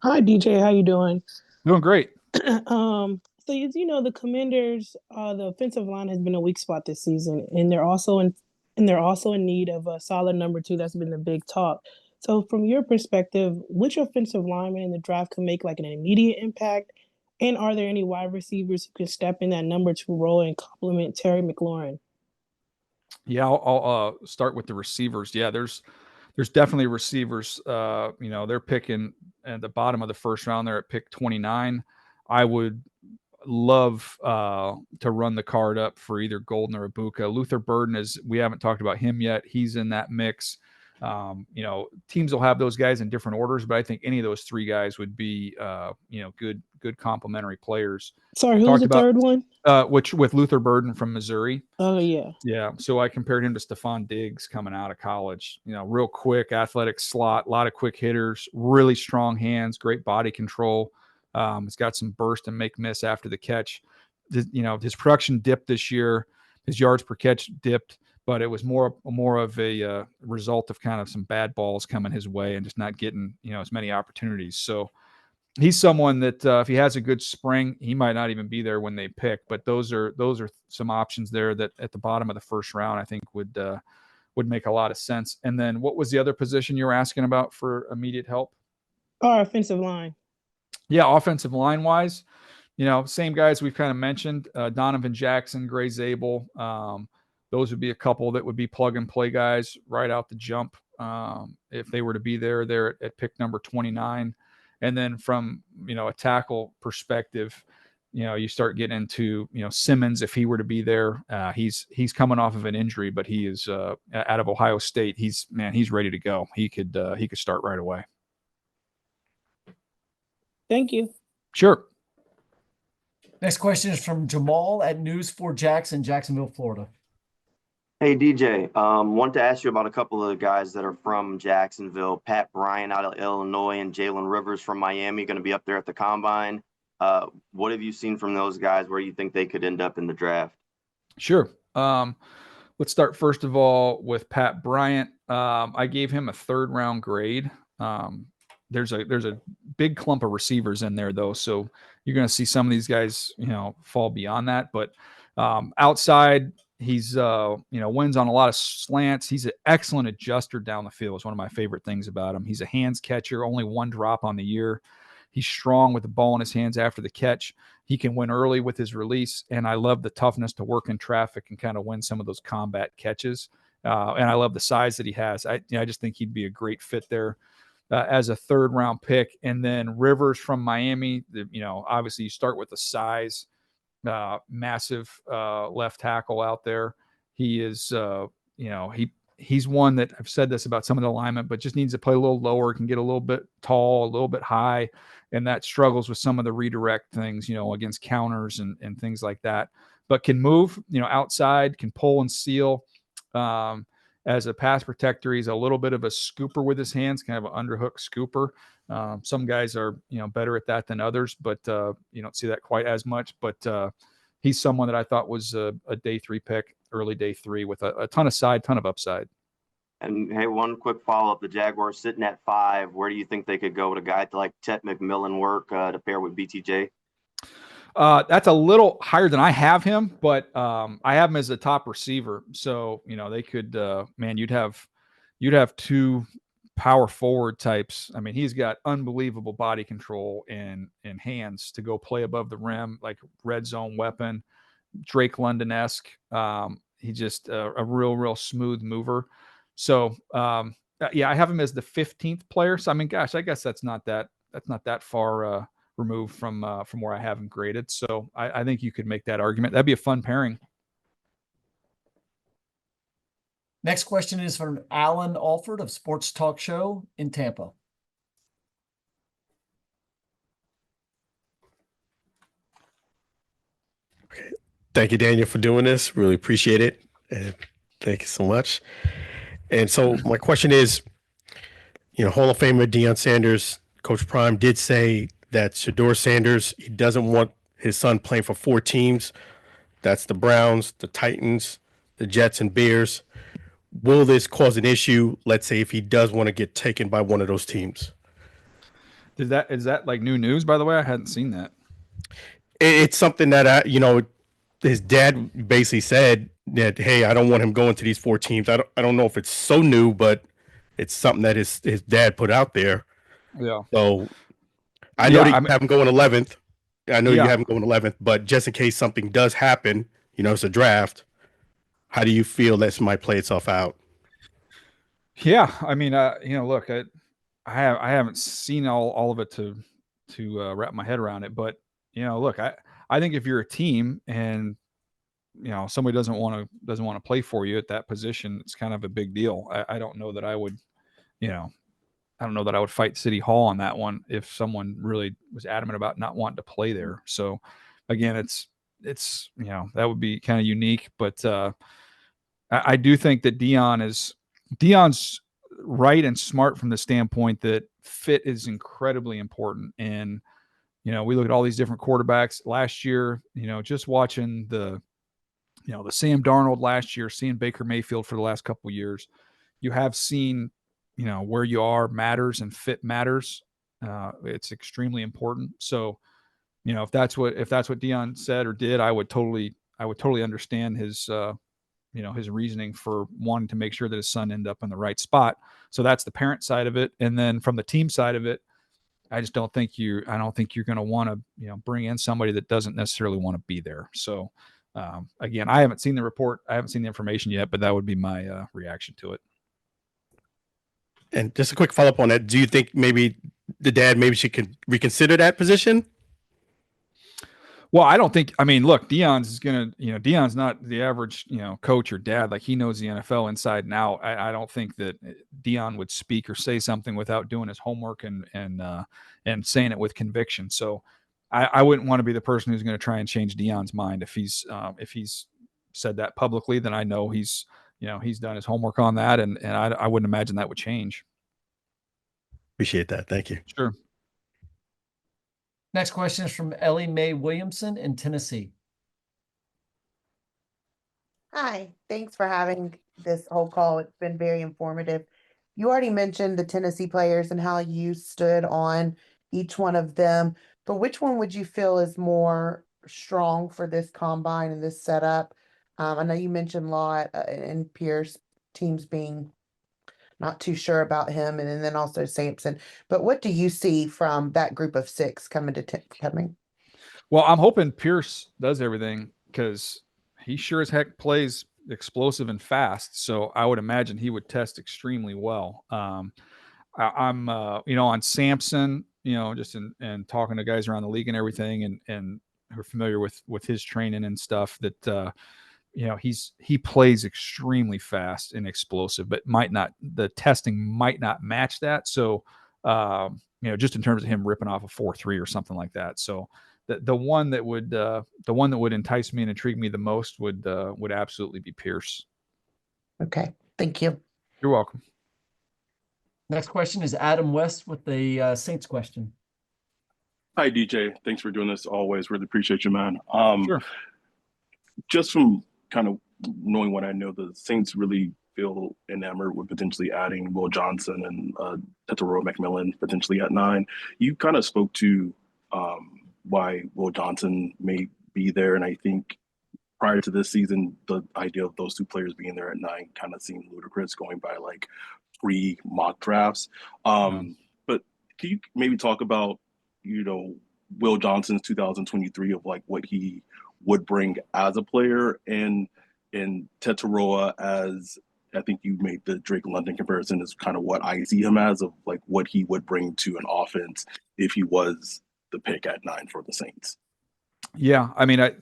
Hi, DJ. How you doing? Doing great. So as you know, the Commanders, the offensive line has been a weak spot this season, and they're also in need of a solid number 2. That's been the big talk. So from your perspective, which offensive lineman in the draft can make like an immediate impact? And are there any wide receivers who can step in that number 2 role and complement Terry McLaurin? Yeah, I'll start with the receivers. Yeah, there's definitely receivers. They're picking at the bottom of the first round. They're at pick 29. I would love to run the card up for either Golden or Ibuka. Luther Burden we haven't talked about him yet. He's in that mix. Teams will have those guys in different orders, but I think any of those 3 guys would be, good complementary players. Sorry, who was the third one? Which with Luther Burden from Missouri. Oh, yeah. Yeah. So I compared him to Stephon Diggs coming out of college. Real quick, athletic slot, a lot of quick hitters, really strong hands, great body control. He's got some burst and make miss after the catch. His production dipped this year. His yards per catch dipped, but it was more of a result of kind of some bad balls coming his way and just not getting as many opportunities. So he's someone that if he has a good spring, he might not even be there when they pick. But those are some options there that at the bottom of the first round I think would make a lot of sense. And then what was the other position you were asking about for immediate help? Offensive line. Yeah, offensive line wise, same guys we've kind of mentioned. Donovan Jackson, Gray Zabel. Those would be a couple that would be plug and play guys right out the jump. If they were to be there at pick number 29. And then from, a tackle perspective, you start getting into, Simmons, if he were to be there, he's coming off of an injury, but he is out of Ohio State. He's ready to go. He could start right away. Thank you. Sure. Next question is from Jamal at News 4 Jackson, Jacksonville, Florida. Hey, DJ, want to ask you about a couple of the guys that are from Jacksonville. Pat Bryant out of Illinois and Jalen Rivers from Miami going to be up there at the Combine. What have you seen from those guys where you think they could end up in the draft? Sure. Let's start first of all with Pat Bryant. I gave him a 3rd round grade. There's a big clump of receivers in there though. So you're going to see some of these guys, fall beyond that, but outside, he's, wins on a lot of slants. He's an excellent adjuster down the field. It's one of my favorite things about him. He's a hands catcher, only 1 drop on the year. He's strong with the ball in his hands after the catch. He can win early with his release, and I love the toughness to work in traffic and kind of win some of those combat catches. And I love the size that he has. I just think he'd be a great fit there as a 3rd round pick. And then Rivers from Miami, obviously you start with the size. Massive left tackle out there. He is, he's one that I've said this about some of the alignment, but just needs to play a little lower, can get a little bit tall, a little bit high, and that struggles with some of the redirect things, against counters and things like that. But can move, outside, can pull and seal. As a pass protector, he's a little bit of a scooper with his hands, kind of an underhook scooper. Some guys are, better at that than others, but you don't see that quite as much. But he's someone that I thought was a day 3 pick, early day 3, with a ton of ton of upside. And hey, one quick follow-up. The Jaguars sitting at 5. Where do you think they could go with a guy like Tetairoa McMillan work to pair with BTJ? That's a little higher than I have him, but I have him as a top receiver. So, they could, man, you'd have 2 power forward types. I mean, he's got unbelievable body control and hands to go play above the rim, like red zone weapon, Drake London-esque. He's just a real smooth mover. So, yeah, I have him as the 15th player. So, I mean, gosh, I guess that's not that far removed from where I have him graded. So I think you could make that argument. That'd be a fun pairing. Next question is from Alan Alford of Sports Talk Show in Tampa. Okay. Thank you, Daniel, for doing this. Really appreciate it. And thank you so much. And so my question is, Hall of Famer Deion Sanders, Coach Prime did say that Shedeur Sanders, he doesn't want his son playing for 4 teams. That's the Browns, the Titans, the Jets, and Bears. Will this cause an issue, let's say, if he does want to get taken by one of those teams? Is that like new news, by the way? I hadn't seen that. It's something that, his dad basically said that, hey, I don't want him going to these 4 teams. I don't know if it's so new, but it's something that his dad put out there. Yeah. So I know that you have him going 11th. I know you have him going 11th, but just in case something does happen, it's a draft. How do you feel this might play itself out? Yeah, I mean, look, I haven't seen all of it to wrap my head around it, but look, I think if you're a team and somebody doesn't want to play for you at that position, it's kind of a big deal. I don't know that I would, I don't know that I would fight City Hall on that one if someone really was adamant about not wanting to play there. So again, it's that would be kind of unique, but I do think that Deion's right and smart from the standpoint that fit is incredibly important. And, we look at all these different quarterbacks last year, just watching the Sam Darnold last year, seeing Baker Mayfield for the last couple of years, you have seen, where you are matters and fit matters. It's extremely important. So, if that's what Deion said or did, I would totally understand his, his reasoning for wanting to make sure that his son end up in the right spot. So that's the parent side of it. And then from the team side of it, I don't think you're going to want to, bring in somebody that doesn't necessarily want to be there. So, again, I haven't seen the report. I haven't seen the information yet, but that would be my reaction to it. And just a quick follow-up on that. Do you think maybe the dad she could reconsider that position? Well, I don't think. I mean, look, Deion's not the average, coach or dad. Like, he knows the NFL inside and out. I don't think that Deion would speak or say something without doing his homework and saying it with conviction. So, I wouldn't want to be the person who's going to try and change Deion's mind if he's said that publicly. Then I know he's done his homework on that, and I wouldn't imagine that would change. Appreciate that. Thank you. Sure. Next question is from Ellie Mae Williamson in Tennessee. Hi, thanks for having this whole call. It's been very informative. You already mentioned the Tennessee players and how you stood on each one of them, but which one would you feel is more strong for this combine and this setup? I know you mentioned Lott and Pierce teams being not too sure about him, and then also Sampson. But what do you see from that group of 6 coming? Well, I'm hoping Pierce does everything, because he sure as heck plays explosive and fast. So I would imagine he would test extremely well. I'm on Sampson, just in talking to guys around the league and everything, and who are familiar with his training and stuff, that he plays extremely fast and explosive, but the testing might not match that. So, just in terms of him ripping off a 4.3 or something like that. So the one that would entice me and intrigue me the most would absolutely be Pierce. Okay. Thank you. You're welcome. Next question is Adam West with the Saints question. Hi, DJ. Thanks for doing this. Always really appreciate you, man. Sure. Just from kind of knowing what I know, the Saints really feel enamored with potentially adding Will Johnson and Tetairoa McMillan potentially at 9. You kind of spoke to why Will Johnson may be there, and I think prior to this season, the idea of those two players being there at 9 kind of seemed ludicrous going by like pre-mock drafts. But can you maybe talk about, Will Johnson's 2023 of like what he would bring as a player, and Tetairoa, as I think you made the Drake London comparison, is kind of what I see him as, of like what he would bring to an offense if he was the pick at 9 for the Saints. Yeah. I mean, I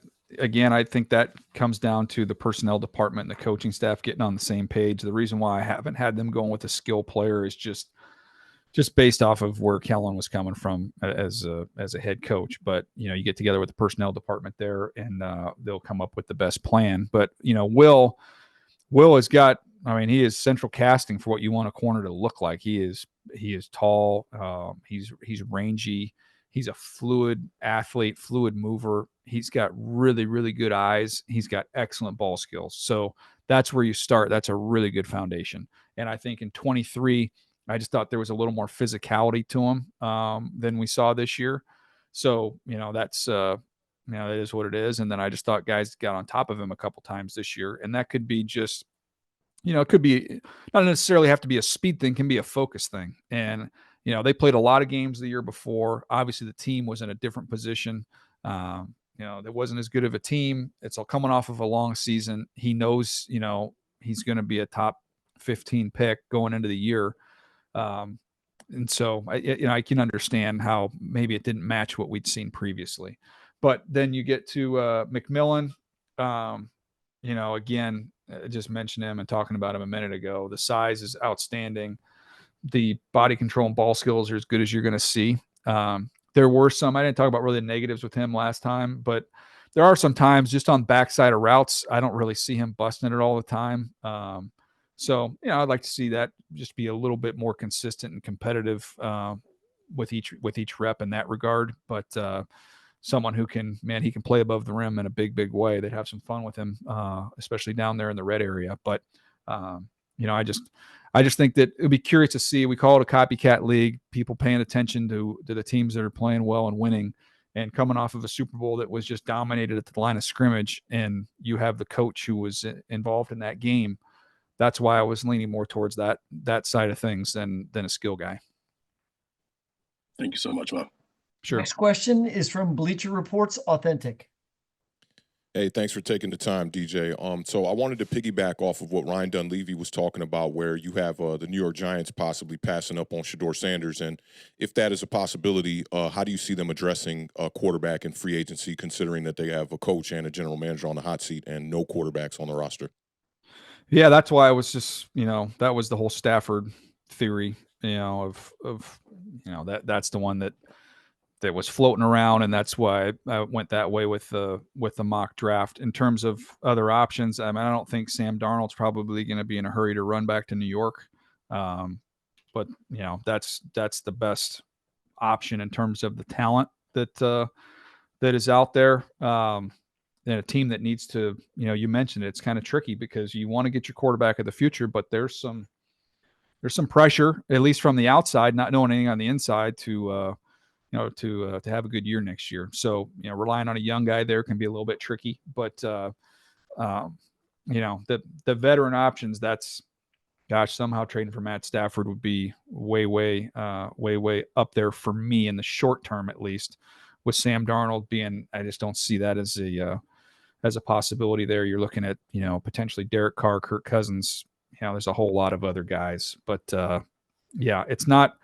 think that comes down to the personnel department and the coaching staff getting on the same page. The reason why I haven't had them going with a skill player is just based off of where Kellen was coming from as a head coach. But, you get together with the personnel department there and they'll come up with the best plan. But, Will has got, he is central casting for what you want a corner to look like. He is tall. He's rangy. He's a fluid athlete, fluid mover. He's got really, really good eyes. He's got excellent ball skills. So that's where you start. That's a really good foundation. And I think in 23, I just thought there was a little more physicality to him than we saw this year. So, that's, that is what it is. And then I just thought guys got on top of him a couple times this year. And that could be just, it could be not necessarily have to be a speed thing, can be a focus thing. And, they played a lot of games the year before. Obviously, the team was in a different position. There wasn't as good of a team. It's all coming off of a long season. He knows, he's going to be a top 15 pick going into the year. And so I can understand how maybe it didn't match what we'd seen previously. But then you get to McMillan. Again, I just mentioned him and talking about him a minute ago. The size is outstanding. The body control and ball skills are as good as you're going to see. There were some, I didn't talk about really the negatives with him last time, but there are some times just on backside of routes, I don't really see him busting it all the time. So, I'd like to see that just be a little bit more consistent and competitive with each rep in that regard. But someone who he can play above the rim in a big, big way. They'd have some fun with him, especially down there in the red area. But, I just think that it would be curious to see. We call it a copycat league, people paying attention to the teams that are playing well and winning, and coming off of a Super Bowl that was just dominated at the line of scrimmage, and you have the coach who was involved in that game. That's why I was leaning more towards that side of things than a skill guy. Thank you so much, man. Sure. Next question is from Bleacher Report's Authentic. Hey, thanks for taking the time, DJ. So I wanted to piggyback off of what Ryan Dunleavy was talking about, where you have the New York Giants possibly passing up on Shedeur Sanders. And if that is a possibility, how do you see them addressing a quarterback in free agency, considering that they have a coach and a general manager on the hot seat and no quarterbacks on the roster? Yeah, that's why I was just, that was the whole Stafford theory, of that's the one that was floating around, and that's why I went that way with the mock draft. In terms of other options, I don't think Sam Darnold's probably going to be in a hurry to run back to New York, but that's the best option in terms of the talent that is out there. And a team that needs to, you mentioned it's kind of tricky because you want to get your quarterback of the future, but there's some pressure, at least from the outside, not knowing anything on the inside, to have a good year next year. So, relying on a young guy there can be a little bit tricky, but the veteran options, somehow trading for Matt Stafford would be way up there for me in the short term, at least. With Sam Darnold being, I just don't see that as a possibility there. You're looking at, potentially Derek Carr, Kirk Cousins. There's a whole lot of other guys, but it's not.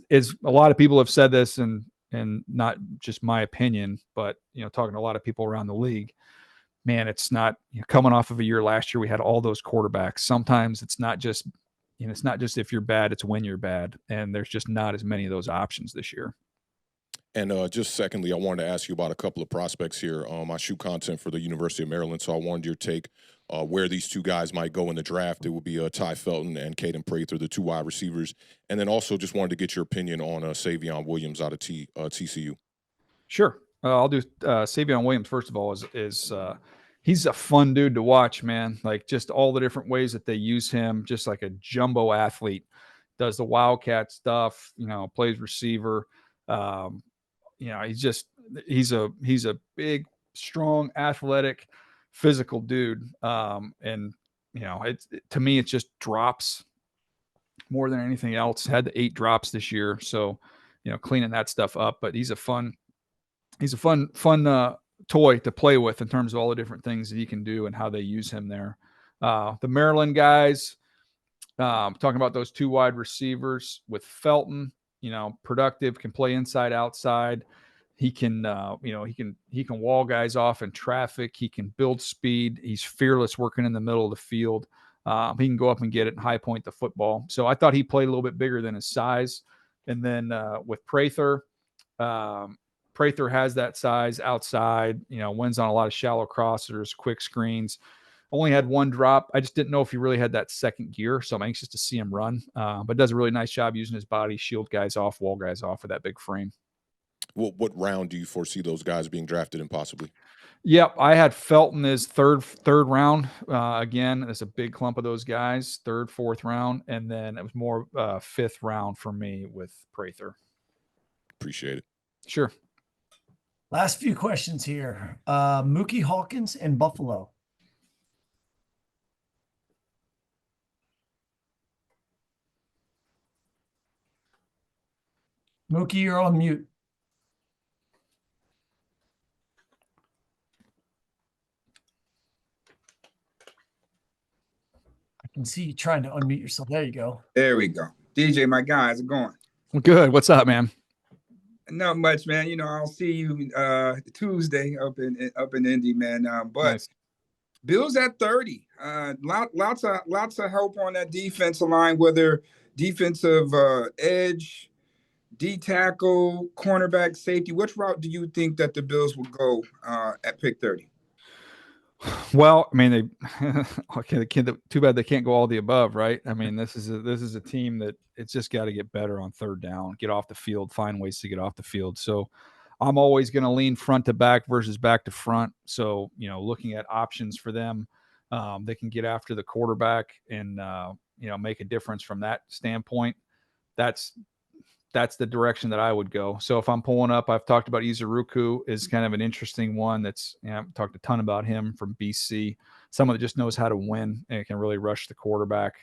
It's a lot of people have said this, and not just my opinion, but talking to a lot of people around the league, man, it's not, coming off of a year last year, we had all those quarterbacks. Sometimes it's not just, it's not just if you're bad, it's when you're bad. And there's just not as many of those options this year. And just secondly, I wanted to ask you about a couple of prospects here. I shoot content for the University of Maryland, so I wanted your take where these two guys might go in the draft. It would be Ty Felton and Caden Prather, the 2 wide receivers. And then also just wanted to get your opinion on Savion Williams out of TCU. Sure. I'll do Savion Williams, first of all, is he's a fun dude to watch, man. Like, just all the different ways that they use him, just like a jumbo athlete. Does the Wildcat stuff, plays receiver. He's a big, strong, athletic, physical dude. And to me, it's just drops more than anything else. Had the 8 drops this year. So, cleaning that stuff up, but he's a fun toy to play with in terms of all the different things that he can do and how they use him there. The Maryland guys, talking about those 2 wide receivers with Felton, productive, can play inside, outside. He can, he can wall guys off in traffic. He can build speed. He's fearless working in the middle of the field. He can go up and get it and high point the football. So I thought he played a little bit bigger than his size. And then with Prather, Prather has that size outside, wins on a lot of shallow crossers, quick screens. Only had 1 drop. I just didn't know if he really had that second gear, so I'm anxious to see him run. But does a really nice job using his body, shield guys off, wall guys off with that big frame. Well, what round do you foresee those guys being drafted in possibly? Yep, I had Felton as third round. Again, there's a big clump of those guys, 3rd, 4th round, and then it was more 5th round for me with Prather. Appreciate it. Sure. Last few questions here. Mookie Hawkins and Buffalo. Mookie, you're on mute. I can see you trying to unmute yourself. There you go. There we go. DJ, my guy, how's it going? Good. What's up, man? Not much, man. I'll see you Tuesday up in Indy, man. But Nice. Bills at 30. Lots of help on that defensive line, whether defensive edge, D tackle, cornerback, safety. Which route do you think that the Bills will go at pick 30? Well, I mean, too bad they can't go all the above, right? I mean, this is a team that it's just got to get better on 3rd down, get off the field, find ways to get off the field. So I'm always going to lean front to back versus back to front. So, looking at options for them, they can get after the quarterback and, make a difference from that standpoint. That's the direction that I would go. So if I'm pulling up, I've talked about Izuruku is kind of an interesting one. That's, I've talked a ton about him from BC. Someone that just knows how to win and can really rush the quarterback.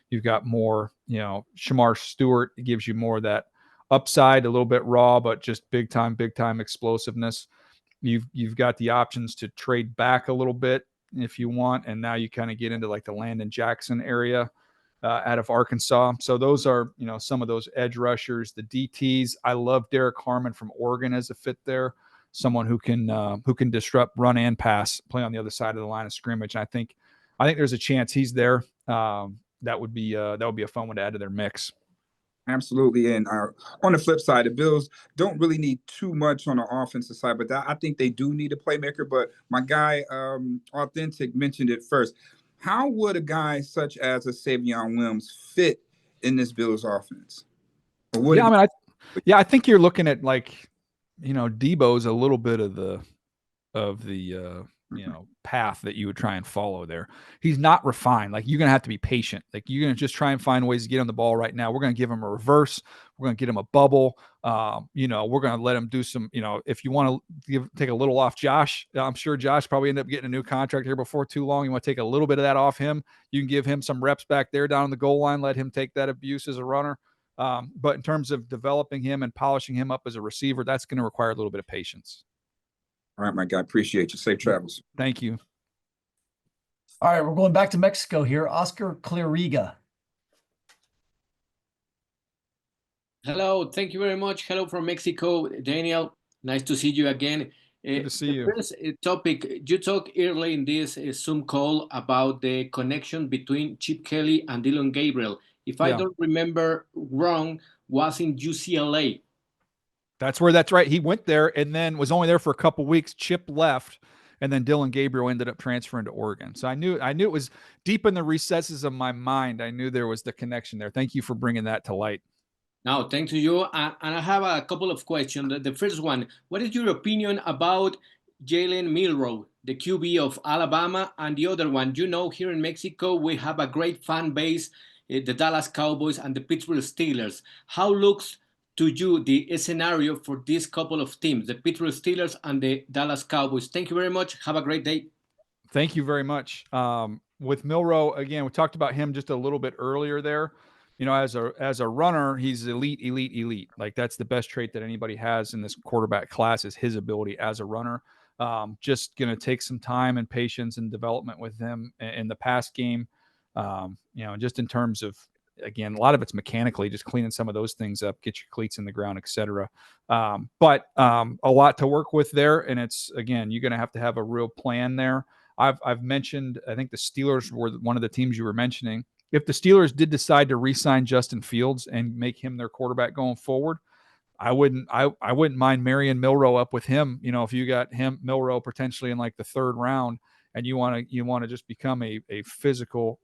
You've got more, Shamar Stewart gives you more of that upside, a little bit raw, but just big time explosiveness. You've got the options to trade back a little bit if you want. And now you kind of get into like the Landon Jackson area. Out of Arkansas. So those are, some of those edge rushers, the DTs. I love Derek Harmon from Oregon as a fit there. Someone who can disrupt run and pass, play on the other side of the line of scrimmage. And I think there's a chance he's there. That would be a fun one to add to their mix. Absolutely. And on the flip side, the Bills don't really need too much on the offensive side, but I think they do need a playmaker. But my guy, Authentic, mentioned it first. How would a guy such as a Savion Williams fit in this Bills offense? I think you're looking at like, Debo's a little bit of the path that you would try and follow there. He's not refined. Like, you're going to have to be patient. Like, you're going to just try and find ways to get him the ball right now. We're going to give him a reverse. We're going to get him a bubble. We're going to let him do some, if you want to take a little off Josh, I'm sure Josh probably ended up getting a new contract here before too long. You want to take a little bit of that off him. You can give him some reps back there down on the goal line, let him take that abuse as a runner. But in terms of developing him and polishing him up as a receiver, that's going to require a little bit of patience. All right, my guy. Appreciate you. Safe travels. Thank you. All right, we're going back to Mexico here. Oscar Clariga. Hello, thank you very much. Hello from Mexico, Daniel. Nice to see you again. Good to see you. First topic, you talked early in this Zoom call about the connection between Chip Kelly and Dillon Gabriel. If I don't remember wrong, was in UCLA. That's right. He went there and then was only there for a couple weeks. Chip left, and then Dillon Gabriel ended up transferring to Oregon. So I knew it was deep in the recesses of my mind. I knew there was the connection there. Thank you for bringing that to light. No, thanks to you. And I have a couple of questions. The first one, what is your opinion about Jalen Milroe, the QB of Alabama? And the other one, here in Mexico, we have a great fan base, the Dallas Cowboys and the Pittsburgh Steelers. How looks to you the scenario for this couple of teams, the Pittsburgh Steelers and the Dallas Cowboys? Thank you very much. Have a great day. Thank you very much. With Milroe, again, we talked about him just a little bit earlier there. As a runner, he's elite. Like, that's the best trait that anybody has in this quarterback class, is his ability as a runner. Just going to take some time and patience and development with him in the pass game. Just in terms of, again, a lot of it's mechanically, just cleaning some of those things up, get your cleats in the ground, etc. But a lot to work with there. And it's, again, you're going to have a real plan there. I've mentioned, I think the Steelers were one of the teams you were mentioning. If the Steelers did decide to re-sign Justin Fields and make him their quarterback going forward, I wouldn't mind marrying Milroe up with him. If you got Milroe potentially in like the third round, and you want to just become a physical,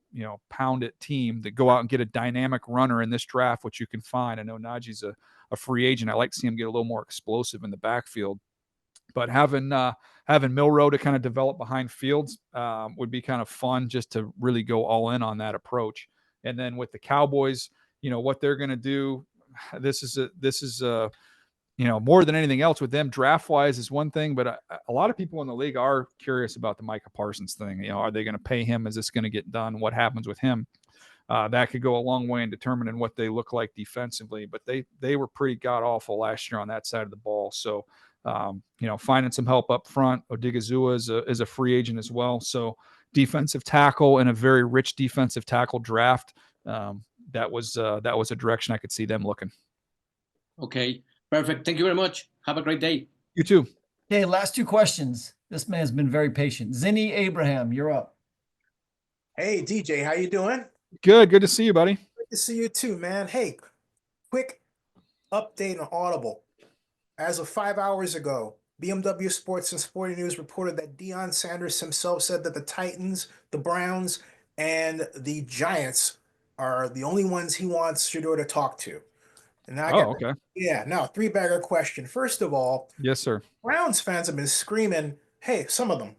pound it team that go out and get a dynamic runner in this draft, which you can find. I know Najee's a free agent. I like to see him get a little more explosive in the backfield, but having Milroe to kind of develop behind Fields would be kind of fun, just to really go all in on that approach. And then with the Cowboys, what they're going to do, this is more than anything else with them draft wise is one thing, but a lot of people in the league are curious about the Micah Parsons thing. Are they going to pay him? Is this going to get done? What happens with him? That could go a long way in determining what they look like defensively, but they were pretty god awful last year on that side of the ball. So, finding some help up front. Odigizua is a free agent as well. So defensive tackle and a very rich defensive tackle draft. That was a direction I could see them looking. Okay, perfect. Thank you very much. Have a great day. You too. Okay, last two questions. This man's been very patient. Zinni Abraham, you're up. Hey, DJ, how you doing? Good to see you, buddy. Good to see you too, man. Hey, quick update on Audible. As of 5 hours ago, BMW Sports and Sporting News reported that Deion Sanders himself said that the Titans, the Browns, and the Giants are the only ones he wants Shedeur to talk to. And now now, three-bagger question. First of all, yes, sir. Browns fans have been screaming, hey, some of them,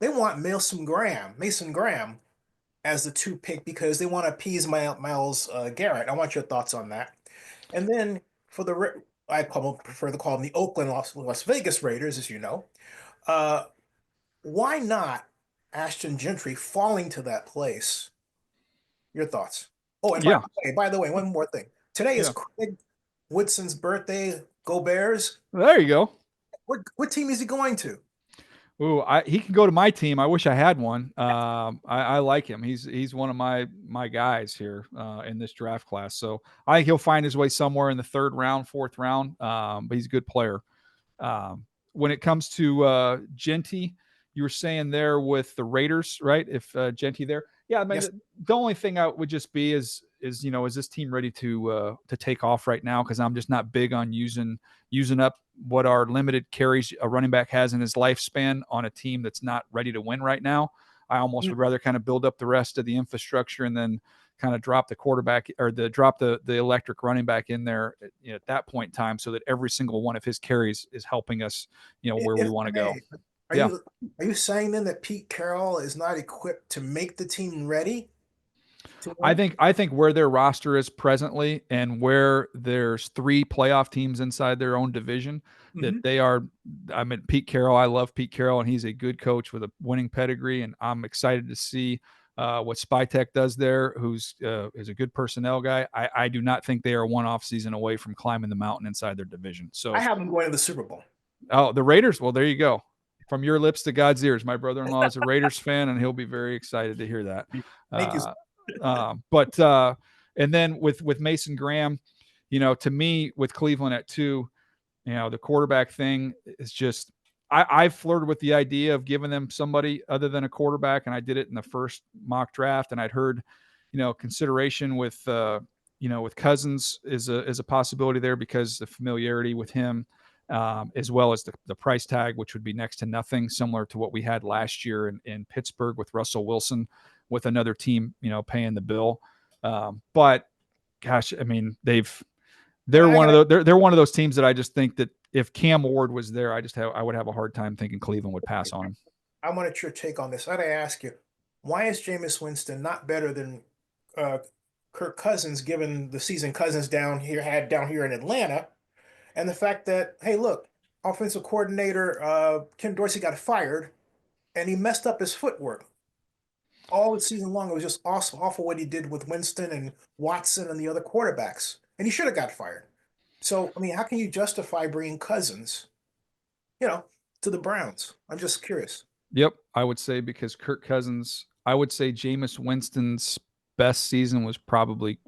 they want Mason Graham as the 2 pick because they want to appease Myles Garrett. I want your thoughts on that. And then for the I prefer to call them the Oakland Las Vegas Raiders, as you know. Why not Ashton Jeanty falling to that place? Your thoughts? Oh, and by the way, one more thing. Today is Craig Woodson's birthday. Go Bears! There you go. What team is he going to? Ooh, he can go to my team. I wish I had one. I like him. He's one of my guys here in this draft class. So I think he'll find his way somewhere in the third round, fourth round. But he's a good player. When it comes to Jeanty, you were saying there with the Raiders, right? If Jeanty there, I mean, the only thing I would just be is this team ready to take off right now? Because I'm just not big on using up what our limited carries a running back has in his lifespan on a team that's not ready to win right now. I almost would rather kind of build up the rest of the infrastructure and then kind of drop the quarterback or drop the electric running back in there at that point in time, so that every single one of his carries is helping us, where we want to go. Are you saying then that Pete Carroll is not equipped to make the team ready? I think where their roster is presently and where there's 3 playoff teams inside their own division, that they are. I mean, Pete Carroll. I love Pete Carroll, and he's a good coach with a winning pedigree. And I'm excited to see what Spytek does there. Who's is a good personnel guy. I do not think they are one off season away from climbing the mountain inside their division. So I have them going to the Super Bowl. Oh, the Raiders. Well, there you go. From your lips to God's ears. My brother-in-law is a Raiders fan, and he'll be very excited to hear that. Thank you. And then with Mason Graham, to me with Cleveland at 2, the quarterback thing is just, I've flirted with the idea of giving them somebody other than a quarterback, and I did it in the first mock draft. And I'd heard, consideration with with Cousins is a possibility there because the familiarity with him, as well as the price tag, which would be next to nothing, similar to what we had last year in Pittsburgh with Russell Wilson, with another team paying the bill. But gosh, I mean they're one of those teams that I just think that if Cam Ward was there, I would have a hard time thinking Cleveland would pass on him. I wanted your take on this. I'd ask you, why is Jameis Winston not better than Kirk Cousins, given the season Cousins had down here in Atlanta, and the fact that, hey, look, offensive coordinator Ken Dorsey got fired, and he messed up his footwork all the season long. It was just awful what he did with Winston and Watson and the other quarterbacks, and he should have got fired. So, I mean, how can you justify bringing Cousins, to the Browns? I'm just curious. Yep, I would say because Kirk Cousins, I would say Jameis Winston's best season was probably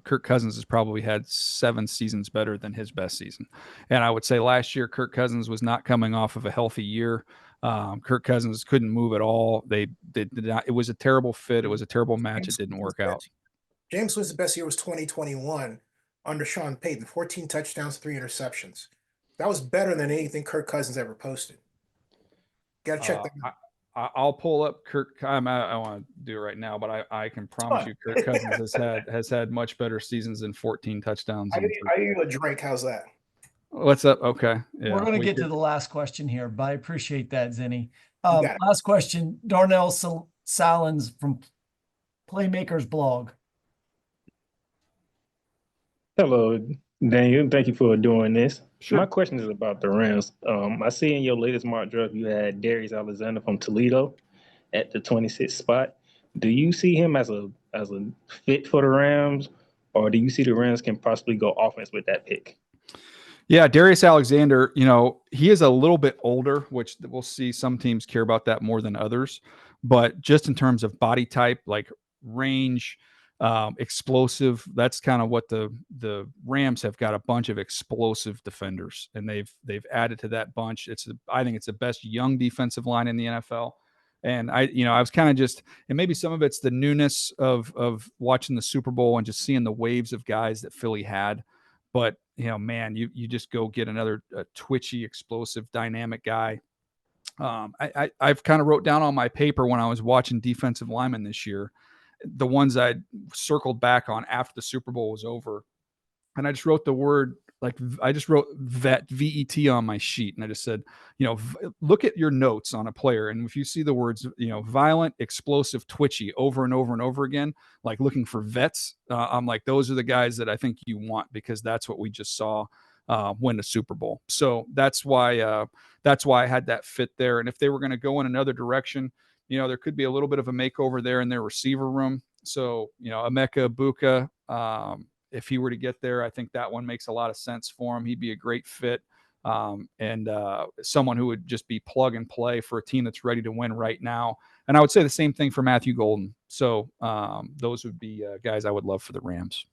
Kirk Cousins has probably had 7 seasons better than his best season. And I would say last year, Kirk Cousins was not coming off of a healthy year. Kirk Cousins couldn't move at all. They did not, it was a terrible fit. It was a terrible match. It didn't work out. James was the best year was 2021 under Sean Payton, 14 touchdowns, 3 interceptions. That was better than anything Kirk Cousins ever posted. Got to check that out. I'll pull up Kirk. I want to do it right now, but I can promise you Kirk Cousins has had much better seasons than 14 touchdowns. I owe you a drink. How's that? What's up? Okay. Yeah, we're going to get to the last question here, but I appreciate that, Zinni. Last question, Darnell Salins from Playmakers Blog. Hello, Daniel. Thank you for doing this. Sure. My question is about the Rams. I see in your latest mock draft you had Darius Alexander from Toledo at the 26th spot. Do you see him as a fit for the Rams, or do you see the Rams can possibly go offense with that pick? Yeah, Darius Alexander, he is a little bit older, which we'll see some teams care about that more than others. But just in terms of body type, like range, explosive, that's kind of what the Rams have got, a bunch of explosive defenders, and they've added to that bunch. I think it's the best young defensive line in the NFL. And I was kind of just, and maybe some of it's the newness of watching the Super Bowl and just seeing the waves of guys that Philly had. But, man, you just go get another twitchy, explosive, dynamic guy. I've kind of wrote down on my paper when I was watching defensive linemen this year, the ones I circled back on after the Super Bowl was over. And I just wrote the word, I just wrote vet, VET on my sheet. And I just said, look at your notes on a player. And if you see the words, violent, explosive, twitchy over and over and over again, like looking for vets, I'm like, those are the guys that I think you want, because that's what we just saw win the Super Bowl. So that's why I had that fit there. And if they were going to go in another direction, there could be a little bit of a makeover there in their receiver room. So, Emeka Egbuka, if he were to get there, I think that one makes a lot of sense for him. He'd be a great fit, and someone who would just be plug and play for a team that's ready to win right now. And I would say the same thing for Matthew Golden. So those would be guys I would love for the Rams.